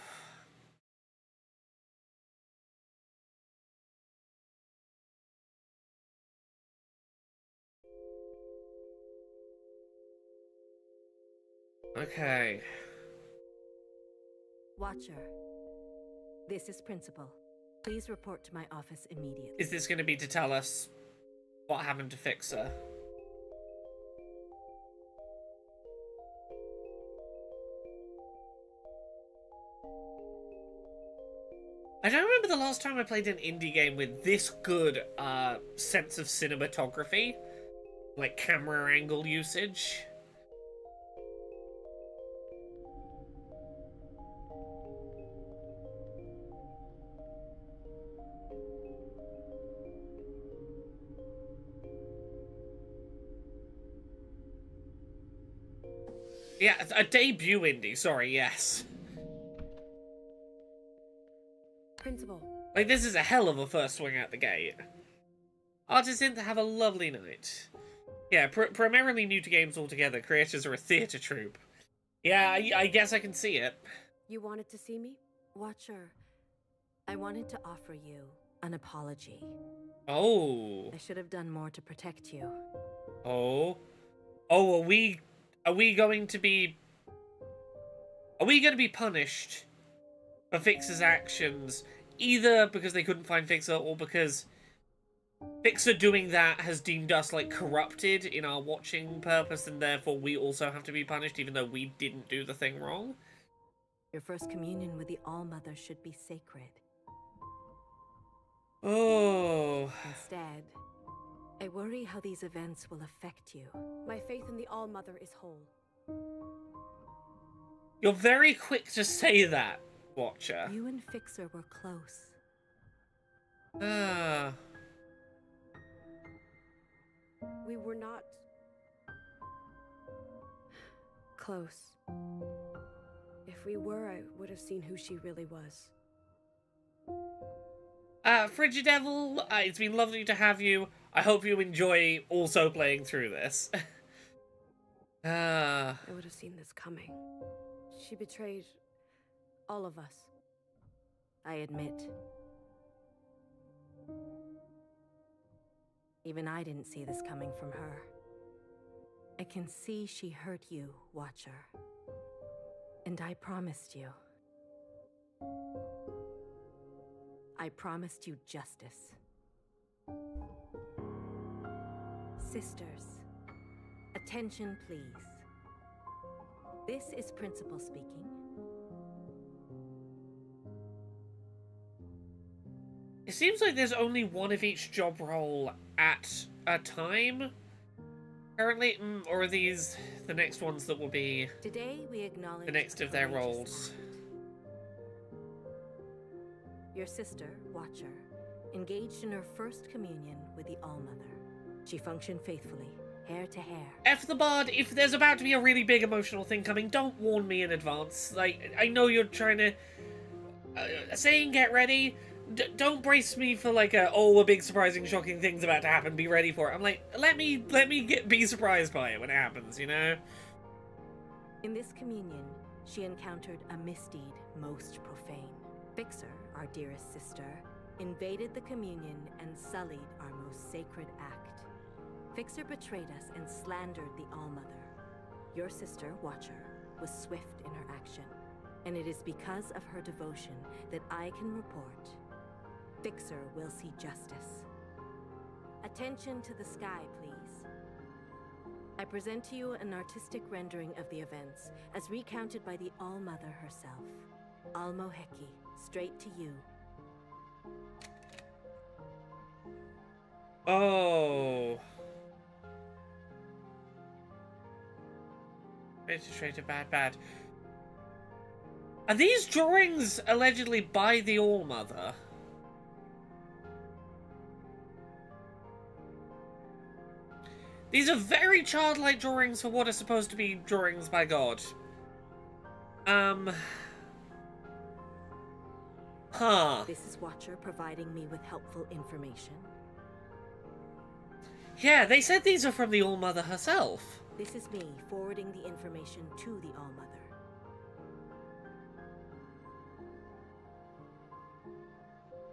Okay. Watcher, this is Principal. Please report to my office immediately. Is this going to be to tell us what happened to Fix her? I don't remember the last time I played an indie game with this good sense of cinematography. Like camera angle usage. Yeah, a debut indie, sorry, yes. Principal. Like, this is a hell of a first swing out the gate. Artisans have a lovely night. Yeah, primarily new to games altogether. Creators are a theatre troupe. Yeah, I guess I can see it. You wanted to see me? Watcher, I wanted to offer you an apology. Oh. I should have done more to protect you. Oh. Oh, are we going to be punished for Fix's actions, either because they couldn't find Fixer or because Fixer doing that has deemed us, like, corrupted in our watching purpose, and therefore we also have to be punished even though we didn't do the thing wrong. Your first communion with the All-Mother should be sacred. Oh. Instead, I worry how these events will affect you. My faith in the All-Mother is whole. You're very quick to say that, Watcher. You and Fixer were close. Ah. We were not close. If we were, I would have seen who she really was. Frigidevil, it's been lovely to have you. I hope you enjoy also playing through this. I would have seen this coming. She betrayed all of us. I admit. Even I didn't see this coming from her. I can see she hurt you, Watcher. And I promised you. I promised you justice. Sisters, attention please. This is Principal speaking. It seems like there's only one of each job role at a time. Currently, or are these the next ones that will be Today we acknowledge the next of their roles? Your sister, Watcher, engaged in her first communion with the All-Mother. She functioned faithfully, hair to hair. F the Bard, if there's about to be a really big emotional thing coming, don't warn me in advance. Like, I know you're trying to... saying get ready, don't brace me for like a big surprising shocking thing's about to happen, be ready for it. I'm like, let me be surprised by it when it happens, you know? In this communion, she encountered a misdeed most profane. Fixer, our dearest sister, invaded the communion and sullied our most sacred act. Fixer betrayed us and slandered the All-Mother. Your sister, Watcher, was swift in her action, and it is because of her devotion that I can report Fixer will see justice. Attention to the sky, please. I present to you an artistic rendering of the events, as recounted by the All-Mother herself. Almoheki, straight to you. Oh. Traitor, bad. Are these drawings allegedly by the All-Mother? These are very childlike drawings for what are supposed to be drawings by God. Huh. This is Watcher providing me with helpful information. Yeah, they said these are from the All-Mother herself. This is me forwarding the information to the All-Mother.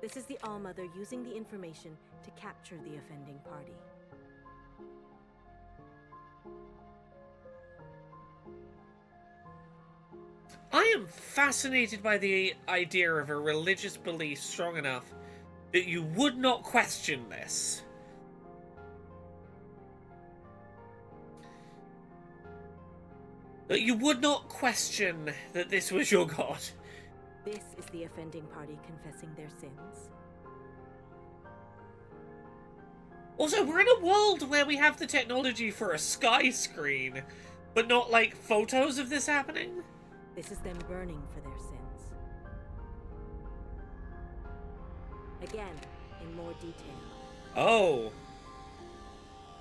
This is the All-Mother using the information to capture the offending party. I am fascinated by the idea of a religious belief strong enough that you would not question this. That you would not question that this was your god. This is the offending party confessing their sins. Also, we're in a world where we have the technology for a sky screen, but not, like, photos of this happening? This is them burning for their sins. Again, in more detail. Oh.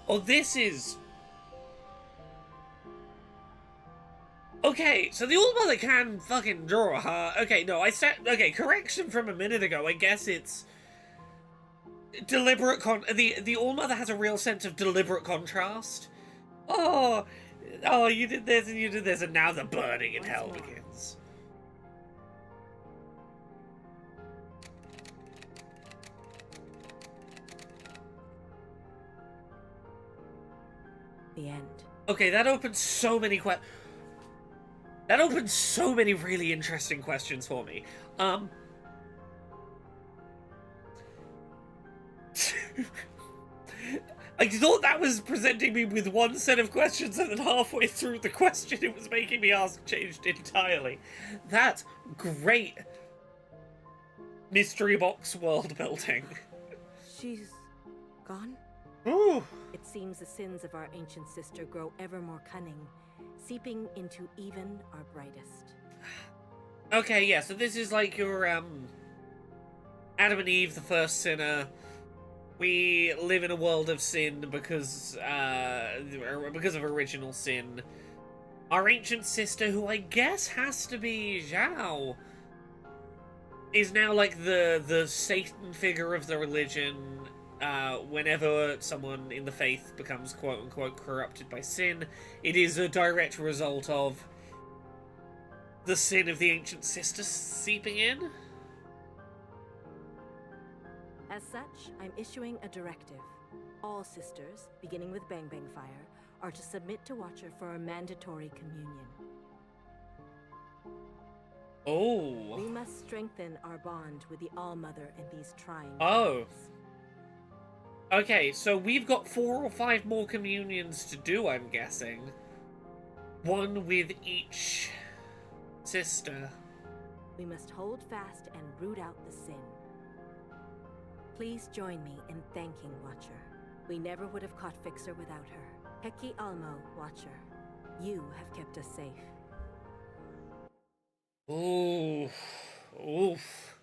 Oh, this is... Okay, so the All-Mother can fucking draw, huh? Okay, no, okay, correction from a minute ago. I guess it's... deliberate the All-Mother has a real sense of deliberate contrast. Oh, you did this and you did this, and now the burning in hell begins. The end. Okay, that opens so many that opens so many really interesting questions for me. I thought that was presenting me with one set of questions, and then halfway through the question it was making me ask changed entirely. That's great mystery box world building. She's gone? Ooh. It seems the sins of our ancient sister grow ever more cunning, seeping into even our brightest. Okay, yeah, so this is like your, Adam and Eve, the first sinner. We live in a world of sin because of original sin. Our ancient sister, who I guess has to be Zhao, is now like the Satan figure of the religion. Whenever someone in the faith becomes quote-unquote corrupted by sin, it is a direct result of the sin of the ancient sister seeping in. As such, I'm issuing a directive. All sisters, beginning with Bang Bang Fire, are to submit to Watcher for a mandatory communion. Oh. We must strengthen our bond with the All-Mother in these trying Oh. times. Okay, so we've got 4 or 5 more communions to do, I'm guessing. One with each sister. We must hold fast and root out the sin. Please join me in thanking Watcher. We never would have caught Fixer without her. Heki Almo, Watcher. You have kept us safe. Ooh. Oof.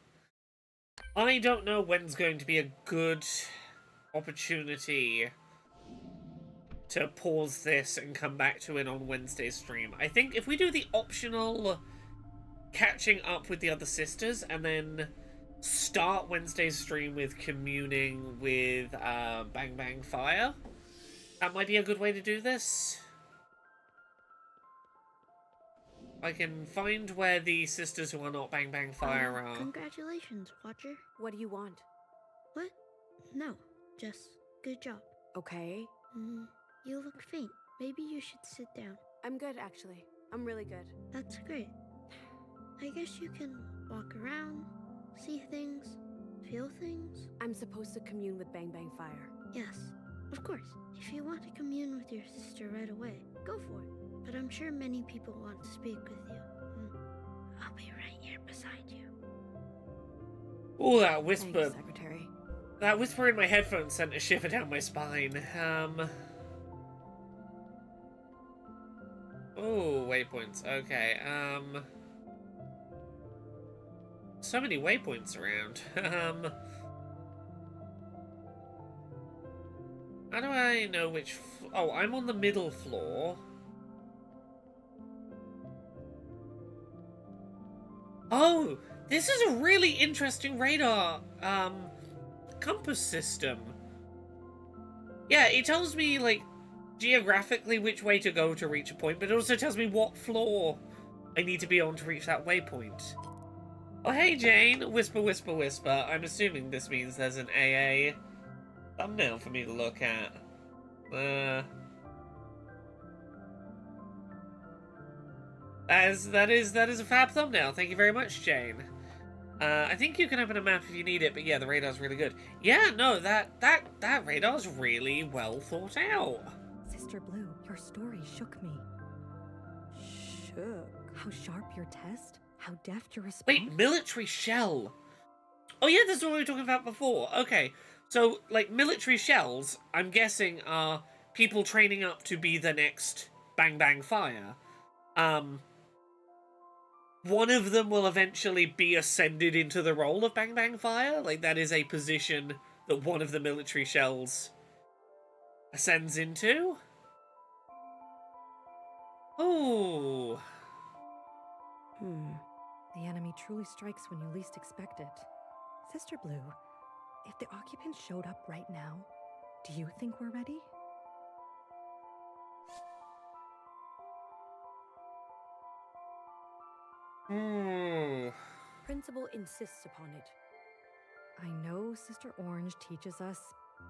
I don't know when's going to be a good opportunity to pause this and come back to it on Wednesday's stream. I think if we do the optional catching up with the other sisters and then start Wednesday's stream with communing with Bang Bang Fire, that might be a good way to do this. I can find where the sisters who are not Bang Bang Fire are. Congratulations, Watcher. What do you want? What? No, just good job. Okay. You look faint. Maybe you should sit down. I'm good, actually. I'm really good. That's great. I guess you can walk around, see things, feel things. I'm supposed to commune with Bang Bang Fire. Yes, of course. If you want to commune with your sister right away, go for it. But I'm sure many people want to speak with you. I'll be right here beside you. Oh, that whisper. Thanks, Secretary. That whisper in my headphones sent a shiver down my spine. Oh, waypoints. Okay, so many waypoints around. How do I know which... Oh, I'm on the middle floor. Oh, this is a really interesting radar, compass system. Yeah, it tells me, like, geographically which way to go to reach a point, but it also tells me what floor I need to be on to reach that waypoint. Oh, hey, Jane. Whisper, whisper, whisper. I'm assuming this means there's an AA thumbnail for me to look at. That is a fab thumbnail. Thank you very much, Jane. I think you can open a map if you need it, but yeah, the radar's really good. Yeah, no, that radar's really well thought out. Sister Blue, your story shook me. Shook? How sharp your test? How deft your response? Wait, military shell. Oh yeah, this is what we were talking about before. Okay, so, like, military shells, I'm guessing, are people training up to be the next Bang Bang Fire. One of them will eventually be ascended into the role of Bang Bang Fire. Like, that is a position that one of the military shells ascends into. Oh. The enemy truly strikes when you least expect it. Sister Blue, if the occupants showed up right now, do you think we're ready? Principal insists upon it. I know Sister Orange teaches us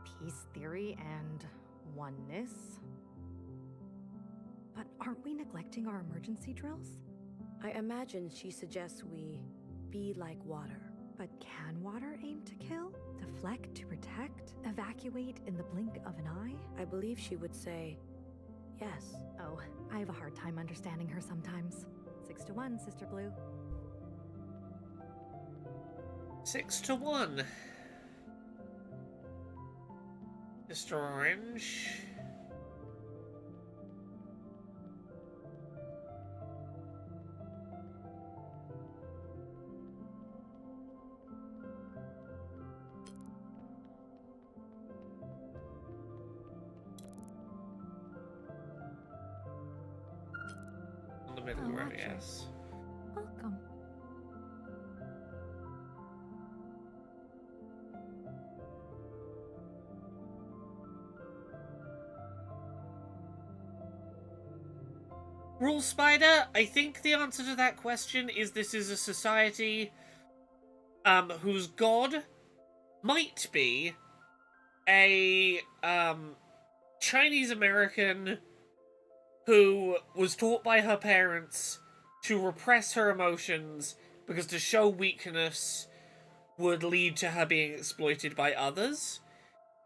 peace theory and oneness. But aren't we neglecting our emergency drills? I imagine she suggests we be like water. But can water aim to kill? Deflect to protect? Evacuate in the blink of an eye? I believe she would say yes. Oh, I have a hard time understanding her sometimes. 6-1, Sister Blue. 6-1. Mr. Orange. On the middle row, yes. Welcome. Rule Spider, I think the answer to that question is this is a society whose god might be a Chinese American who was taught by her parents to repress her emotions because to show weakness would lead to her being exploited by others,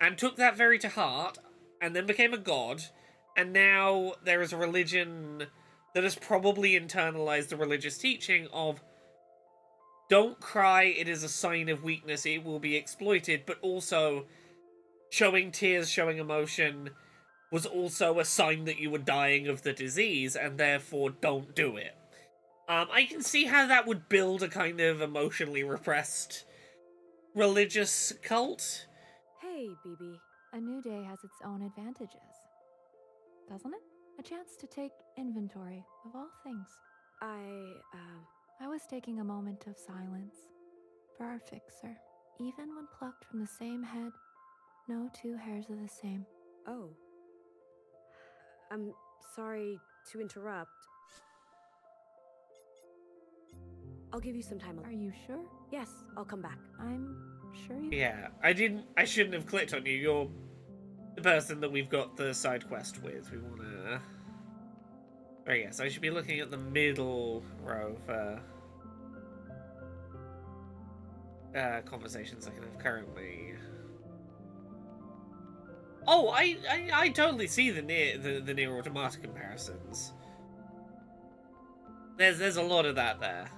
and took that very to heart, and then became a god, and now there is a religion that has probably internalized the religious teaching of don't cry, it is a sign of weakness, it will be exploited, but also showing tears, showing emotion was also a sign that you were dying of the disease, and therefore don't do it. I can see how that would build a kind of emotionally repressed religious cult. Hey, BB. A new day has its own advantages, doesn't it? A chance to take inventory of all things. I was taking a moment of silence for our fixer. Even when plucked from the same head, no two hairs are the same. Oh. I'm sorry to interrupt. I'll give you some time. Are you sure? Yes, I'll come back. I'm sure you... Yeah, I shouldn't have clicked on you. You're the person that we've got the side quest with. We wanna... Oh yes, I should be looking at the middle row for conversations I can have currently. Oh, I totally see the Nier Automata comparisons. There's a lot of that there.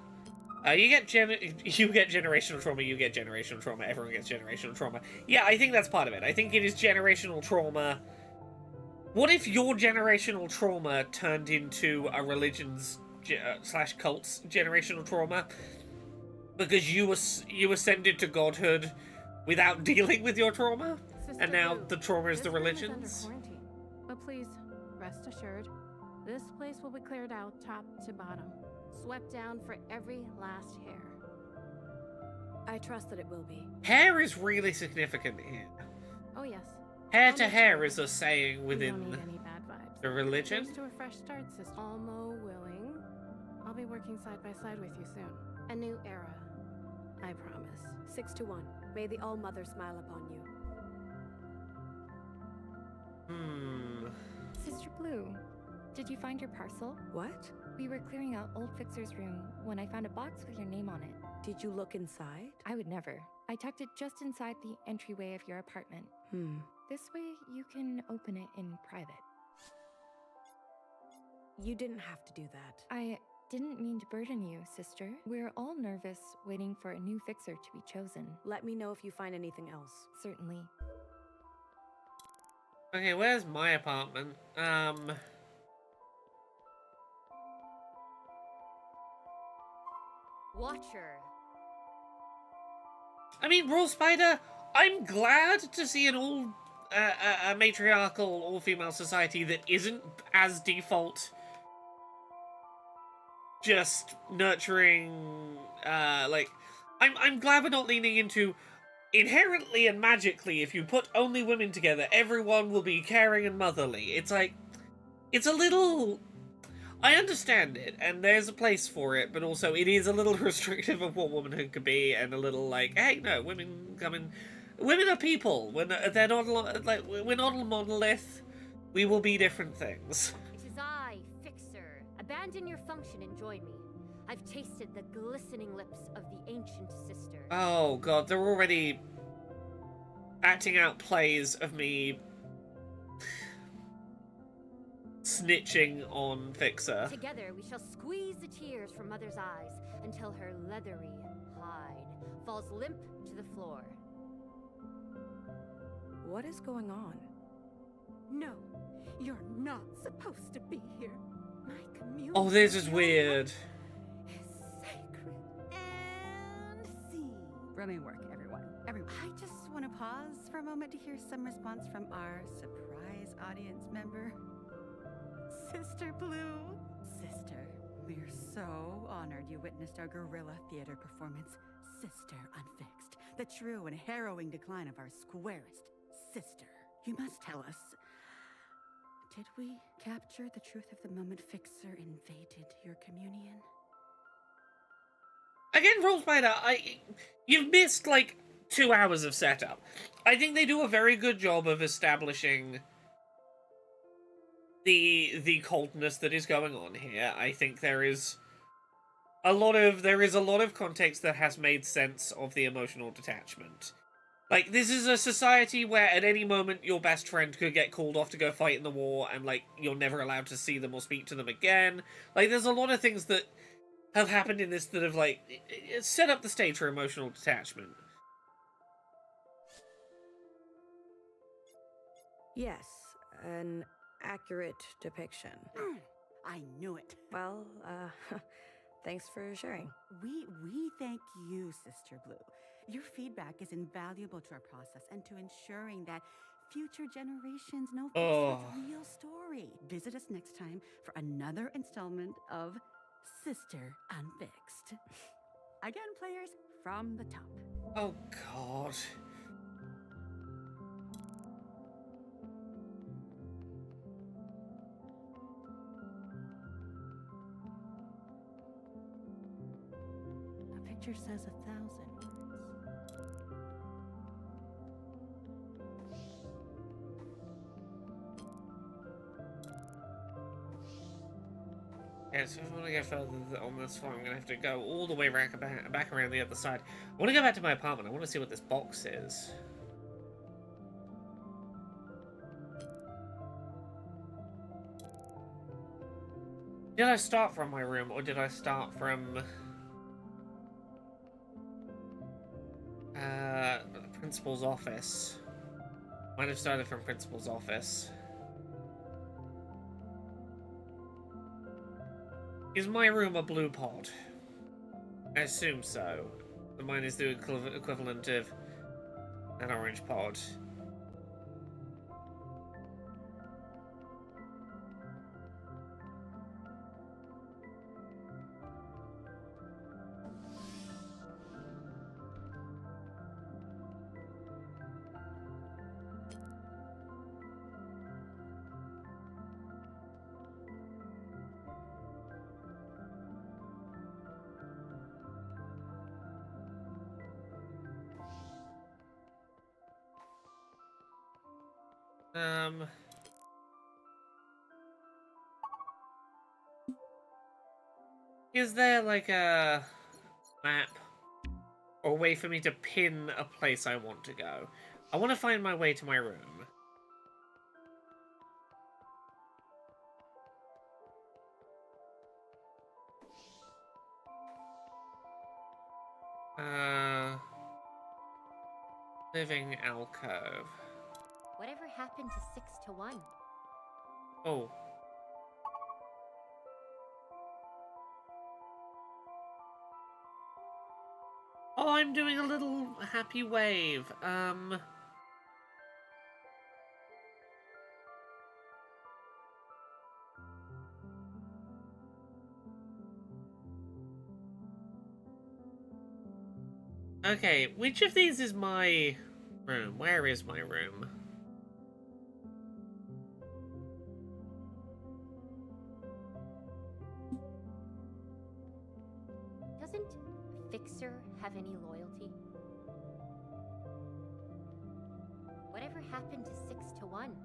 You get generational trauma, you get generational trauma, everyone gets generational trauma. Yeah, I think that's part of it. I think it is generational trauma. What if your generational trauma turned into a religion's slash cult's generational trauma? Because you ascended to godhood without dealing with your trauma? Sister And now Blue, the trauma is this the room is religion's? under quarantine. But please, rest assured, this place will be cleared out top to bottom. Swept down for every last hair. I trust that it will be. Hair is really significant here. Oh yes. Hair to hair is a saying We don't within need any bad vibes. the religion. Here's to a fresh start, sister. Almo willing. I'll be working side by side with you soon. A new era. I promise. 6-1. May the All-Mother smile upon you. Sister Blue, did you find your parcel? What? We were clearing out Old Fixer's room when I found a box with your name on it. Did you look inside? I would never. I tucked it just inside the entryway of your apartment. This way, you can open it in private. You didn't have to do that. I didn't mean to burden you, sister. We're all nervous, waiting for a new fixer to be chosen. Let me know if you find anything else. Certainly. Okay, where's my apartment? Watcher. I mean, Raw Spider, I'm glad to see an a matriarchal, all-female society that isn't, as default, just nurturing, I'm glad we're not leaning into, inherently and magically, if you put only women together, everyone will be caring and motherly. It's like, it's a little... I understand it, and there's a place for it, but also it is a little restrictive of what womanhood could be, and a little like, hey, no, women come in... Women are people. They're not like we're not a monolith. We will be different things. It is I, Fixer. Abandon your function and join me. I've tasted the glistening lips of the ancient sister. Oh god, they're already acting out plays of me snitching on Fixer. Together we shall squeeze the tears from Mother's eyes until her leathery hide falls limp to the floor. What is going on? No, you're not supposed to be here. My community. Oh, this is weird. Sacred. And scene. Running work, everyone. Everyone. I just want to pause for a moment to hear some response from our surprise audience member, Sister Blue. Sister, we're so honored you witnessed our guerrilla theater performance, Sister Unfixed, the true and harrowing decline of our squarest sister. You must tell us, did we capture the truth of the moment Fixer invaded your communion? Again, Rollspider, you've missed like 2 hours of setup. I think they do a very good job of establishing the coldness that is going on here. I think there is a lot of context that has made sense of the emotional detachment. Like, this is a society where at any moment your best friend could get called off to go fight in the war and, like, you're never allowed to see them or speak to them again. Like, there's a lot of things that have happened in this that have, like, set up the stage for emotional detachment. Yes, an accurate depiction. I knew it. Well, thanks for sharing. We thank you, Sister Blue. Your feedback is invaluable to our process and to ensuring that future generations know Fixer's real story. Visit us next time for another installment of Sister Unfixed. Again, players, from the top. Oh, God. A picture says 1,000 words. Yeah, so if I want to go further on this one, I'm going to have to go all the way back around the other side. I want to go back to my apartment. I want to see what this box is. Did I start from my room, or did I start from... the principal's office? Might have started from principal's office. Is my room a blue pod? I assume so. But mine is the equivalent of an orange pod. Is there like a map or a way for me to pin a place I want to go? I want to find my way to my room. Living alcove. Whatever happened to 6 to 1? Oh. Oh, I'm doing a little happy wave. Okay, which of these is my room? Where is my room? Doesn't Fixer have any loyalty? Whatever happened to 6 to 1?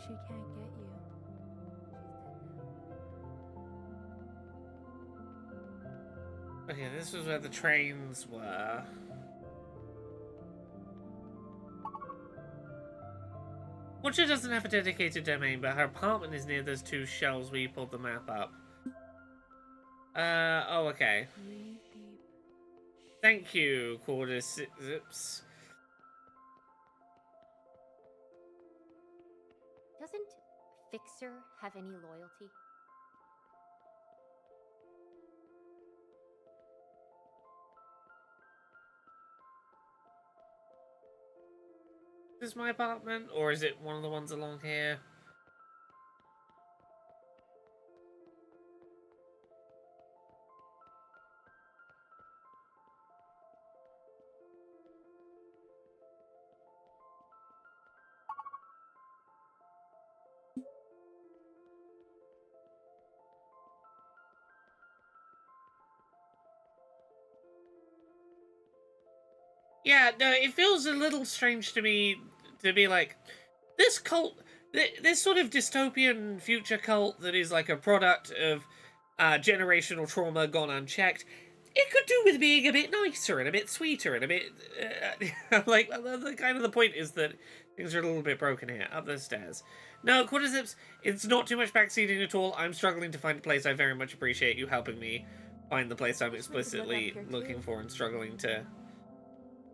she can't get you. Okay, this was where the trains were. Watcher doesn't have a dedicated domain, but her apartment is near those two shells where you pulled the map up. Oh, okay. Thank you, Zips. Doesn't Fixer have any loyalty? Is this my apartment, or is it one of the ones along here? Yeah, no, it feels a little strange to me to be like, this cult, this sort of dystopian future cult that is like a product of generational trauma gone unchecked. It could do with being a bit nicer and a bit sweeter and a bit like the kind of the point is that things are a little bit broken here. Up the stairs. No, Quadriceps, it's not too much backseating at all. I'm struggling to find a place. I very much appreciate you helping me find the place I'm explicitly looking for and struggling to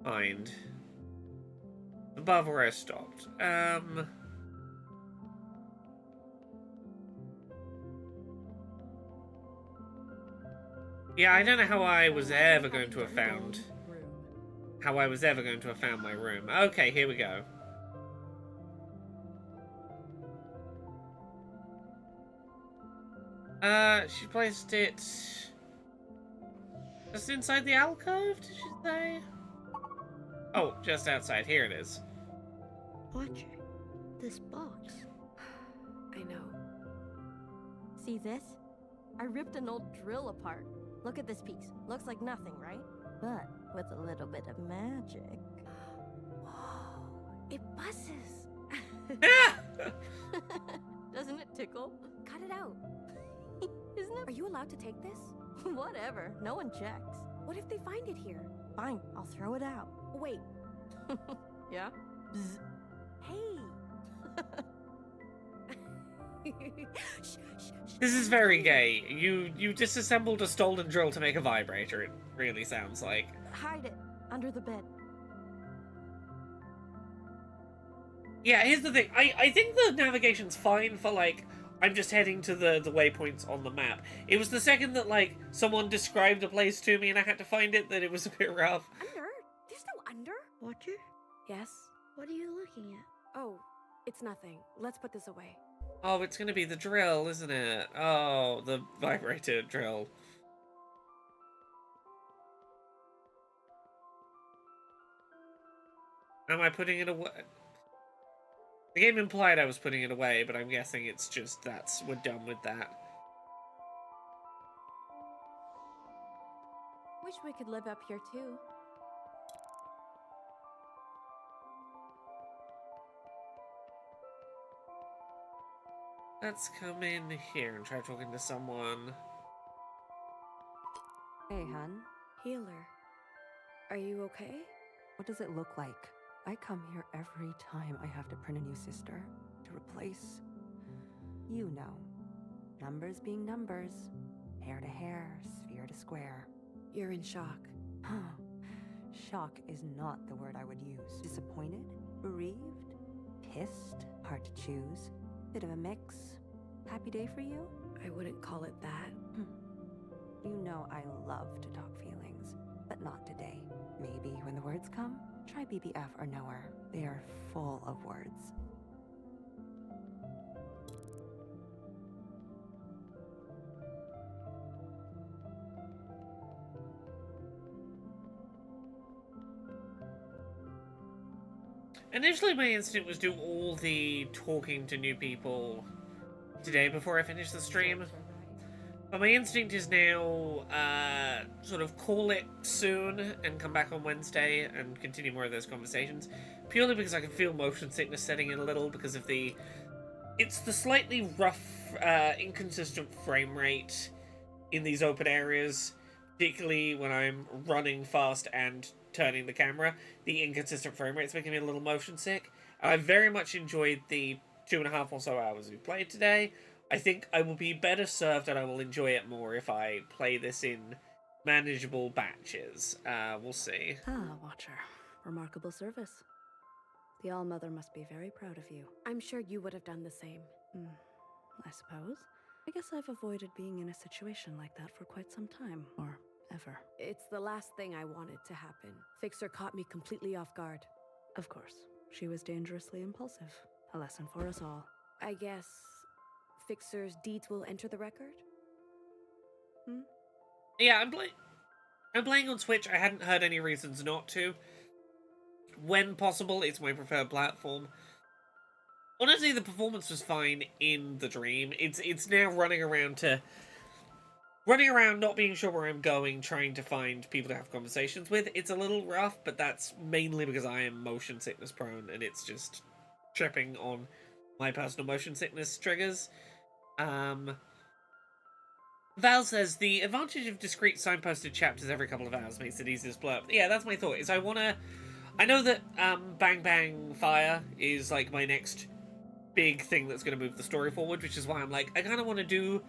find. Above where I stopped. Yeah, I don't know how I was ever going to have found my room. Okay, here we go. She placed it just inside the alcove, did she say? Oh, just outside. Here it is. Watcher, this box. I know. See this? I ripped an old drill apart. Look at this piece. Looks like nothing, right? But with a little bit of magic. Whoa, it buzzes. Doesn't it tickle? Cut it out. Isn't it? Are you allowed to take this? Whatever. No one checks. What if they find it here? Fine, I'll throw it out. Wait. Yeah? Bzz. Hey. This is very gay. You disassembled a stolen drill to make a vibrator, it really sounds like. Hide it under the bed. Yeah, here's the thing. I think the navigation's fine for, like, I'm just heading to the waypoints on the map. It was the second that, like, someone described a place to me and I had to find it that it was a bit rough. Under? There's no under. Watcher? Yes? What are you looking at? Oh, it's nothing. Let's put this away. Oh, it's gonna be the drill, isn't it? Oh, the vibrator drill. Am I putting it away? The game implied I was putting it away, but I'm guessing it's just we're done with that. Wish we could live up here too. Let's come in here and try talking to someone. Hey, hun. Healer. Are you okay? What does it look like? I come here every time I have to print a new sister to replace. You know. Numbers being numbers. Hair to hair, sphere to square. You're in shock. Shock is not the word I would use. Disappointed? Bereaved? Pissed? Hard to choose. Bit of a mix. Happy day for you? I wouldn't call it that. You know I love to talk feelings, but not today. Maybe when the words come, try BBF or knower. They are full of words. Initially, my instinct was do all the talking to new people today before I finish the stream. But my instinct is now sort of call it soon and come back on Wednesday and continue more of those conversations. Purely because I can feel motion sickness setting in a little because of the it's the slightly rough, inconsistent frame rate in these open areas, particularly when I'm running fast and turning the camera. The inconsistent frame rate's making me a little motion sick. I very much enjoyed the 2.5 or so hours we've played today. I think I will be better served and I will enjoy it more if I play this in manageable batches. We'll see. Ah, Watcher. Remarkable service. The All-Mother must be very proud of you. I'm sure you would have done the same. I suppose. I guess I've avoided being in a situation like that for quite some time, or ever. It's the last thing I wanted to happen. Fixer caught me completely off guard. Of course. She was dangerously impulsive. A lesson for us all. I guess Fixer's deeds will enter the record? Yeah, I'm playing on Switch. I hadn't heard any reasons not to. When possible, it's my preferred platform. Honestly, the performance was fine in the dream. It's now running around, not being sure where I'm going, trying to find people to have conversations with. It's a little rough, but that's mainly because I am motion sickness prone, and it's just tripping on my personal motion sickness triggers. Val says, the advantage of discrete signposted chapters every couple of hours makes it easier to blurb. Yeah, that's my thought, is I know that Bang Bang Fire is like my next big thing that's going to move the story forward, which is why I'm like, I kind of want to do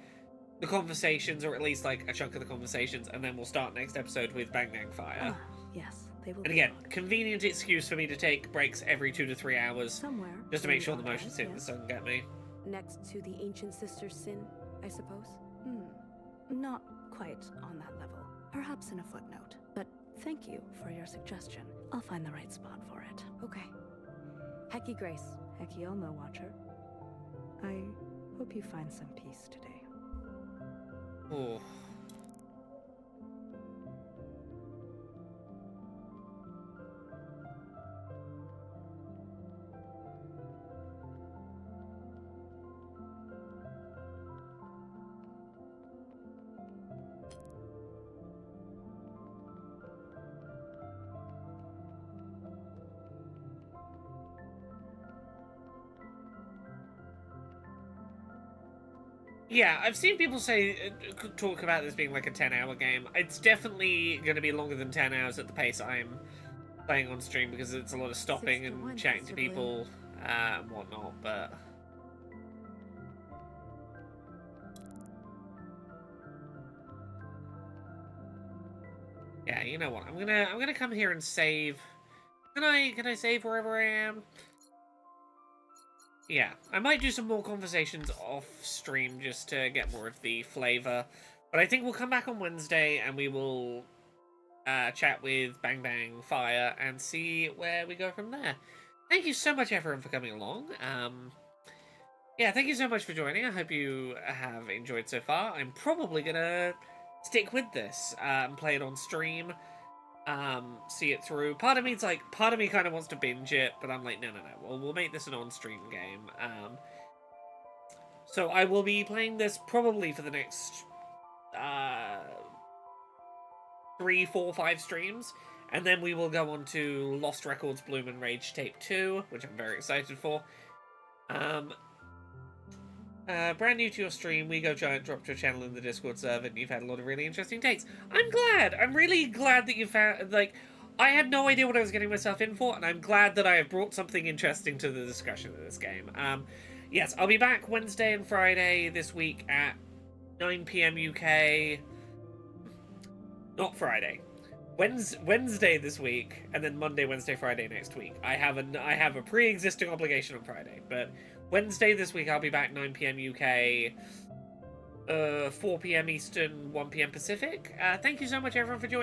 the conversations, or at least like a chunk of the conversations, and then we'll start next episode with Bang Bang Fire. Yes, they will. And again, convenient excuse for me to take breaks every 2 to 3 hours, somewhere, just to make sure the motion sickness doesn't get me. Next to the Ancient Sister's sin, I suppose? Not quite on that level. Perhaps in a footnote. But thank you for your suggestion. I'll find the right spot for it. Okay. Hecky Grace. Hecky Elmo, Watcher. I hope you find some peace today. Oh. Yeah, I've seen people talk about this being like a 10-hour game. It's definitely going to be longer than 10 hours at the pace I'm playing on stream, because it's a lot of stopping and chatting to people and whatnot, but... Yeah, you know what? I'm gonna come here and save. Can I save wherever I am? Yeah, I might do some more conversations off stream just to get more of the flavor. But I think we'll come back on Wednesday and we will chat with Bang Bang Fire and see where we go from there. Thank you so much, everyone, for coming along. Yeah, thank you so much for joining. I hope you have enjoyed so far. I'm probably gonna stick with this and play it on stream. See it through. Part of me kind of wants to binge it, but I'm like, no. We'll make this an on-stream game. So I will be playing this probably for the next 3, 4, 5 streams, and then we will go on to Lost Records Bloom and Rage Tape 2, which I'm very excited for. Brand new to your stream, We Go Giant dropped your channel in the Discord server, and you've had a lot of really interesting takes. I'm glad! I'm really glad that you found, like, I had no idea what I was getting myself in for, and I'm glad that I have brought something interesting to the discussion of this game. Yes, I'll be back Wednesday and Friday this week at 9 PM UK. Not Friday. Wednesday this week, and then Monday, Wednesday, Friday next week. I have a pre-existing obligation on Friday, but Wednesday this week I'll be back 9 PM UK, 4 PM Eastern, 1 PM Pacific. Thank you so much, everyone, for joining.